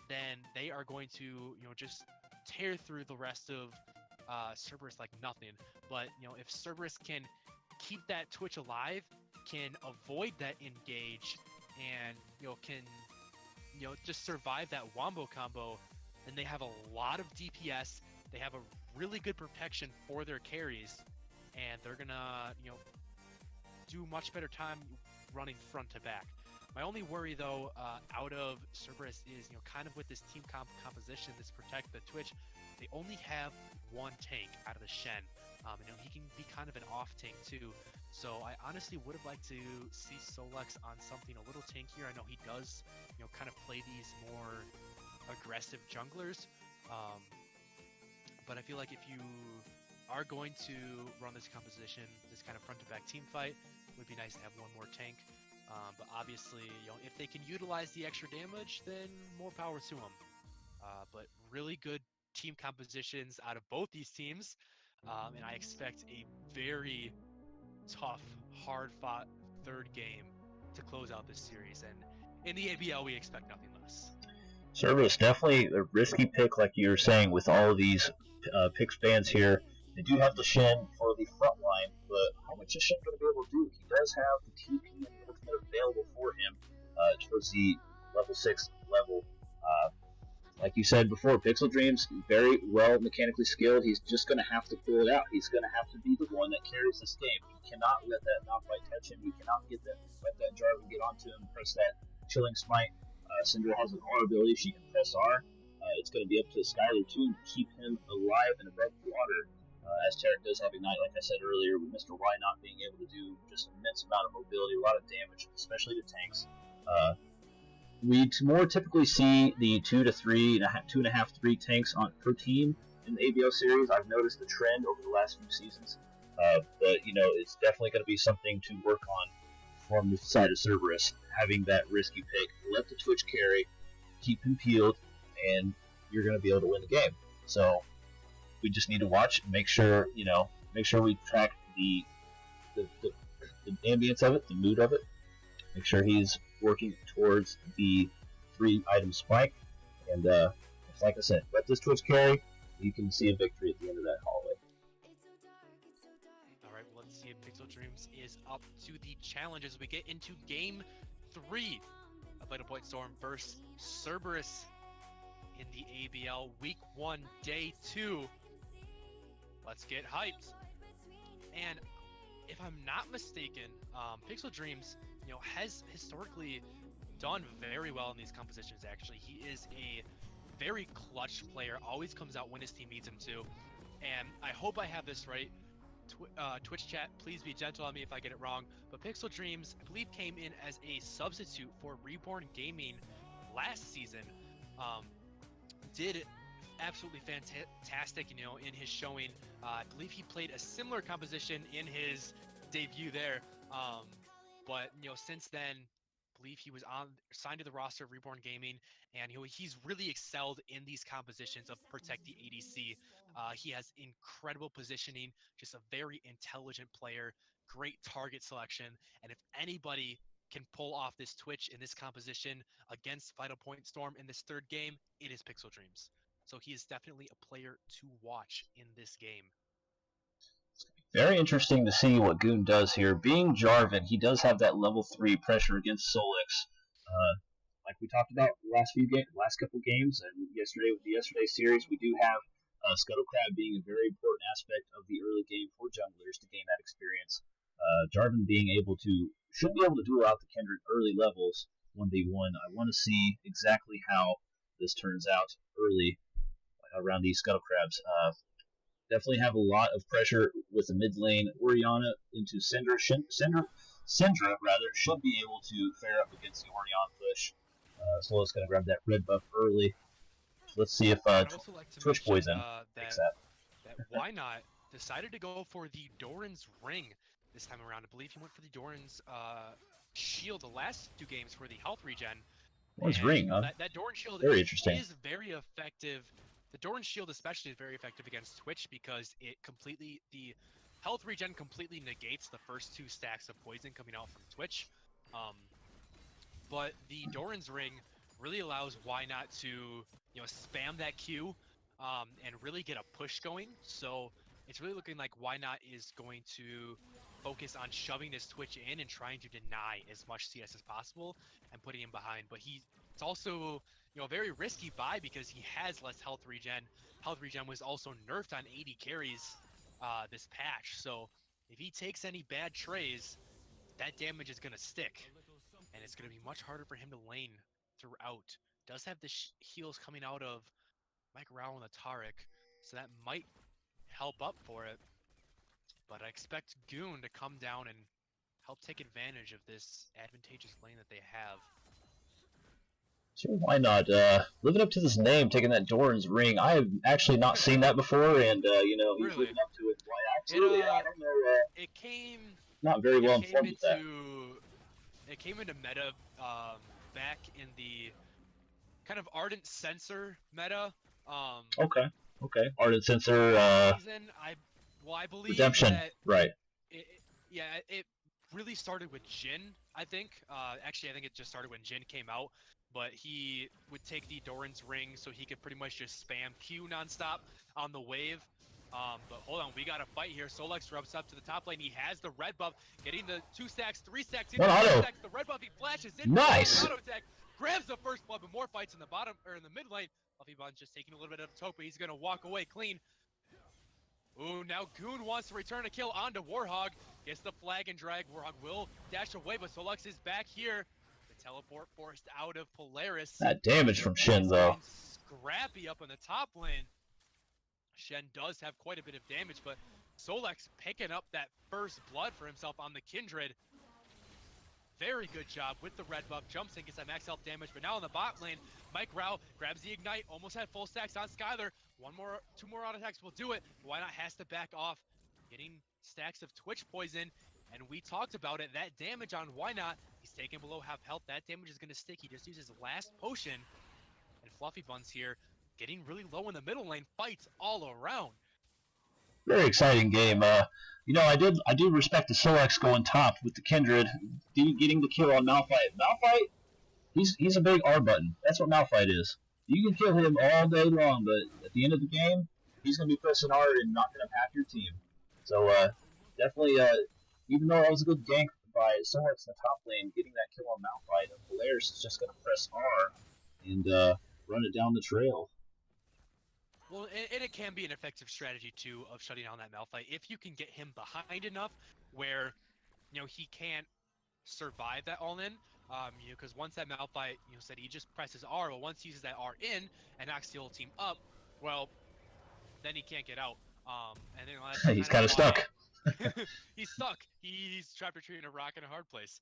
then they are going to, just tear through the rest of Cerberus like nothing. But, if Cerberus can keep that Twitch alive, can avoid that engage, and, can, just survive that Wombo combo, then they have a lot of DPS. They have a really good protection for their carries, and they're going to, do much better time running front to back. My only worry, though, out of Cerberus is, kind of with this team composition, this protect the Twitch, they only have one tank out of the Shen. He can be kind of an off tank too. So I honestly would have liked to see Solex on something a little tankier. I know he does, kind of play these more aggressive junglers. But I feel like if you are going to run this composition, this kind of front to back team fight, it would be nice to have one more tank. But obviously, if they can utilize the extra damage, then more power to them. But really good team compositions out of both these teams. And I expect a very tough, hard-fought third game to close out this series. And in the ABL, we expect nothing less. Cerberus definitely a risky pick, like you were saying, with all of these pick spans here. They do have the Shen for the front line, but how much is Shen going to be able to do? He does have the TP and the ultimate available for him towards the level 6 level. Like you said before, Pixel Dreams, very well mechanically skilled. He's just going to have to pull it out. He's going to have to be the one that carries this game. He cannot let that knockbite touch him. He cannot let that Jarvan get onto him, press that chilling smite. Syndra has an R ability. She can press R. It's going to be up to Skylar too to keep him alive and above water. As Tarek does have Ignite, like I said earlier, with Mr. Y not being able to do just an immense amount of mobility, a lot of damage, especially to tanks. We more typically see the 2 to 3, 2.5, 3 tanks per team in the ABL series. I've noticed the trend over the last few seasons, but it's definitely going to be something to work on from the side of Cerberus, having that risky pick. Let the Twitch carry, keep him peeled, and you're going to be able to win the game. So we just need to watch, make sure we track the ambience of it, the mood of it. Make sure he's working towards the 3-item spike, and like I said, let this Twitch carry. You can see a victory at the end of that hallway. Alright, well, let's see if Pixel Dreams is up to the challenge as we get into Game 3 of Vital Point Storm versus Cerberus in the ABL Week 1, Day 2. Let's get hyped. And if I'm not mistaken, Pixel Dreams has historically done very well in these compositions. Actually, he is a very clutch player, always comes out when his team needs him to. And I hope I have this right. Twitch chat, please be gentle on me if I get it wrong, but Pixel Dreams, I believe, came in as a substitute for Reborn Gaming last season. Did absolutely fantastic, in his showing. I believe he played a similar composition in his debut there. But since then, I believe he was signed to the roster of Reborn Gaming, and he's really excelled in these compositions of Protect the ADC. He has incredible positioning, just a very intelligent player, great target selection, and if anybody can pull off this Twitch in this composition against Vital Point Storm in this third game, it is Pixel Dreams. So he is definitely a player to watch in this game. Very interesting to see what Goon does here. Being Jarvan, he does have that level 3 pressure against Solix. Like we talked about last couple games, and with the yesterday series, we do have Scuttlecrab being a very important aspect of the early game for junglers to gain that experience. Jarvan should be able to duel out the Kindred early levels 1v1. I want to see exactly how this turns out early around these Scuttlecrabs. Definitely have a lot of pressure with the mid lane. Orianna into Syndra. Syndra should be able to fare up against the Orianna push. Slow's going to grab that red buff early. Let's see if Twitch Poison takes that. Why not decided to go for the Doran's Ring this time around. I believe he went for the Doran's shield the last 2 games for the health regen. Doran's Ring, huh? That Doran shield very interesting. Is very effective. The Doran shield especially is very effective against Twitch because the health regen completely negates the first 2 stacks of poison coming out from Twitch. But the Doran's Ring really allows Why Not to spam that Q and really get a push going. So it's really looking like Why Not is going to focus on shoving this Twitch in and trying to deny as much CS as possible and putting him behind. But it's also a very risky buy because he has less health regen. Health regen was also nerfed on AD carries this patch. So if he takes any bad trays, that damage is going to stick. And it's going to be much harder for him to lane throughout. Does have the heals coming out of Mike Rao and the Taric, so that might help up for it. But I expect Goon to come down and help take advantage of this advantageous lane that they have. Sure, why not? Living up to this name, taking that Doran's Ring. I have actually not seen that before, and he's Really? living up to it. Why actually? I don't know. It came. Not very well informed with that. It came into meta back in the kind of Ardent Censor meta. Okay. Ardent Censor. Season, I believe Redemption. that Right. It really started with Jhin, I think. Actually, I think it just started when Jhin came out. but he would take the Doran's ring so he could pretty much just spam Q nonstop on the wave. But hold on, we got a fight here. Solex rubs up to the top lane. He has the red buff, getting the 2 stacks, 3 stacks, One auto. stacks. The red buff, he flashes in. Nice. Auto attack, grabs the first blood, but more fights in the bottom or in the mid lane. Fluffy Bun's just taking a little bit of a toke, but he's gonna walk away clean. Ooh, now Goon wants to return a kill onto Warhog. Gets the flag and drag. Warhog will dash away, but Solex is back here. The teleport forced out of Polaris. That damage from Shen, though. Scrappy up in the top lane. Shen does have quite a bit of damage, but Solex picking up that first blood for himself on the Kindred. Very good job with the red buff. Jumps in, gets that max health damage, but now in the bot lane, Mike Rao grabs the ignite, almost had full stacks on Skylar. 2 more auto attacks will do it. Why not has to back off, getting stacks of Twitch poison, and we talked about it. That damage on Why Not, he's taken below half health. That damage is going to stick. He just uses last potion, and Fluffy Buns here getting really low in the middle lane. Fights all around. Very exciting game. You know, I do respect the Solex going top with the Kindred, getting the kill on Malphite. Malphite, he's a big R button. That's what Malphite is. You can kill him all day long, but at the end of the game, he's going to be pressing R and not going to pack your team. So definitely, even though that was a good gank by Solex in the top lane, getting that kill on Malphite, Polaris is just going to press R and run it down the trail. Well, and it can be an effective strategy, too, of shutting down that Malphite. If you can get him behind enough where, you know, he can't survive that all-in, you know, because once that Malphite, you know, said he just presses R, but once he uses that R in and knocks the whole team up, well, then he can't get out. And then He's kind of stuck. He's stuck. He's trapped between a rock and a hard place.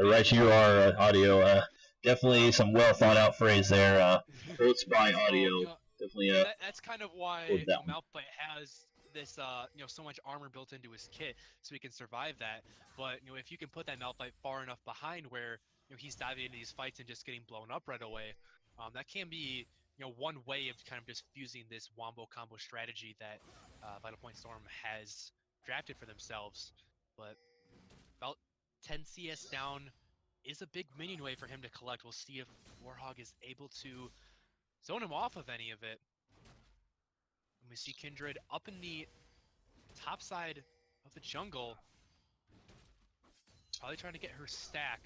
Right, you are audio. Definitely some well thought out phrase there. Quotes by audio. Definitely. That's kind of why Malphite has this, you know, so much armor built into his kit, so he can survive that. But you know, if you can put that Malphite far enough behind where, you know, he's diving into these fights and just getting blown up right away, that can be, you know, one way of kind of just fusing this wombo combo strategy that Vital Point Storm has drafted for themselves. But about 10 CS down is a big minion wave for him to collect. We'll see if Warhog is able to zone him off of any of it. And we see Kindred up in the top side of the jungle, probably trying to get her stack.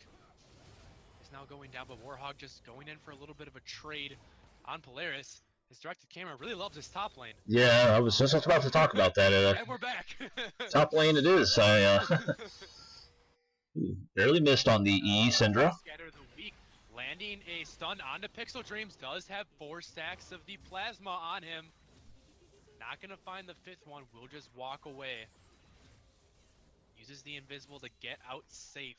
Is now going down, but Warhog just going in for a little bit of a trade on Polaris. His directed camera really loves his top lane. Yeah, I was just about to talk about that. And we're back. Top lane it is. Barely missed on the E, Syndra. Scatter the weak, landing a stun onto Pixel Dreams. Does have 4 stacks of the plasma on him. Not gonna find the 5th one. Will just walk away. Uses the invisible to get out safe.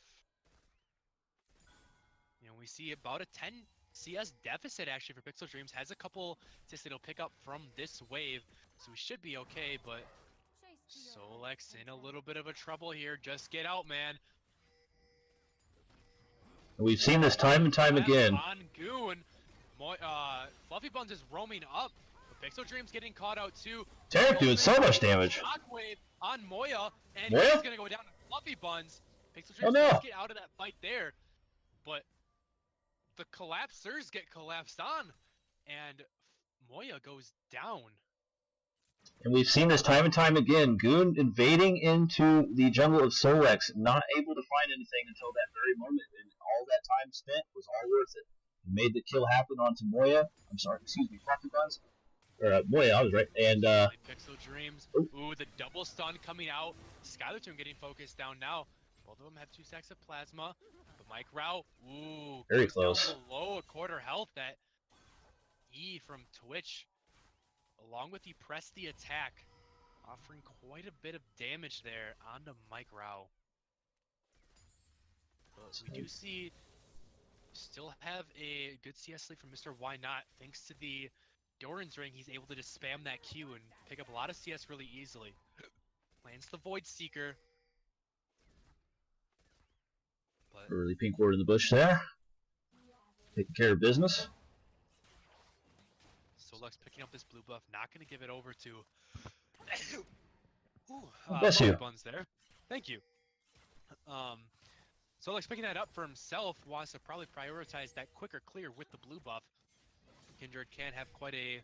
You know, we see about a 10 CS deficit actually for Pixel Dreams. Has a couple assists it'll pick up from this wave, so we should be okay. But Solex in a little bit of a trouble here. Just get out, man. We've seen this time and time again. On Goon, Fluffy Buns is roaming up. But Pixel Dream's getting caught out too. Tarek doing so much damage. Shockwave on Moya, and Moya? he's gonna go down to Fluffy Buns. Pixel Dream no. does get out of that fight there, but the collapsers get collapsed on, and Moya goes down. And we've seen this time and time again. Goon invading into the jungle of Solex, not able to find anything until that very moment, and all that time spent was all worth it. He made the kill happen onto Moya. I'm sorry, excuse me, Fluffy Buns. Or Moya, I was right. And Pixel Dreams. Ooh, the double stun coming out. Skylar Tomb getting focused down now. Both of them have 2 stacks of plasma. But Mike Rao, ooh, very goes close. down below a quarter health. That E from Twitch, along with the press the attack, offering quite a bit of damage there onto Mike Rao. But we do see, still have a good CS lead from Mr. Why Not, thanks to the Doran's ring. He's able to just spam that Q and pick up a lot of CS really easily. Lands the Void Seeker. But Early pink ward in the bush there. Taking care of business. Solex picking up this blue buff, not going to give it over to Ooh, bless you. Buns there. Thank you. Solix picking that up for himself, wants to probably prioritize that quicker clear with the blue buff. Kindred can have quite a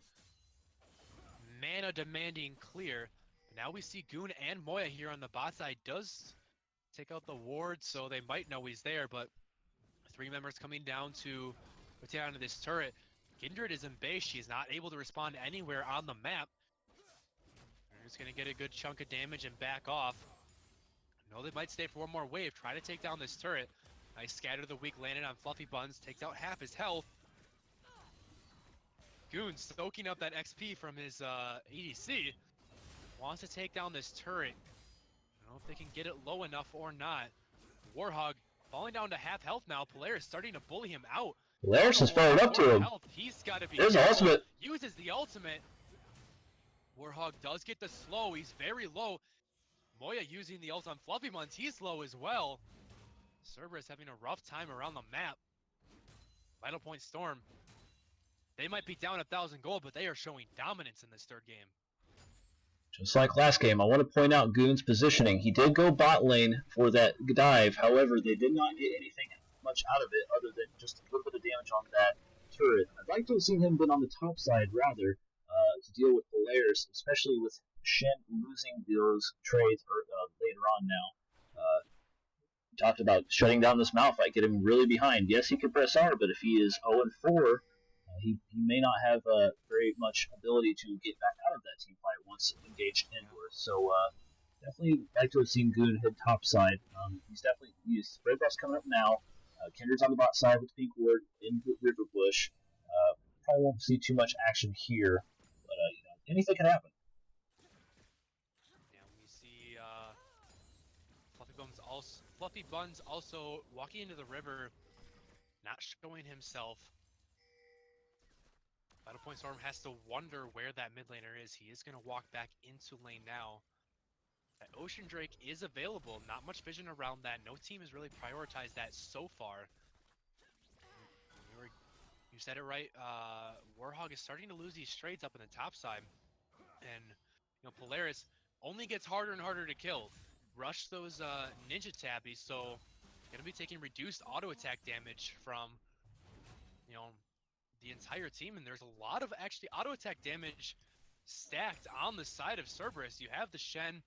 mana demanding clear. But now we see Goon and Moya here on the bot side. Does take out the ward, so they might know he's there, but 3 members coming down to rotate onto this turret. Kindred is in base. She's not able to respond anywhere on the map. They're just going to get a good chunk of damage and back off. No, they might stay for one more wave. Try to take down this turret. Nice scatter of the weak landed on Fluffy Buns. Takes out half his health. Goon soaking up that XP from his EDC. Wants to take down this turret. I don't know if they can get it low enough or not. Warhog falling down to half health now. Polaris starting to bully him out. Polaris is fired up to him. Health. He's got to be There's the careful. ultimate. Uses the ultimate. Warhog does get the slow. He's very low. Moya using the ult on Fluffy Buns. He's low as well. Cerberus having a rough time around the map. Vital Point Storm. They might be down 1,000 gold, but they are showing dominance in this third game. Just like last game, I want to point out Goon's positioning. He did go bot lane for that dive. However, they did not get anything much out of it other than just a little bit of damage on that turret. I'd like to have seen him been on the top side rather to deal with Polaris, especially with Shen losing those trades later on now. Talked about shutting down this Malphite, get him really behind. Yes, he can press R, but if he is 0-4, he may not have very much ability to get back out of that team fight once engaged indoors. So definitely like to have seen Goon head top side. He's Spread Buff's coming up now. Kindred's on the bot side with Pink Ward in River Bush. Probably won't see too much action here, but anything can happen. Yeah, we see Fluffy Buns also walking into the river, not showing himself. Vital Point Storm has to wonder where that mid laner is. He is going to walk back into lane now. That Ocean Drake is available. Not much vision around that. No team has really prioritized that so far. You said it right. Warhog is starting to lose these trades up in the top side. And Polaris only gets harder and harder to kill. Rush those ninja tabbies, so going to be taking reduced auto attack damage from the entire team, and there's a lot of actually auto attack damage stacked on the side of Cerberus. You have the Shen,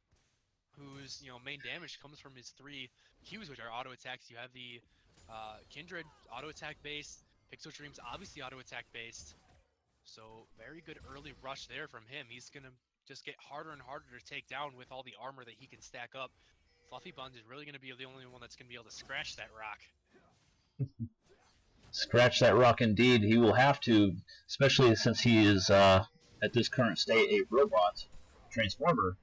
whose main damage comes from his 3 Qs, which are auto attacks. You have the Kindred auto attack based, Pixel Dreams obviously auto attack based. So very good early rush there from him. He's gonna just get harder and harder to take down with all the armor that he can stack up. Fluffy Buns is really gonna be the only one that's gonna be able to scratch that rock. Scratch that rock indeed. He will have to, especially since he is, at this current state, a robot transformer,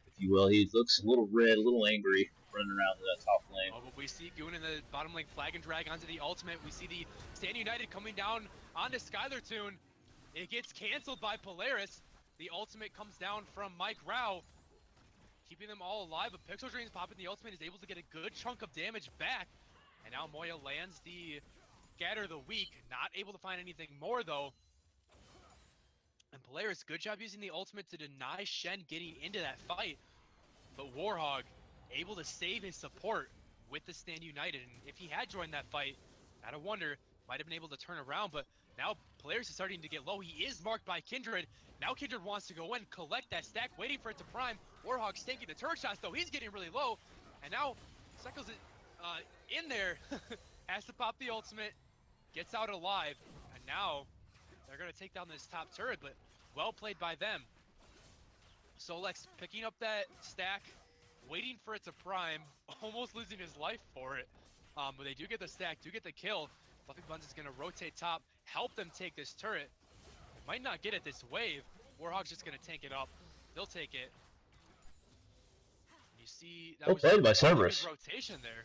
if you will. He looks a little red, a little angry, running around that top lane. Oh, but we see Goon in the bottom lane flag and drag onto the ultimate. We see the Stand United coming down onto Skylar Toon. It gets canceled by Polaris. The ultimate comes down from Mike Rao, keeping them all alive. But Pixel Dreams popping the ultimate is able to get a good chunk of damage back. And now Moya lands the Scatter the Weak, not able to find anything more though. And Polaris, good job using the ultimate to deny Shen getting into that fight. But Warhog, able to save his support with the Stand United. And if he had joined that fight, gotta wonder, might have been able to turn around. But now Polaris is starting to get low. He is marked by Kindred. Now Kindred wants to go in, collect that stack, waiting for it to prime. Warhog's taking the turret shots though. He's getting really low. And now Cycles it in there. Has to pop the ultimate. Gets out alive. And now they're going to take down this top turret, but well played by them. Solex picking up that stack, waiting for it to prime, almost losing his life for it. But they do get the stack, do get the kill. Fluffy Buns is going to rotate top, help them take this turret. Might not get it this wave. Warhog's just going to tank it up. They'll take it. You see, that Well was played by a really good Cerberus. rotation there.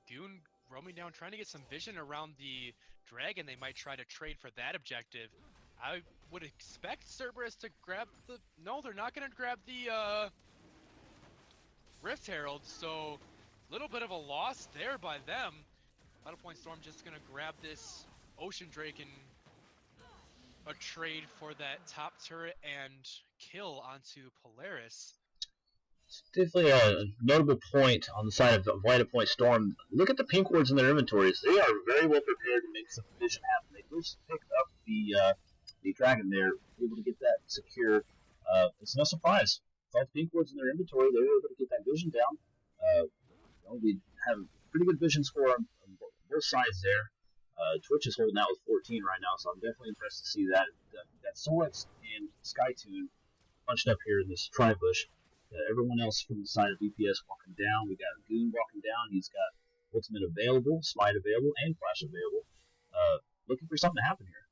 Goon roaming down, trying to get some vision around the dragon. They might try to trade for that objective. I would expect Cerberus to grab the... No, they're not going to grab the Rift Herald, so a little bit of a loss there by them. Vital Point Storm just going to grab this Ocean Drake and a trade for that top turret and kill onto Polaris. It's definitely a notable point on the side of the Vital Point Storm. Look at the pink wards in their inventories. They are very well prepared to make some vision happen. They just picked up the dragon there, able to get that secure. It's no surprise. With all the pink wards in their inventory, they were able to get that vision down. We have a pretty good vision score on both sides there. Twitch is holding out with 14 right now, so I'm definitely impressed to see that. That Solex and Skytune bunched up here in this tri-bush. Everyone else from the side of VPS walking down. We got Goon walking down. He's got Ultimate available, Smite available, and Flash available. Looking for something to happen here.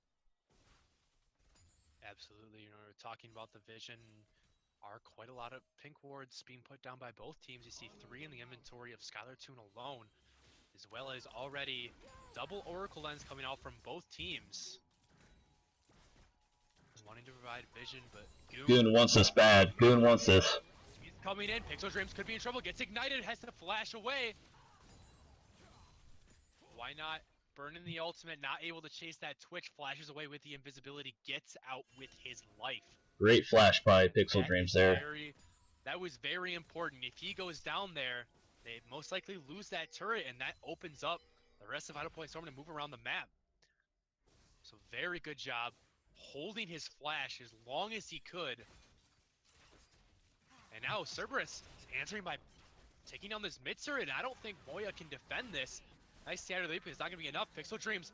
Absolutely. You know, we're talking about the vision. Are quite a lot of pink wards being put down by both teams. You see 3 in the inventory of Skylar Toon alone, as well as already double Oracle Lens coming out from both teams. Wanting to provide vision, but Goon wants this bad. Goon wants this. He's coming in. Pixel Dreams could be in trouble. Gets ignited. Has to flash away. Why not? Burning the ultimate. Not able to chase that Twitch. Flashes away with the invisibility. Gets out with his life. Great flash by Pixel Dreams there. That was very important. If he goes down there, they most likely lose that turret, and that opens up the rest of Vital Point Storm to move around the map. So very good job holding his flash as long as he could. And now Cerberus is answering by taking down this mid turret, and I don't think Moya can defend this. Nice standard leap, it's not going to be enough. Pixel Dreams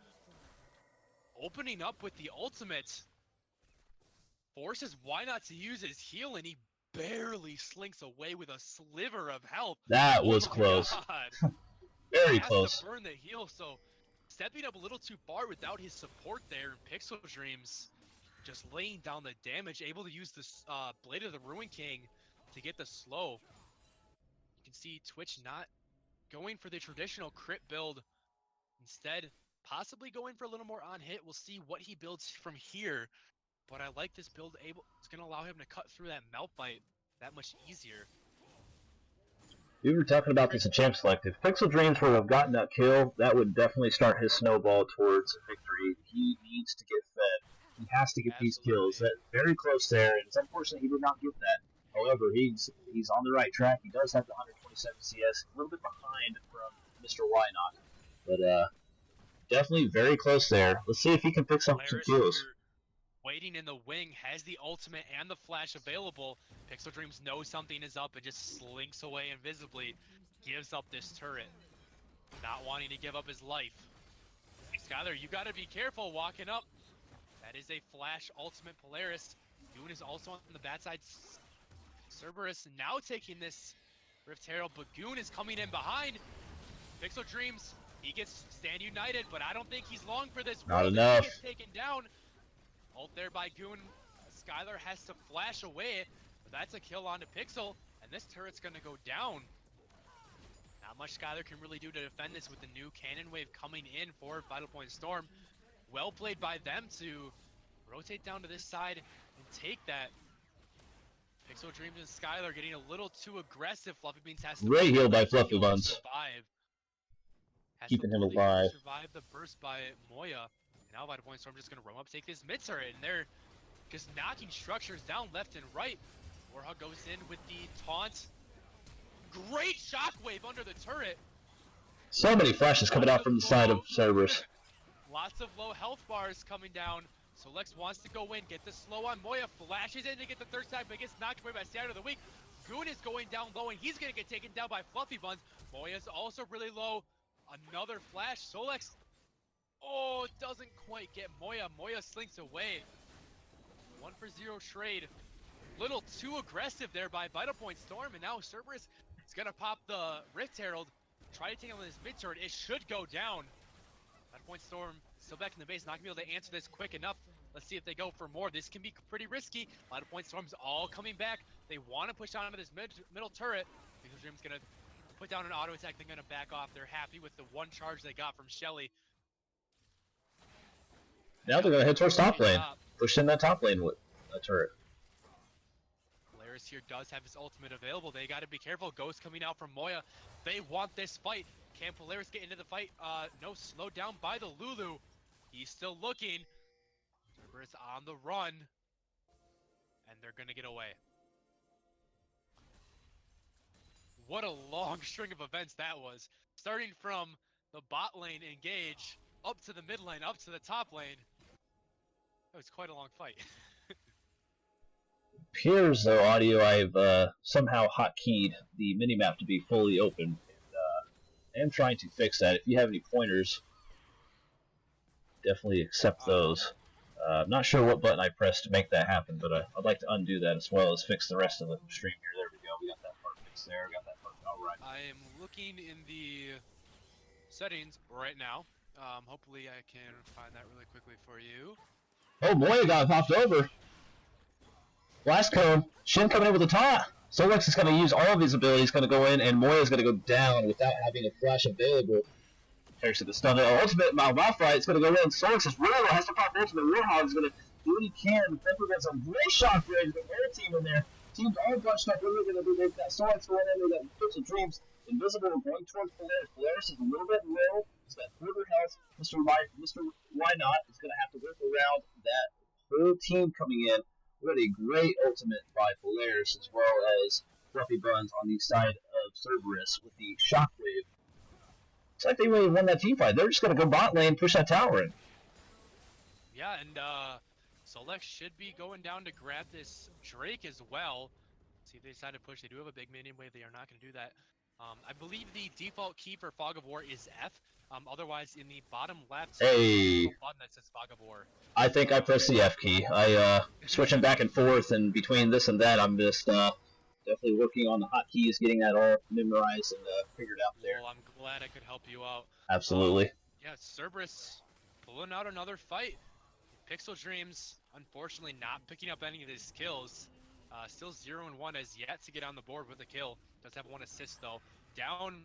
opening up with the ultimate. Forces why not to use his heal, and he barely slinks away with a sliver of health. That was close. Very close. To burn the heal, so stepping up a little too far without his support there. Pixel Dreams just laying down the damage, able to use this Blade of the Ruin King to get the slow. You can see Twitch not going for the traditional crit build. Instead, possibly going for a little more on hit. We'll see what he builds from here. But I like this build. It's going to allow him to cut through that Melt Bite that much easier. We were talking about this in Champ Select. If Pixel Dreams would have gotten that kill, that would definitely start his snowball towards victory. He needs to get fed. He has to get these kills. That's very close there, and it's unfortunate he did not get that. However, he's on the right track. He does have the 127 CS, a little bit behind from Mr. Wynot, but definitely very close there. Let's see if he can pick up some kills. Waiting in the wing, has the ultimate and the flash available. Pixel Dreams knows something is up and just slinks away invisibly. Gives up this turret. Not wanting to give up his life. Skylar, you gotta be careful walking up. That is a flash ultimate Polaris. Goon is also on the bad side. Cerberus now taking this Rift Herald, but Goon is coming in behind. Pixel Dreams, he gets stand united, but I don't think he's long for this. Not enough. He gets taken down. Ult there by Goon. Skylar has to flash away, but that's a kill onto Pixel, and this turret's gonna go down. Not much Skylar can really do to defend this with the new cannon wave coming in for Vital Point Storm. Well played by them to rotate down to this side and take that. Pixel Dreams and Skylar getting a little too aggressive. Fluffy Beans has to great heal by Fluffy Buns. Survive. Keeping him alive. Survive the burst by Moya. And now Vital Point Storm just gonna roam up, take this mid turret, and they're just knocking structures down left and right. Warhawk goes in with the taunt. Great shockwave under the turret. So many flashes coming out from the side of Cerberus. Lots of low health bars coming down. So Lex wants to go in, get the slow on Moya, flashes in to get the third side, but gets knocked away by Standard of the Week. Goon is going down low, and he's gonna get taken down by Fluffy Buns. Moya's also really low. Another flash. Solex, oh, it doesn't quite get Moya. Moya slinks away. 1-for-0 trade. Little too aggressive there by Vital Point Storm, and now Cerberus is gonna pop the Rift Herald. Try to take on this mid turret. It should go down. Vital Point Storm still back in the base, not gonna be able to answer this quick enough. Let's see if they go for more. This can be pretty risky. Vital Point Storm's all coming back. They want to push onto this middle turret. Pixel Dream's gonna put down an auto attack. They're gonna back off. They're happy with the one charge they got from Shelly. Now they're gonna head towards top lane. Push in that top lane with a turret. Polaris here does have his ultimate available. They gotta be careful. Ghost coming out from Moya. They want this fight. Can Polaris get into the fight? No, slowed down by the Lulu. He's still looking. Cerberus on the run. And they're gonna get away. what a long string of events that was. Starting from the bot lane engage, up to the mid lane, up to the top lane. That was quite a long fight. Appears though, audio, I've somehow hotkeyed the minimap to be fully open. And, I am trying to fix that. If you have any pointers, definitely accept those. I'm not sure what button I pressed to make that happen, but I'd like to undo that as well as fix the rest of the stream here. There we go. We got that part fixed there. We got that part. All right. I am looking in the settings right now. Hopefully I can find that really quickly for you. Oh, Moya got popped over. Blast cone. Shin coming in with a taunt. Solex is going to use all of his abilities, going to go in, and Moya is going to go down without having a flash available. There's the stun. Ultimate Malphite is going to go in. Solex is really has to pop ultimate. Warhog is going to do what he can. Pepper gets a great shot for the whole team in there. Team's all bunched up. What are we going to do? They've got Solex going in with that Pitch of Dreams. Invisible going towards Polaris. Polaris is a little bit low. He's got quarter health. Mr. Why Not is going to have to work around that whole team coming in. What a great ultimate by Polaris, as well as Fluffy Buns on the side of Cerberus with the Shockwave. Looks like they really won that team fight. They're just going to go bot lane, push that tower in. Yeah, and Solex should be going down to grab this Drake as well. See if they decide to push. They do have a big minion wave. They are not going to do that. I believe the default key for Fog of War is F. Otherwise, in the bottom left, Hey. button that says Fog of War. I think I pressed the F key. Switching back and forth, and between this and that, I'm just definitely working on the hotkeys, getting that all memorized and figured out there. Well, I'm glad I could help you out. Absolutely. Yeah, Cerberus pulling out another fight. Pixel Dreams, unfortunately, not picking up any of his kills. Still 0-1, has yet to get on the board with a kill. Does have 1 assist though. Down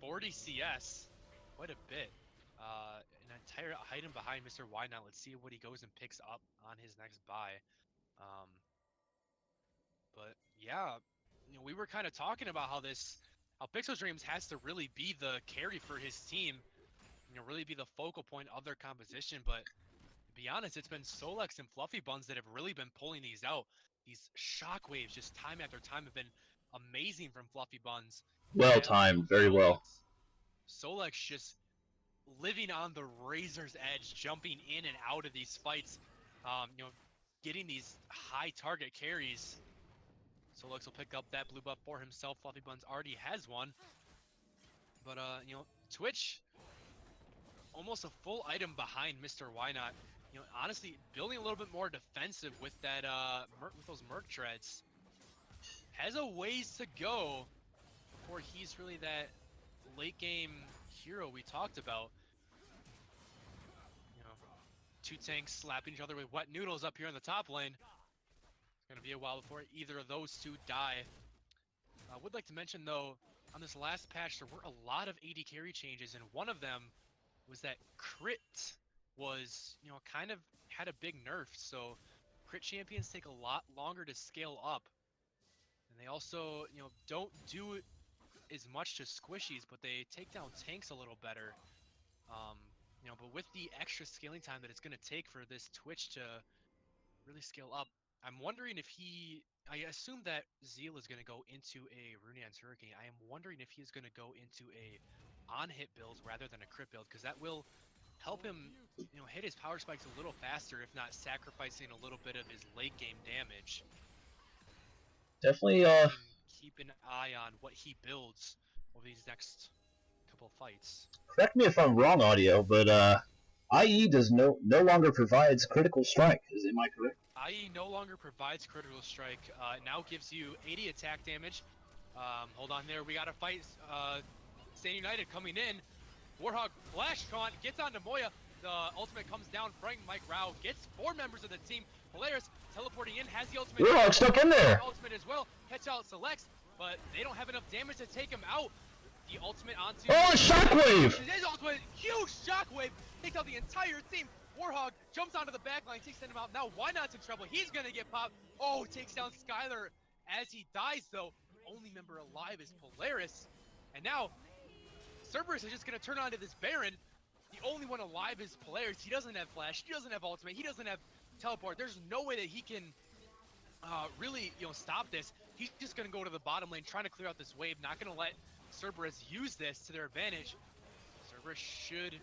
40 CS, quite a bit. An entire item behind Mr. Why Not. Let's see what he goes and picks up on his next buy. But yeah, you know, we were kind of talking about how Pixel Dreams has to really be the carry for his team. You know, really be the focal point of their composition. But to be honest, it's been Solex and Fluffy Buns that have really been pulling these out. These shockwaves just time after time have been amazing from Fluffy Buns. Well timed, very well. Solex just living on the razor's edge, jumping in and out of these fights, you know, getting these high target carries. Solex will pick up that blue buff for himself. Fluffy Buns already has one. But, you know, Twitch, almost a full item behind Mr. Why Not. You know, honestly, building a little bit more defensive with that, with those Merc Treads. Has a ways to go before he's really that late game hero we talked about. You know, 2 tanks slapping each other with wet noodles up here in the top lane. It's gonna be a while before either of those 2 die. I would like to mention though, on this last patch there were a lot of AD carry changes, and one of them was that crit was, you know, kind of had a big nerf. So crit champions take a lot longer to scale up. And they also, you know, don't do as much to squishies, but they take down tanks a little better. You know, but with the extra scaling time that it's going to take for this Twitch to really scale up, I'm wondering if I assume that Zeal is going to go into a Runean's Hurricane. I am wondering if he's going to go into a on-hit build rather than a crit build, because that will help him, you know, hit his power spikes a little faster, if not sacrificing a little bit of his late game damage. Definitely, Keep an eye on what he builds over these next couple of fights. correct me if I'm wrong, audio, but IE does no longer provides critical strike. Am I correct? IE no longer provides critical strike. It now gives you 80 attack damage. Hold on there. We got a fight. Stand United coming in. Warhog flash taunt gets onto Moya. The ultimate comes down. Frank Mike Rao gets 4 members of the team. Polaris teleporting in, has the ultimate. Warhog stuck in there. Ultimate as well. Catch out selects, but they don't have enough damage to take him out. The ultimate onto. Oh, a shockwave! His ultimate, huge shockwave, takes out the entire team. Warhog jumps onto the backline, takes him out. Now Why Not's in trouble. He's gonna get popped. Oh, takes down Skylar as he dies though. Only member alive is Polaris, and now Cerberus is just gonna turn onto this Baron. The only one alive is Polaris. He doesn't have flash. He doesn't have ultimate. He doesn't have teleport. There's no way that he can really, you know, stop this. he's just going to go to the bottom lane, trying to clear out this wave, not going to let Cerberus use this to their advantage. Cerberus should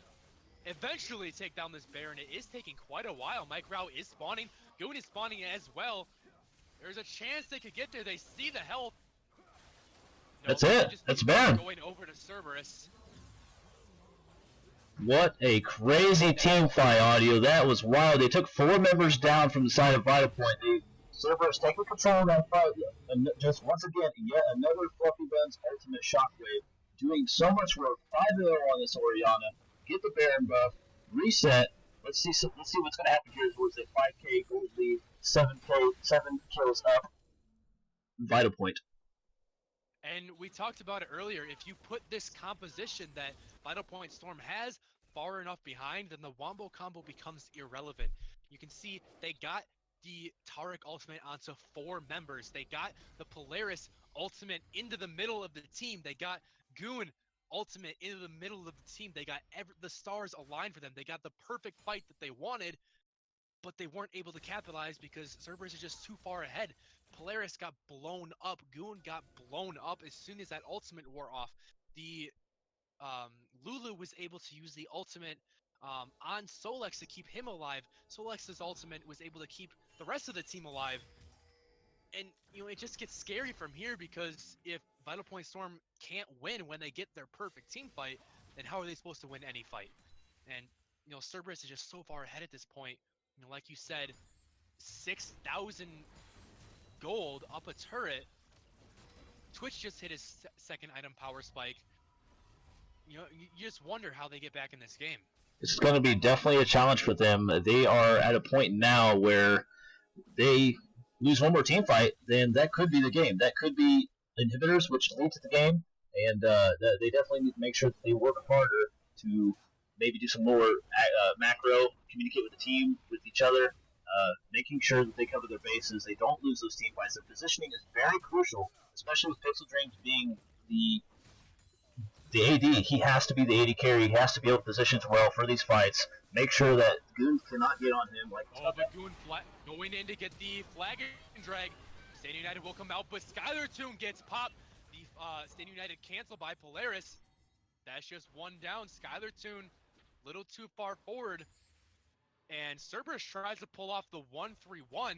eventually take down this Baron. It is taking quite a while. Mike Rao is spawning. Goon is spawning as well. There's a chance they could get there. They see the health. That's it. Just That's Baron. going over to Cerberus. What a crazy team fight, Audio. That was wild. They took 4 members down from the side of Vital Point. Cerberus taking control of that fight. And just once again, yet another Fluffy Buns ultimate shockwave. Doing so much work. 5-0 on this Orianna. Get the Baron buff. Reset. Let's see what's going to happen here towards a 5k gold lead. 7 kills up. Vital Point. And we talked about it earlier. If you put this composition that Vital Point Storm has far enough behind, then the Wombo combo becomes irrelevant. You can see they got the Taric ultimate onto 4 members. They got the Polaris ultimate into the middle of the team. They got Goon ultimate into the middle of the team. They got the stars aligned for them. They got the perfect fight that they wanted, but they weren't able to capitalize because Cerberus is just too far ahead. Polaris got blown up. Goon got blown up as soon as that ultimate wore off. The Lulu was able to use the ultimate on Solex to keep him alive. Solex's ultimate was able to keep the rest of the team alive. And, you know, it just gets scary from here because if Vital Point Storm can't win when they get their perfect team fight, then how are they supposed to win any fight? And, you know, Cerberus is just so far ahead at this point. You know, like you said, 6,000 gold up a turret. Twitch just hit his second item power spike. You know, you just wonder how they get back in this game. It's going to be definitely a challenge for them. They are at a point now where they lose one more team fight, then that could be the game. That could be inhibitors, which lead to the game, and they definitely need to make sure that they work harder to maybe do some more macro, communicate with the team, with each other, making sure that they cover their bases, they don't lose those team fights. Their positioning is very crucial, especially with Pixel Dreams being the AD. He has to be the AD carry. He has to be able to position well for these fights. Make sure that Goons cannot get on him. But Goon going in to get the flag and drag. Stand United will come out, but Skylar Toon gets popped. The Stand United canceled by Polaris. That's just one down. Skylar Toon, little too far forward. And Cerberus tries to pull off the 1-3-1,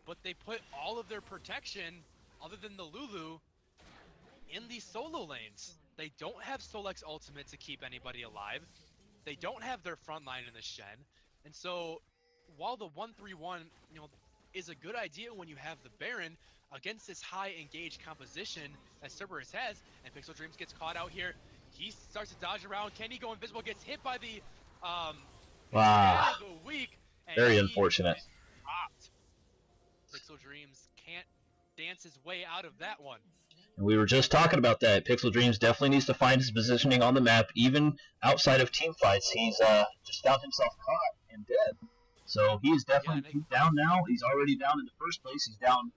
but they put all of their protection, other than the Lulu, in the solo lanes. They don't have Solex ultimate to keep anybody alive. They don't have their front line in the Shen. And so, while the 1-3-1, you know, is a good idea when you have the Baron against this high engaged composition that Cerberus has, and Pixel Dreams gets caught out here. He starts to dodge around. Can he go invisible? Gets hit by the Wow. week. Very unfortunate. Pixel Dreams can't dance his way out of that one. And we were just talking about that. Pixel Dreams definitely needs to find his positioning on the map, even outside of team fights. He's just found himself caught and dead. So he's definitely down now. He's already down in the first place. He's down,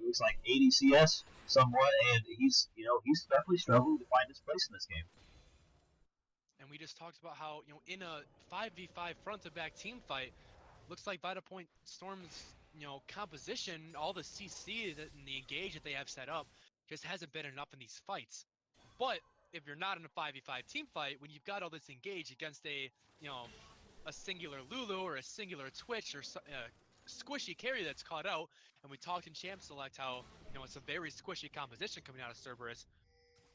looks like 80 CS somewhat, and he's definitely struggling to find his place in this game. And we just talked about how, you know, in a 5v5 front-to-back team fight, looks like Vital Point Storm's, you know, composition, all the CC and the engage that they have set up, just hasn't been enough in these fights. But if you're not in a 5v5 team fight, when you've got all this engage against a, you know, a singular Lulu or a singular Twitch or a squishy carry that's caught out, and we talked in Champ Select how, you know, it's a very squishy composition coming out of Cerberus,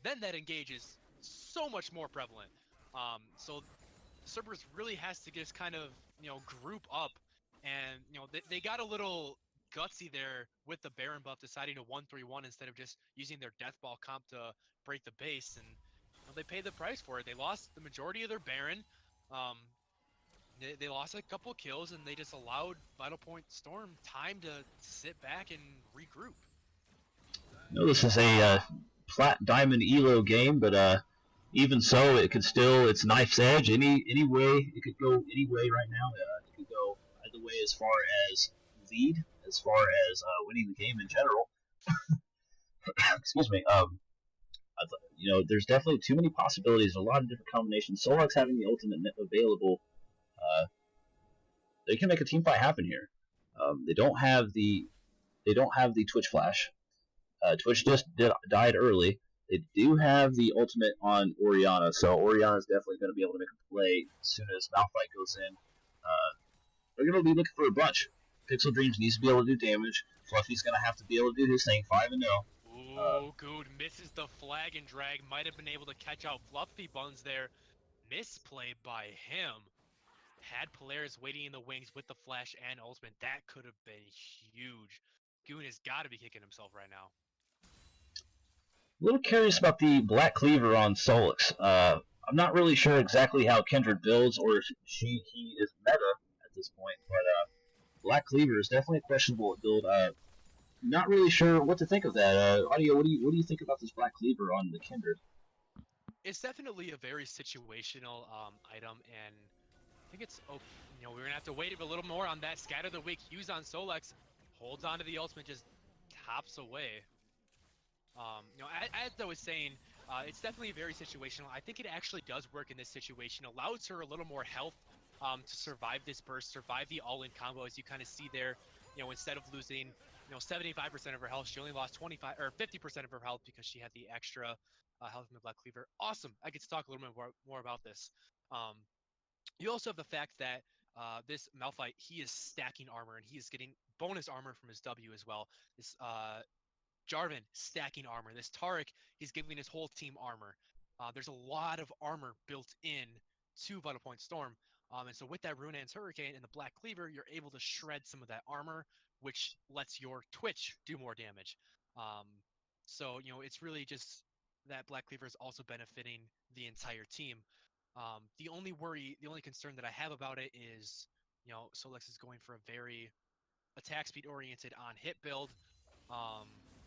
then that engage is so much more prevalent. So Cerberus really has to just kind of, you know, group up, and, you know, they got a little gutsy there with the Baron buff, deciding to 1-3-1 instead of just using their Death Ball comp to break the base, and, you know, they paid the price for it. They lost the majority of their Baron. They lost a couple kills, and they just allowed Vital Point Storm time to sit back and regroup. No, this is a Plat Diamond Elo game, but even so, it could still, it's knife's edge. Any way, it could go any way right now. It could go either way as far as lead, as far as winning the game in general. Excuse me. You know, there's definitely too many possibilities, a lot of different combinations. Solux having the ultimate available, they can make a team fight happen here. They don't have the Twitch flash. Twitch just died early. They do have the ultimate on Orianna, so Orianna's definitely going to be able to make a play as soon as Malphite goes in. They're going to be looking for a bunch. Pixel Dreams needs to be able to do damage. Fluffy's going to have to be able to do his thing, 5-0. Ooh, good. Misses the flag and drag. Might have been able to catch out Fluffy Buns there. Misplay by him. Had Polaris waiting in the wings with the flash and ultimate. That could have been huge. Goon has got to be kicking himself right now. A little curious about the Black Cleaver on Solix. I'm not really sure exactly how Kindred builds or if he is meta at this point, but Black Cleaver is definitely a questionable build. Not really sure what to think of that. Audio, what do you think about this Black Cleaver on the Kindred? It's definitely a very situational item, and I think it's we're gonna have to wait a little more on that scatter the weak use on Solex. Holds on to the ultimate, just hops away. As I was saying, it's definitely very situational. I think it actually does work in this situation. Allows her a little more health to survive this burst, survive the all-in combo, as you kind of see there. Instead of losing 75% of her health, she only lost 25 or 50% of her health because she had the extra health from the Black Cleaver. Awesome. I get to talk a little bit more about this. You also have the fact that this Malphite, he is stacking armor, and he is getting bonus armor from his W as well. This Jarvan stacking armor. This Taric, he's giving his whole team armor. There's a lot of armor built in to Vital Point Storm. And so with that Runaan's Hurricane and the Black Cleaver, you're able to shred some of that armor, which lets your Twitch do more damage. So it's really just that Black Cleaver is also benefiting the entire team. The only concern that I have about it is, Solex is going for a very attack speed oriented on hit build.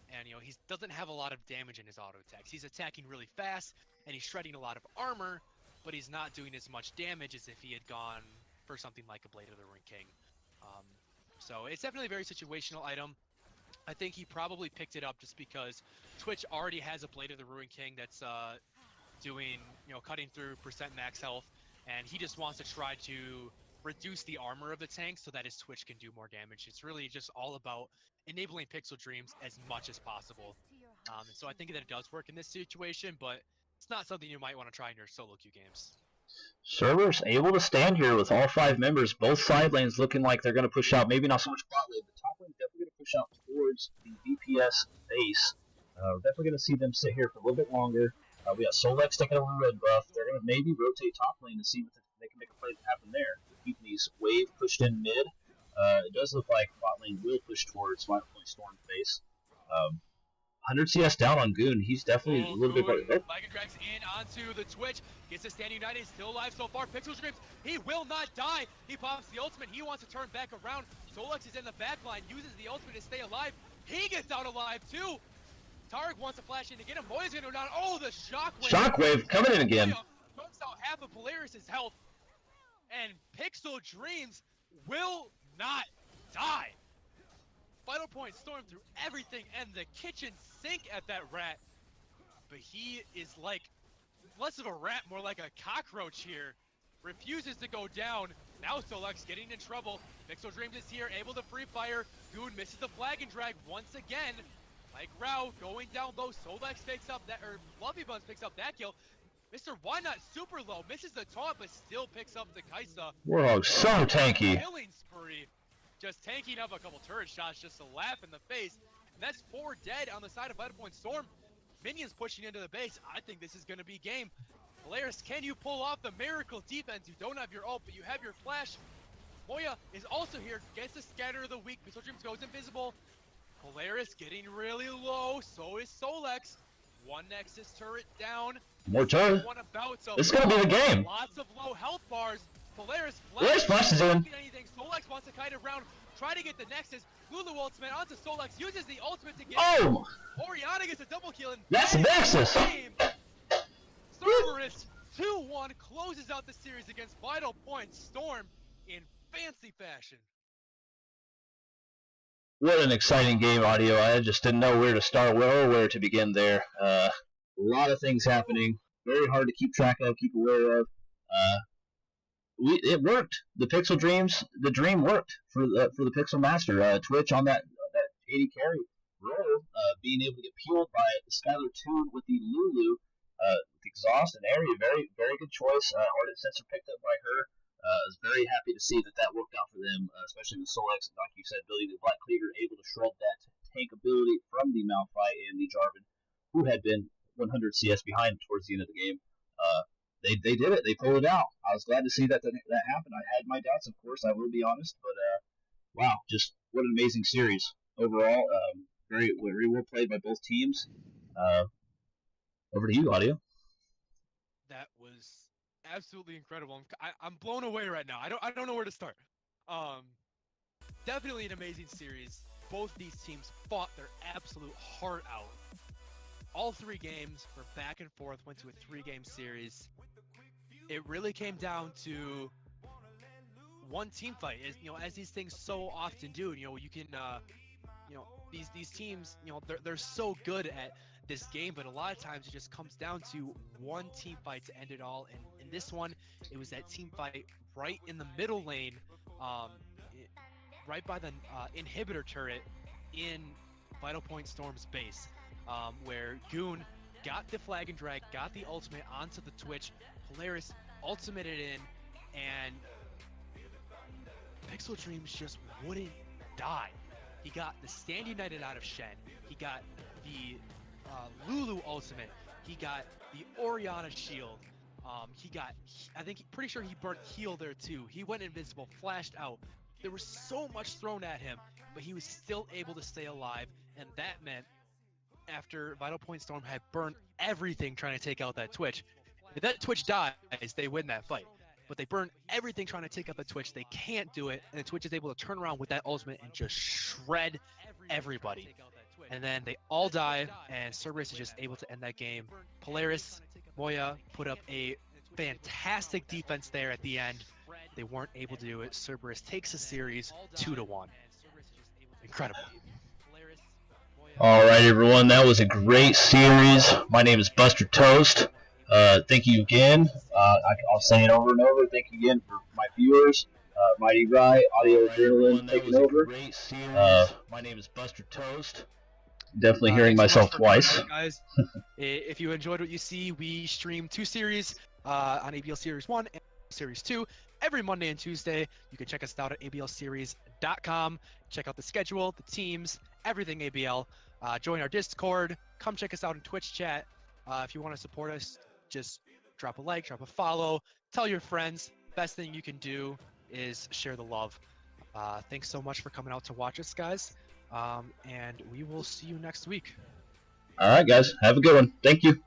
And he doesn't have a lot of damage in his auto attacks. He's attacking really fast, and he's shredding a lot of armor, but he's not doing as much damage as if he had gone for something like a Blade of the Ruined King. So it's definitely a very situational item. I think he probably picked it up just because Twitch already has a Blade of the Ruined King that's doing, cutting through percent max health, and he just wants to try to reduce the armor of the tank so that his Twitch can do more damage. It's really just all about enabling Pixel Dreams as much as possible. And so I think that it does work in this situation, but it's not something you might want to try in your solo queue games. Server's able to stand here with all 5 members, both side lanes looking like they're going to push out, maybe not so much bot lane, but top lane definitely going to push out towards the VPS base. We're definitely going to see them sit here for a little bit longer. We got Solex taking over red buff. They're going to maybe rotate top lane to see if they can make a play happen there. Keeping these wave pushed in mid. It does look like bot lane will push towards Vital Point Storm base. 100 CS down on Goon. He's definitely a little bit better. Flag and drags in onto the Twitch. Gets a stand united. Still alive so far. Pixel Dreams. He will not die. He pops the ultimate. He wants to turn back around. Solex is in the back line. Uses the ultimate to stay alive. He gets out alive too. Taric wants to flash in to get him. Moya's gonna go down. Oh, the shockwave. Shockwave coming in again. Cuts out half of Polaris' health. And Pixel Dreams will not die. Vital Point Storm threw everything and the kitchen sink at that rat. But he is like less of a rat, more like a cockroach here. Refuses to go down. Now Solex getting in trouble. Pixel Dreams is here, able to free fire. Goon misses the flag and drag once again. Like Rao going down low. Solex picks up that, or Fluffy Buns picks up that kill. Mr. Why Not super low, misses the taunt, but still picks up the Kaisa. Warhog so tanky. Killing spree. Just tanking up a couple turret shots just to laugh in the face. And that's 4 dead on the side of Vital Point Storm. Minions pushing into the base. I think this is going to be game. Polaris, can you pull off the miracle defense? You don't have your ult, but you have your flash. Moya is also here, gets the scatter of the weak. Pixel Dreams goes invisible. Polaris getting really low, so is Solex. One Nexus turret down. More turret. This is going to be the game. Lots of low health bars. Polaris flashes in. Anything. Solex wants to kite around, try to get the Nexus. Lulu ultimate onto Solex, uses the ultimate to get Orianna gets a double kill, and that's the Nexus. Cerberus 2-1 closes out the series against Vital Point Storm in fancy fashion. What an exciting game, Audio. I just didn't know where to start or where to begin there. A lot of things happening. Very hard to keep track of, keep aware of. It worked. The Pixel Dreams, the dream worked for the Pixel Master. Twitch on that 80 carry roll, being able to get peeled by Skylar Toon with the Lulu, with exhaust and area. Very, very good choice. Ardent Sensor picked up by her. I was very happy to see that worked out for them, especially with Solex, like you said, Billy the Black Cleaver, able to shred that tank ability from the Malphite and the Jarvan, who had been 100 CS behind towards the end of the game. They did it. They pulled it out. I was glad to see that happened. I had my doubts, of course. I will be honest, but wow, just what an amazing series overall. Very well played by both teams. Over to you, Audio. That was absolutely incredible. I'm blown away right now. I don't know where to start. Definitely an amazing series. Both these teams fought their absolute heart out. All 3 games were back and forth, went to a 3-game series. It really came down to one team fight. As these things so often do. You can, these teams, they're so good at this game, but a lot of times it just comes down to one team fight to end it all. And in this one, it was that team fight right in the middle lane, right by the inhibitor turret in Vital Point Storm's base, where Goon got the flag and drag, got the ultimate onto the Twitch. Polaris ultimated in, and Pixel Dreams just wouldn't die. He got the Stand United out of Shen. He got the Lulu ultimate. He got the Orianna shield. He got, pretty sure he burnt heal there too. He went invincible, flashed out. There was so much thrown at him, but he was still able to stay alive, and that meant after Vital Point Storm had burned everything trying to take out that Twitch, if that Twitch dies, they win that fight. But they burn everything trying to take out the Twitch. They can't do it, and the Twitch is able to turn around with that ultimate and just shred everybody. And then they all die, and Cerberus is just able to end that game. Polaris, Moya put up a fantastic defense there at the end. They weren't able to do it. Cerberus takes the series 2-1. Incredible. All right, everyone, that was a great series. My name is Buster Toast. Thank you again. I'll say it over and over. Thank you again for my viewers. Mighty Rye, Audio Adrenaline taking over. My name is Buster Toast. Definitely hearing myself twice. Guys, if you enjoyed what you see, we stream 2 series on ABL Series 1 and Series 2 every Monday and Tuesday. You can check us out at ablseries.com. Check out the schedule, the teams, everything ABL. Join our Discord. Come check us out in Twitch chat. If you want to support us, just drop a like, drop a follow, tell your friends. Best thing you can do is share the love. Thanks so much for coming out to watch us, guys. And we will see you next week. All right, guys. Have a good one. Thank you.